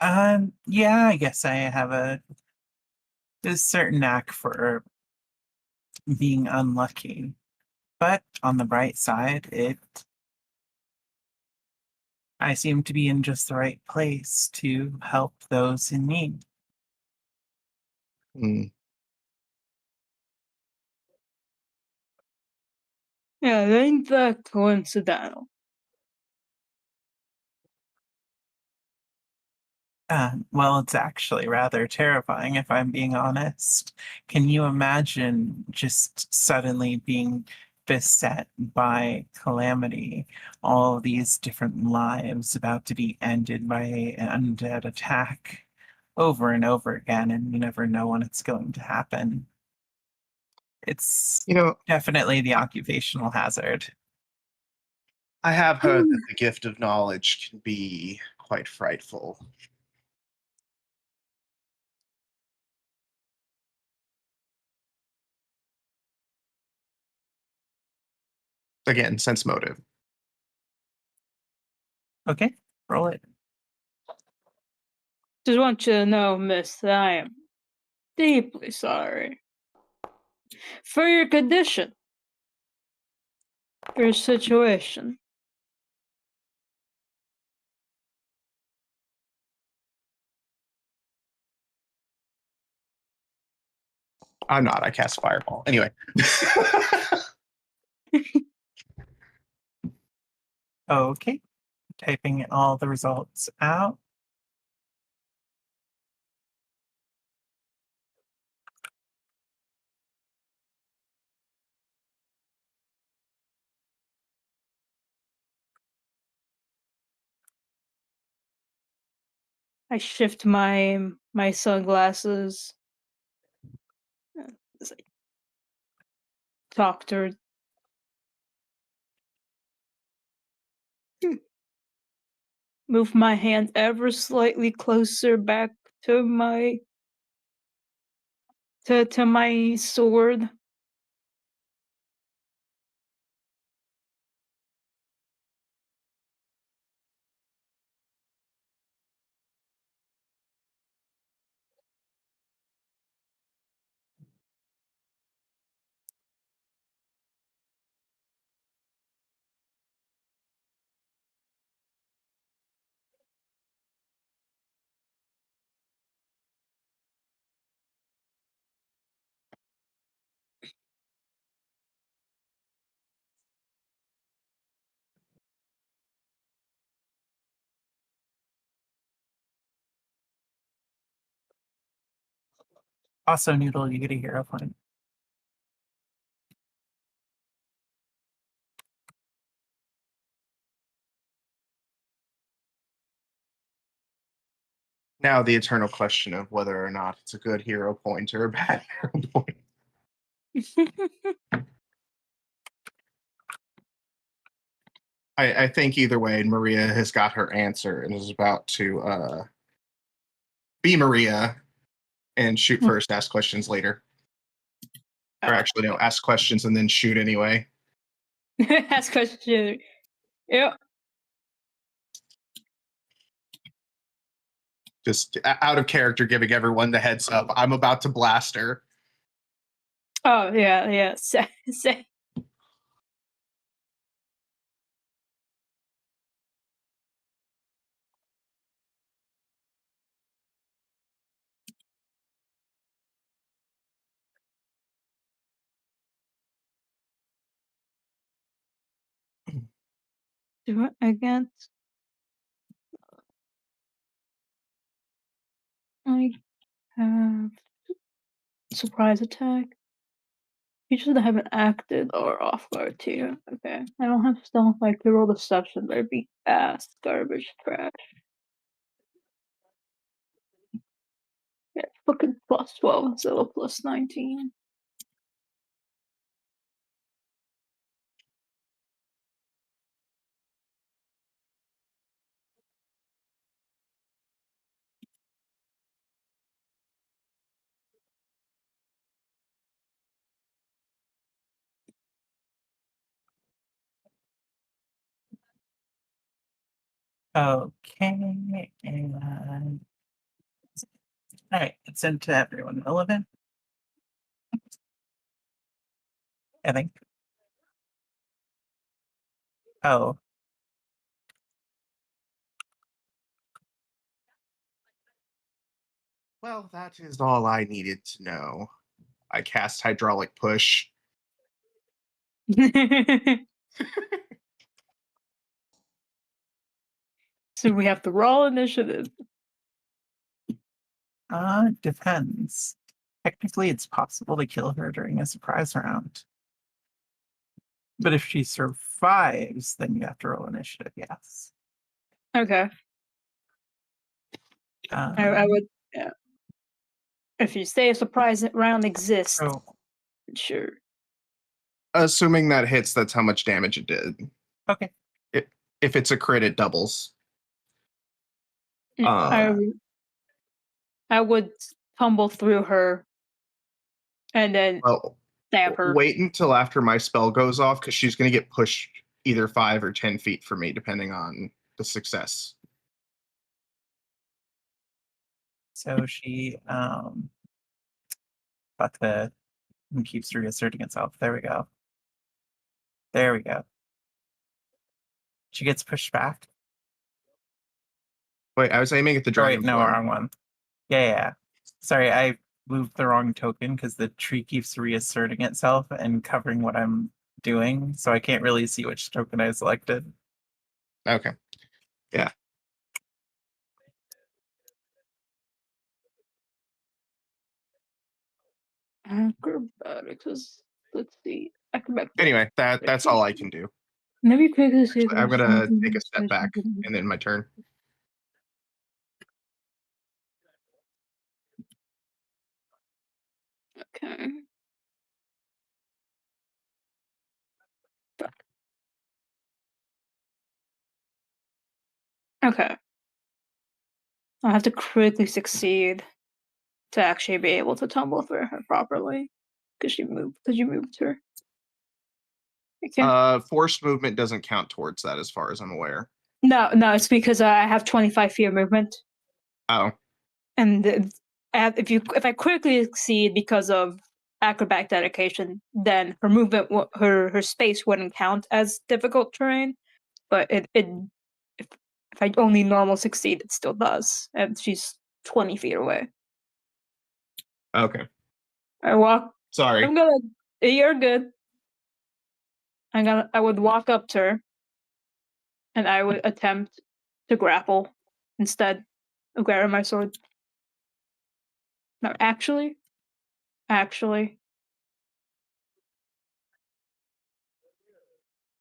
Yeah, I guess I have a certain knack for being unlucky. But on the bright side, I seem to be in just the right place to help those in need. Hmm. Yeah, ain't that coincidental? Well, it's actually rather terrifying if I'm being honest. Can you imagine just suddenly being beset by calamity? All these different lives about to be ended by an undead attack over and over again, and you never know when it's going to happen. It's You know, definitely the occupational hazard. I have heard that the gift of knowledge can be quite frightful. Again, sense motive. Okay, roll it. Just want you to know, miss, that I am deeply sorry for your condition, for your situation. I'm not. I cast fireball. Anyway. Okay, typing all the results out. I shift my sunglasses. As I talk to her. Move my hand ever slightly closer back to my to my sword. Also, Noodle, you get a hero point. Now the eternal question of whether or not it's a good hero point or a bad hero point. I think either way, Maria has got her answer and is about to be Maria and shoot first, ask questions later. Or actually, no, ask questions and then shoot anyway. Ask question. Yep. Just out of character, giving everyone the heads up. I'm about to blast her. Oh yeah. Say. Do it against. I have surprise attack. Features that haven't acted or off guard too. Okay. I don't have stealth. I could roll deception, but it'd be fast, garbage, trash. Yeah, fucking plus 12 instead of plus 19. Okay, and all right, it's into everyone relevant. I think. Oh, Well, that is all I needed to know. I cast hydraulic push. So we have to roll initiative. depends. Technically, it's possible to kill her during a surprise round. But if she survives, then you have to roll initiative, yes. Okay. I would. Yeah. If you say a surprise round exists, Oh, sure. Assuming that hits, that's how much damage it did. okay. If it's a crit, it doubles. I would tumble through her and then Well, stab her. wait until after my spell goes off, because she's going to get pushed either 5 or 10 feet from me, depending on the success. So she fuck the and keeps reasserting itself. There we go. There we go. She gets pushed back. Wait, I was aiming at the Oh, dragon. wait, no, wrong one. Yeah. Sorry, I moved the wrong token because the tree keeps reasserting itself and covering what I'm doing, so I can't really see which token I selected. Okay. Yeah. Acrobatics. Let's see. Acrobatics. Anyway, that's all I can do. Maybe quickly see. I'm gonna take a step back and then my turn. Okay. Okay. I have to critically succeed to actually be able to tumble through her properly. Because you moved her. Okay. Forced movement doesn't count towards that, as far as I'm aware. No, it's because I have 25 feet of movement. Oh. And if I quickly succeed because of acrobatic dedication, then her movement, her space wouldn't count as difficult terrain. But if I only normal succeed, it still does, and she's 20 feet away. Okay. I walk. Sorry. I'm gonna. You're good. I would walk up to her, and I would attempt to grapple instead of grabbing my sword. No, actually.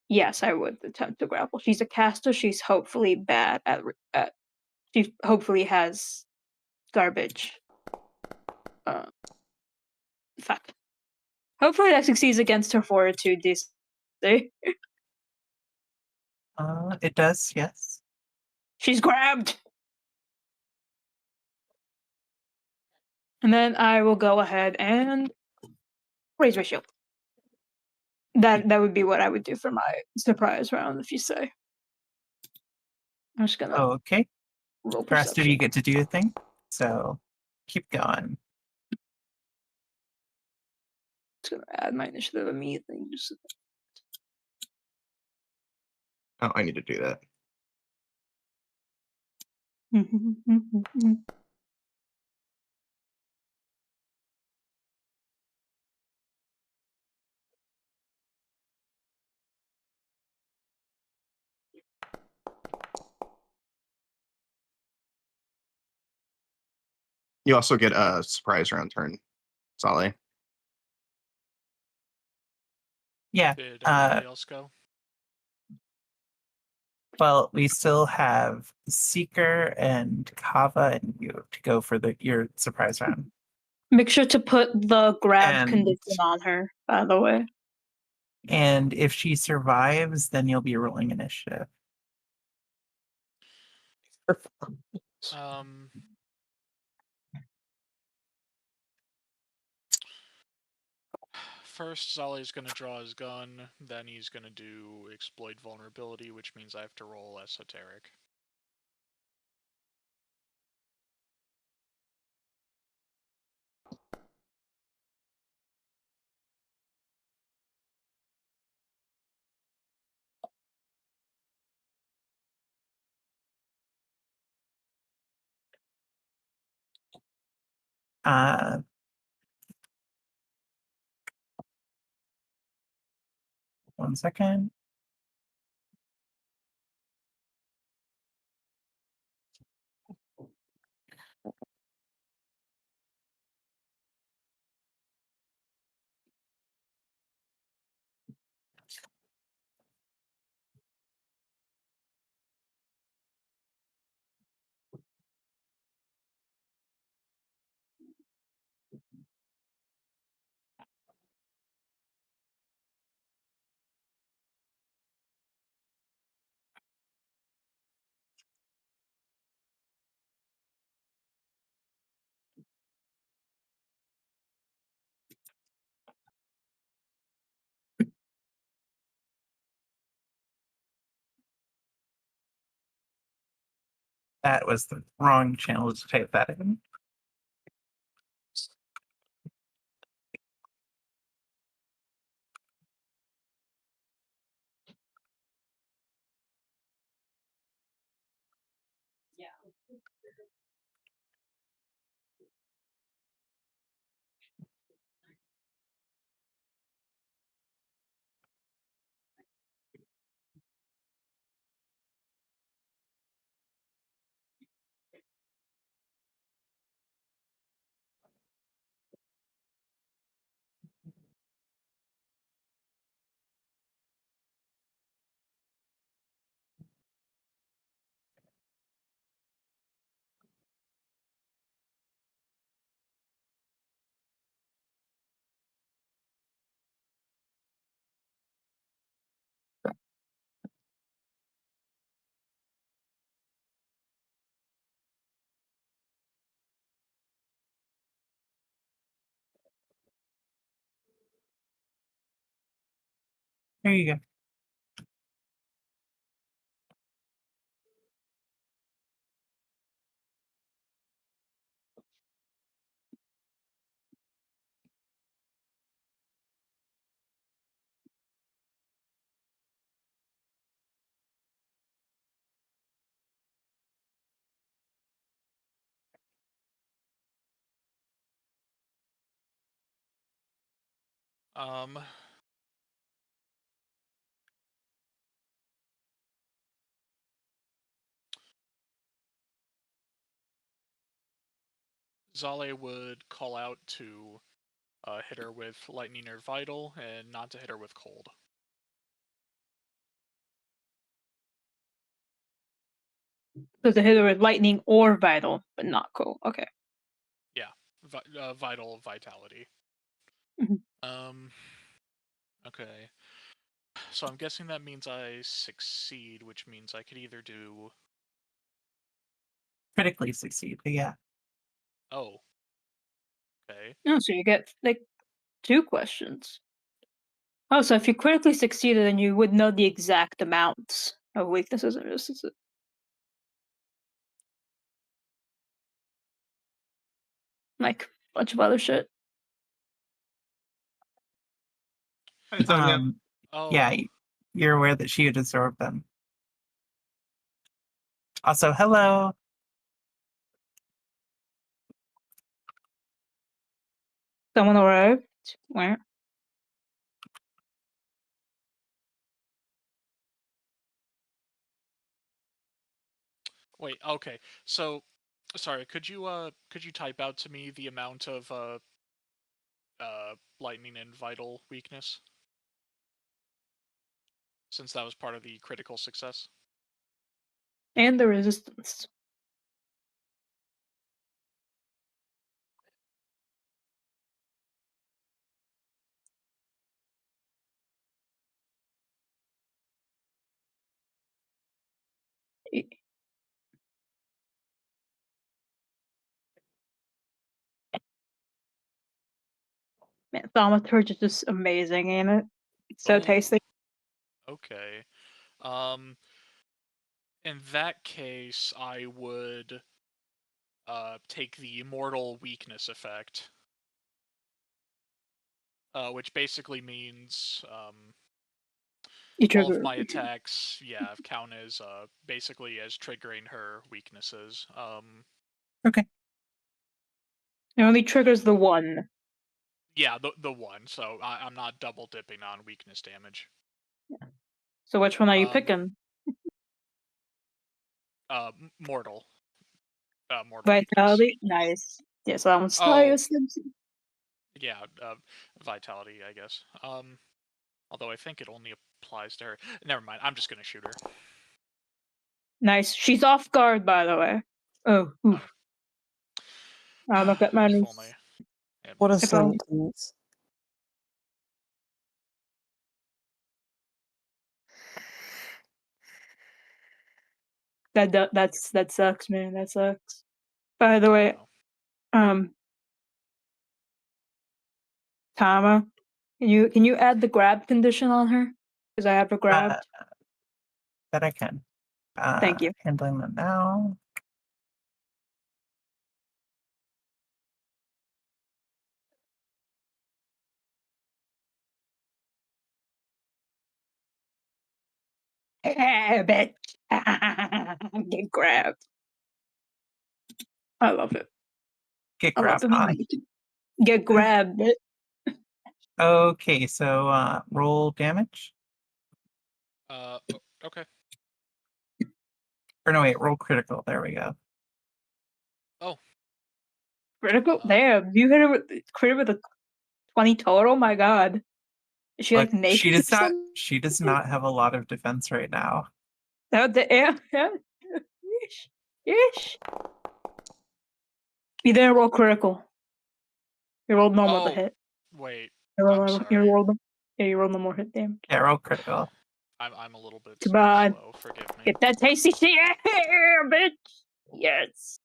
Yes, I would attempt to grapple. She's a caster. She's hopefully bad at. She hopefully has garbage. Fuck. Hopefully that succeeds against her fortitude DC. It does, yes. She's grabbed. And then I will go ahead and raise my shield. That would be what I would do for my surprise round, if you say. I'm just gonna. Okay. Roll The rest of you perception. get to do a thing. So keep going. Just gonna add my initiative immediately. Just Oh, I need to do that. You also get a surprise round turn, Solly. Yeah. Did anybody else go? Well, we still have Seeker and Kava and you to go for your surprise round. make sure to put the grab And- condition on her, by the way. And if she survives, then you'll be rolling initiative. Um. First, Zolly's gonna draw his gun, then he's gonna do exploit vulnerability, which means I have to roll esoteric. Uh, one second. That was the wrong channel to type that in. There you go. Um. Zale would call out to hit her with lightning or vital, and not to hit her with cold. So the hitter with lightning or vital, but not cool. Okay. Vital vitality. Mhm. Okay. So I'm guessing that means I succeed, which means I could either do. Critically succeed, but yeah. Oh. Okay. No, so you get like 2 questions. Oh, so if you critically succeeded, then you would know the exact amounts of weaknesses and resistance. like a bunch of other shit. So, yeah. Oh, Yeah, you're aware that she had absorbed them. Also, hello. Someone arrived. Where? wait. Okay. So, sorry. Could you type out to me the amount of lightning and vital weakness? Since that was part of the critical success. And the resistance. Man, thaumaturge is just amazing, ain't it? It's so Oh, tasty. Okay. In that case, I would take the immortal weakness effect, which basically means You all trigger. of my attacks, count as basically as triggering her weaknesses. Okay. It only triggers the one. Yeah, the one. So I'm not double dipping on weakness damage. So which one are you Um, picking? Mortal. Mortal weakness. Vitality? Nice. Yeah, so that one's Oh. highest. Yeah, vitality, I guess. Although I think it only applies to her. Never mind. I'm just gonna shoot her. Nice. She's off guard, by the way. Oh, oof. I'll look at my If niece. only. Yeah. What a If only. sentence. That sucks, man. That sucks. By the way, No. Tama, can you add the grab condition on her? Because I have her grabbed. That I can. Thank you. Handling them now. Bitch. Get grabbed. I love it. Get I love grabbed it. on. Get grabbed, bitch. Okay, so roll damage. Okay. Or no, wait, roll critical. There we go. Oh. Critical? Damn, you hit her with crit with a 20 total? My god. Is she like Look, naked? she or does not. something? She does not have a lot of defense right now. Oh, yeah. Yeesh. Yeesh. You didn't roll critical. You rolled normal to Oh, hit. wait. You I'm rolled, sorry. you rolled them. Yeah, you rolled normal hit damage. Yeah, roll critical. I'm a little bit Come on. slow. Forgive me. Get that tasty shit, yeah, bitch. Yes.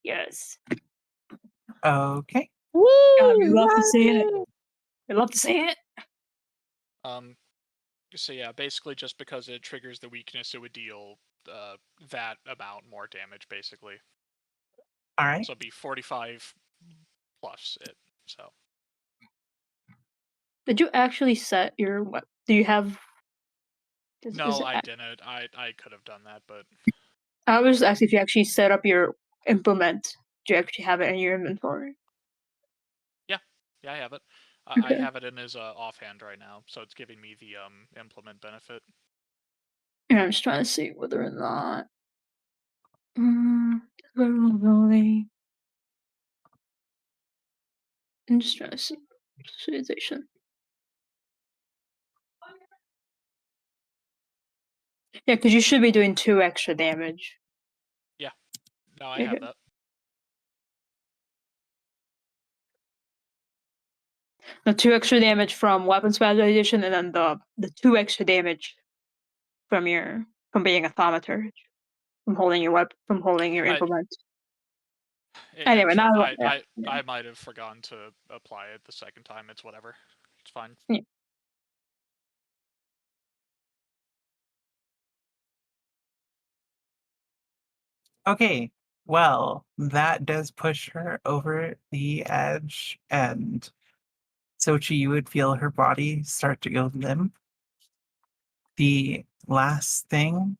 Yes. Okay. Woo! God, we love to see it. yay! We love to see it. So yeah, basically just because it triggers the weakness, it would deal that amount more damage, basically. All right. So it'd be 45 plus it. So. Did you actually set your? Do you have? No, I didn't. I could have done that, but I was asking if you actually set up your implement. Do you actually have it in your inventory? yeah, I have it. Okay. I have it in as offhand right now, so it's giving me the implement benefit. Yeah, I'm just trying to see whether or not. Vulnerability. I'm just trying to see. Specialization. Yeah, because you should be doing 2 extra damage. No, I have that. The 2 extra damage from weapon specialization, and then the 2 extra damage from being a thaumaturge, from holding your implement. Anyway, Sure. now I might have forgotten to apply it the second time. It's whatever. It's fine. Yeah. Okay. Well, that does push her over the edge, and Sochi, you would feel her body start to go limp. The last thing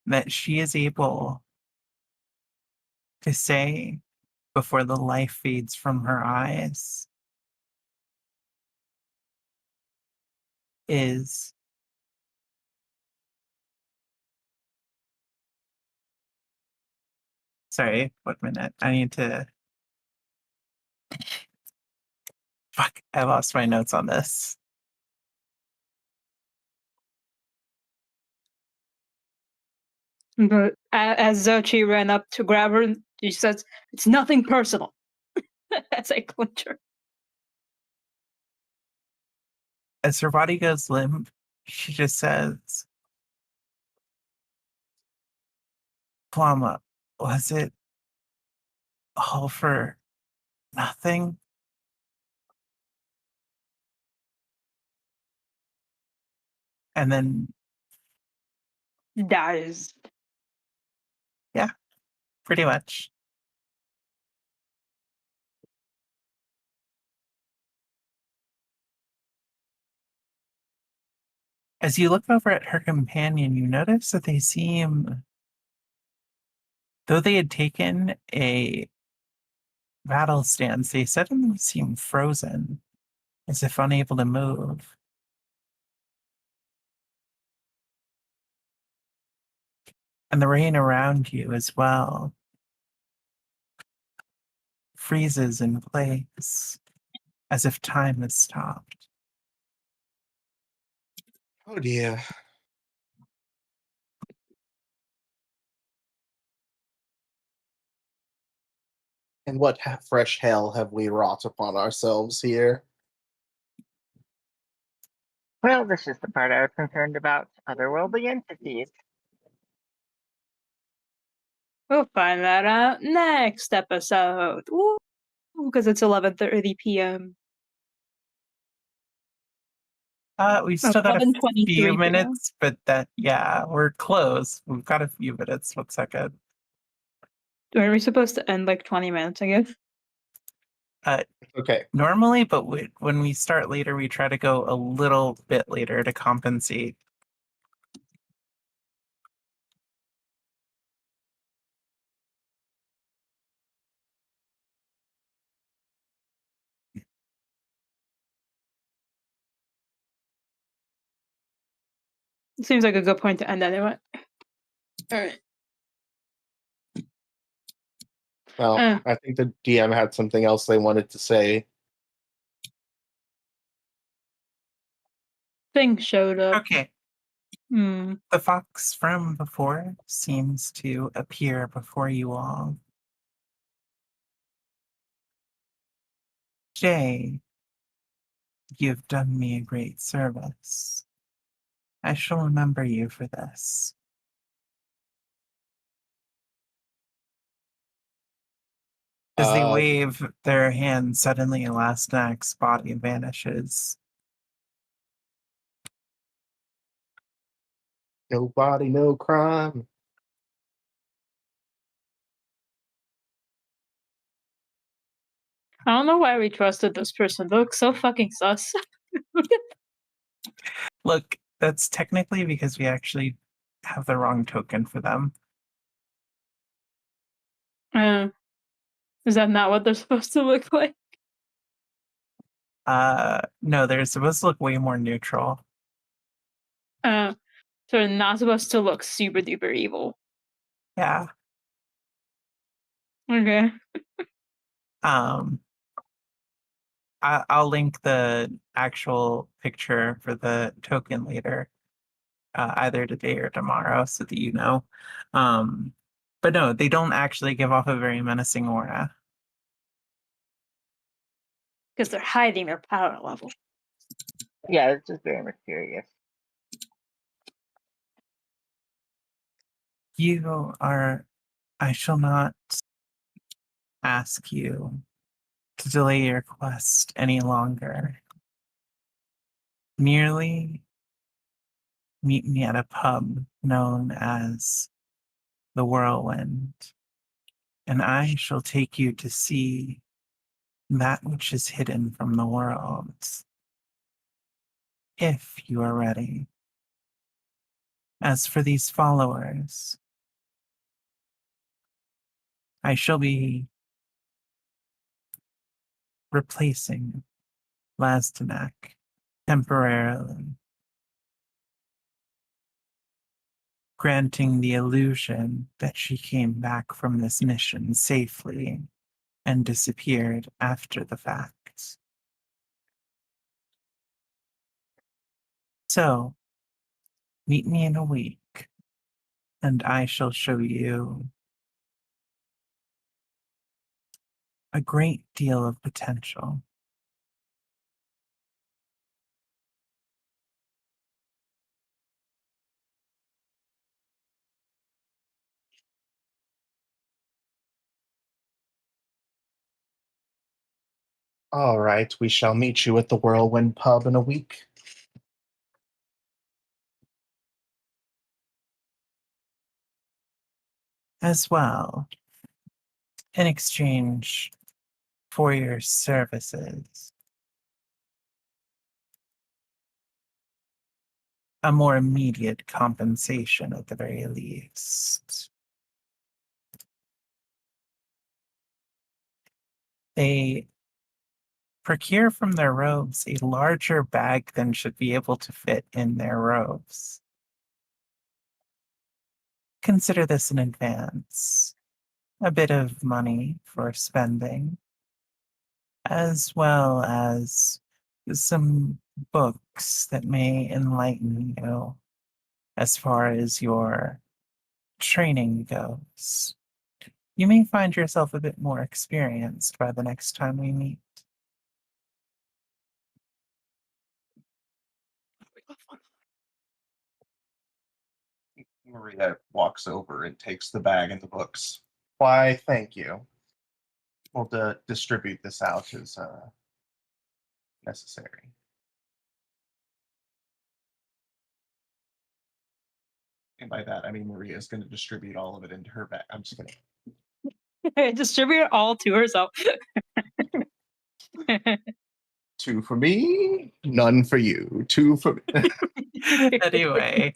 that she is able to say before the life fades from her eyes is, sorry, 1 minute. I need to. Fuck, I lost my notes on this. But as Zochi ran up to grab her, she says, "It's nothing personal." As I clinch her. As her body goes limp, she just says, Plama, was it all for nothing? And then, Dies. pretty much. As you look over at her companion, you notice that they seem, though they had taken a battle stance, they suddenly seem frozen, as if unable to move. And the rain around you as well freezes in place, as if time has stopped. Oh dear. And what fresh hell have we wrought upon ourselves here? Well, this is the part I was concerned about. Otherworldly entities. We'll find that out next episode. Because it's 11:30 p.m. We've still got a 11:23 few p.m. minutes, but we're close. We've got a few minutes. 1 second. Are we supposed to end like 20 minutes, I guess? Okay. Normally, but when we start later, we try to go a little bit later to compensate. It seems like a good point to end anyway. Alright. Well, I think the DM had something else they wanted to say. Thing showed up. Okay. Hmm. The fox from before seems to appear before you all. Jay, you've done me a great service. I shall remember you for this. As they wave their hand, suddenly Elastinac's body vanishes. No body, no crime. I don't know why we trusted this person. They look so fucking sus. Look, that's technically because we actually have the wrong token for them. Is that not what they're supposed to look like? No, they're supposed to look way more neutral. So they're not supposed to look super duper evil. Yeah. Okay. I'll link the actual picture for the token later, either today or tomorrow, so that you know. But no, they don't actually give off a very menacing aura. Because they're hiding their power level. Yeah, it's just very mysterious. I shall not ask you to delay your quest any longer. Merely meet me at a pub known as the Whirlwind and I shall take you to see that which is hidden from the world. If you are ready. As for these followers, I shall be replacing Lazdanak temporarily, granting the illusion that she came back from this mission safely and disappeared after the fact. So, meet me in a week, and I shall show you a great deal of potential. All right, we shall meet you at the Whirlwind Pub in a week. As well, in exchange for your services, a more immediate compensation at the very least. They procure from their robes a larger bag than should be able to fit in their robes. Consider this in advance. A bit of money for spending, as well as some books that may enlighten you as far as your training goes. You may find yourself a bit more experienced by the next time we meet. Maria walks over and takes the bag and the books. Why, thank you. We'll distribute this out as necessary. And by that, I mean Maria is going to distribute all of it into her bag. I'm just kidding. Distribute it all to herself. 2 for me, none for you. 2 for me. Anyway,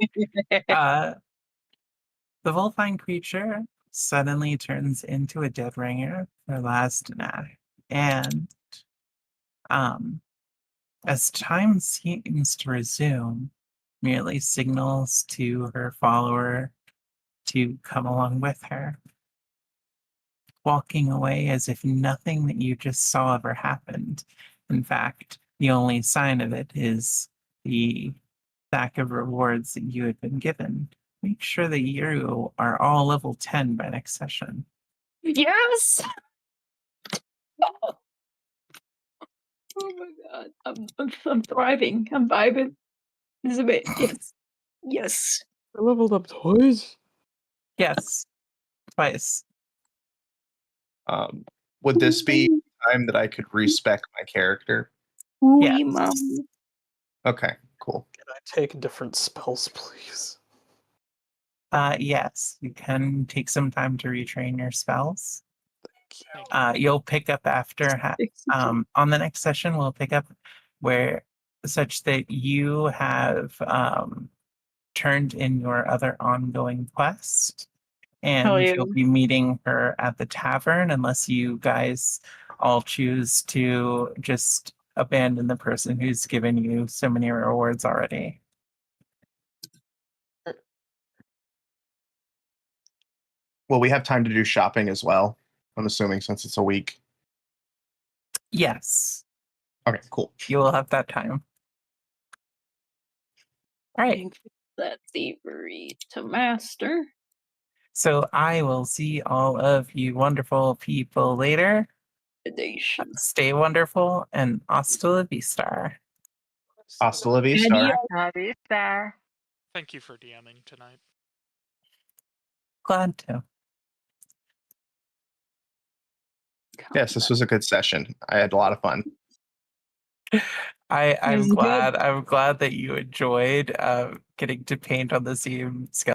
the Wolfine creature suddenly turns into a dead ringer for Lazdanak. And as time seems to resume, merely signals to her follower to come along with her, walking away as if nothing that you just saw ever happened. In fact, the only sign of it is the stack of rewards that you had been given. Make sure that you are all level 10 by next session. Yes. Oh my god, I'm thriving. I'm vibing. This is a bit. Yes. Yes. I leveled up twice. Yes, twice. Would this be time that I could respec my character? Yes. Okay, cool. Can I take different spells, please? Yes, you can take some time to retrain your spells. Thank you. You'll pick up after on the next session. We'll pick up where such that you have turned in your other ongoing quest, and yeah. you'll be meeting her at the tavern unless you guys all choose to just abandon the person who's given you so many rewards already. Will we have time to do shopping as well? I'm assuming since it's a week. Yes, Okay, cool. you will have that time. All right. That thievery to master. So I will see all of you wonderful people later. Stay wonderful and hasta la vista. Hasta la vista. Adios. Thank you for DMing tonight. Glad to. Yes, this was a good session. I had a lot of fun. I'm was good. glad. I'm glad that you enjoyed getting to paint on the same skeleton.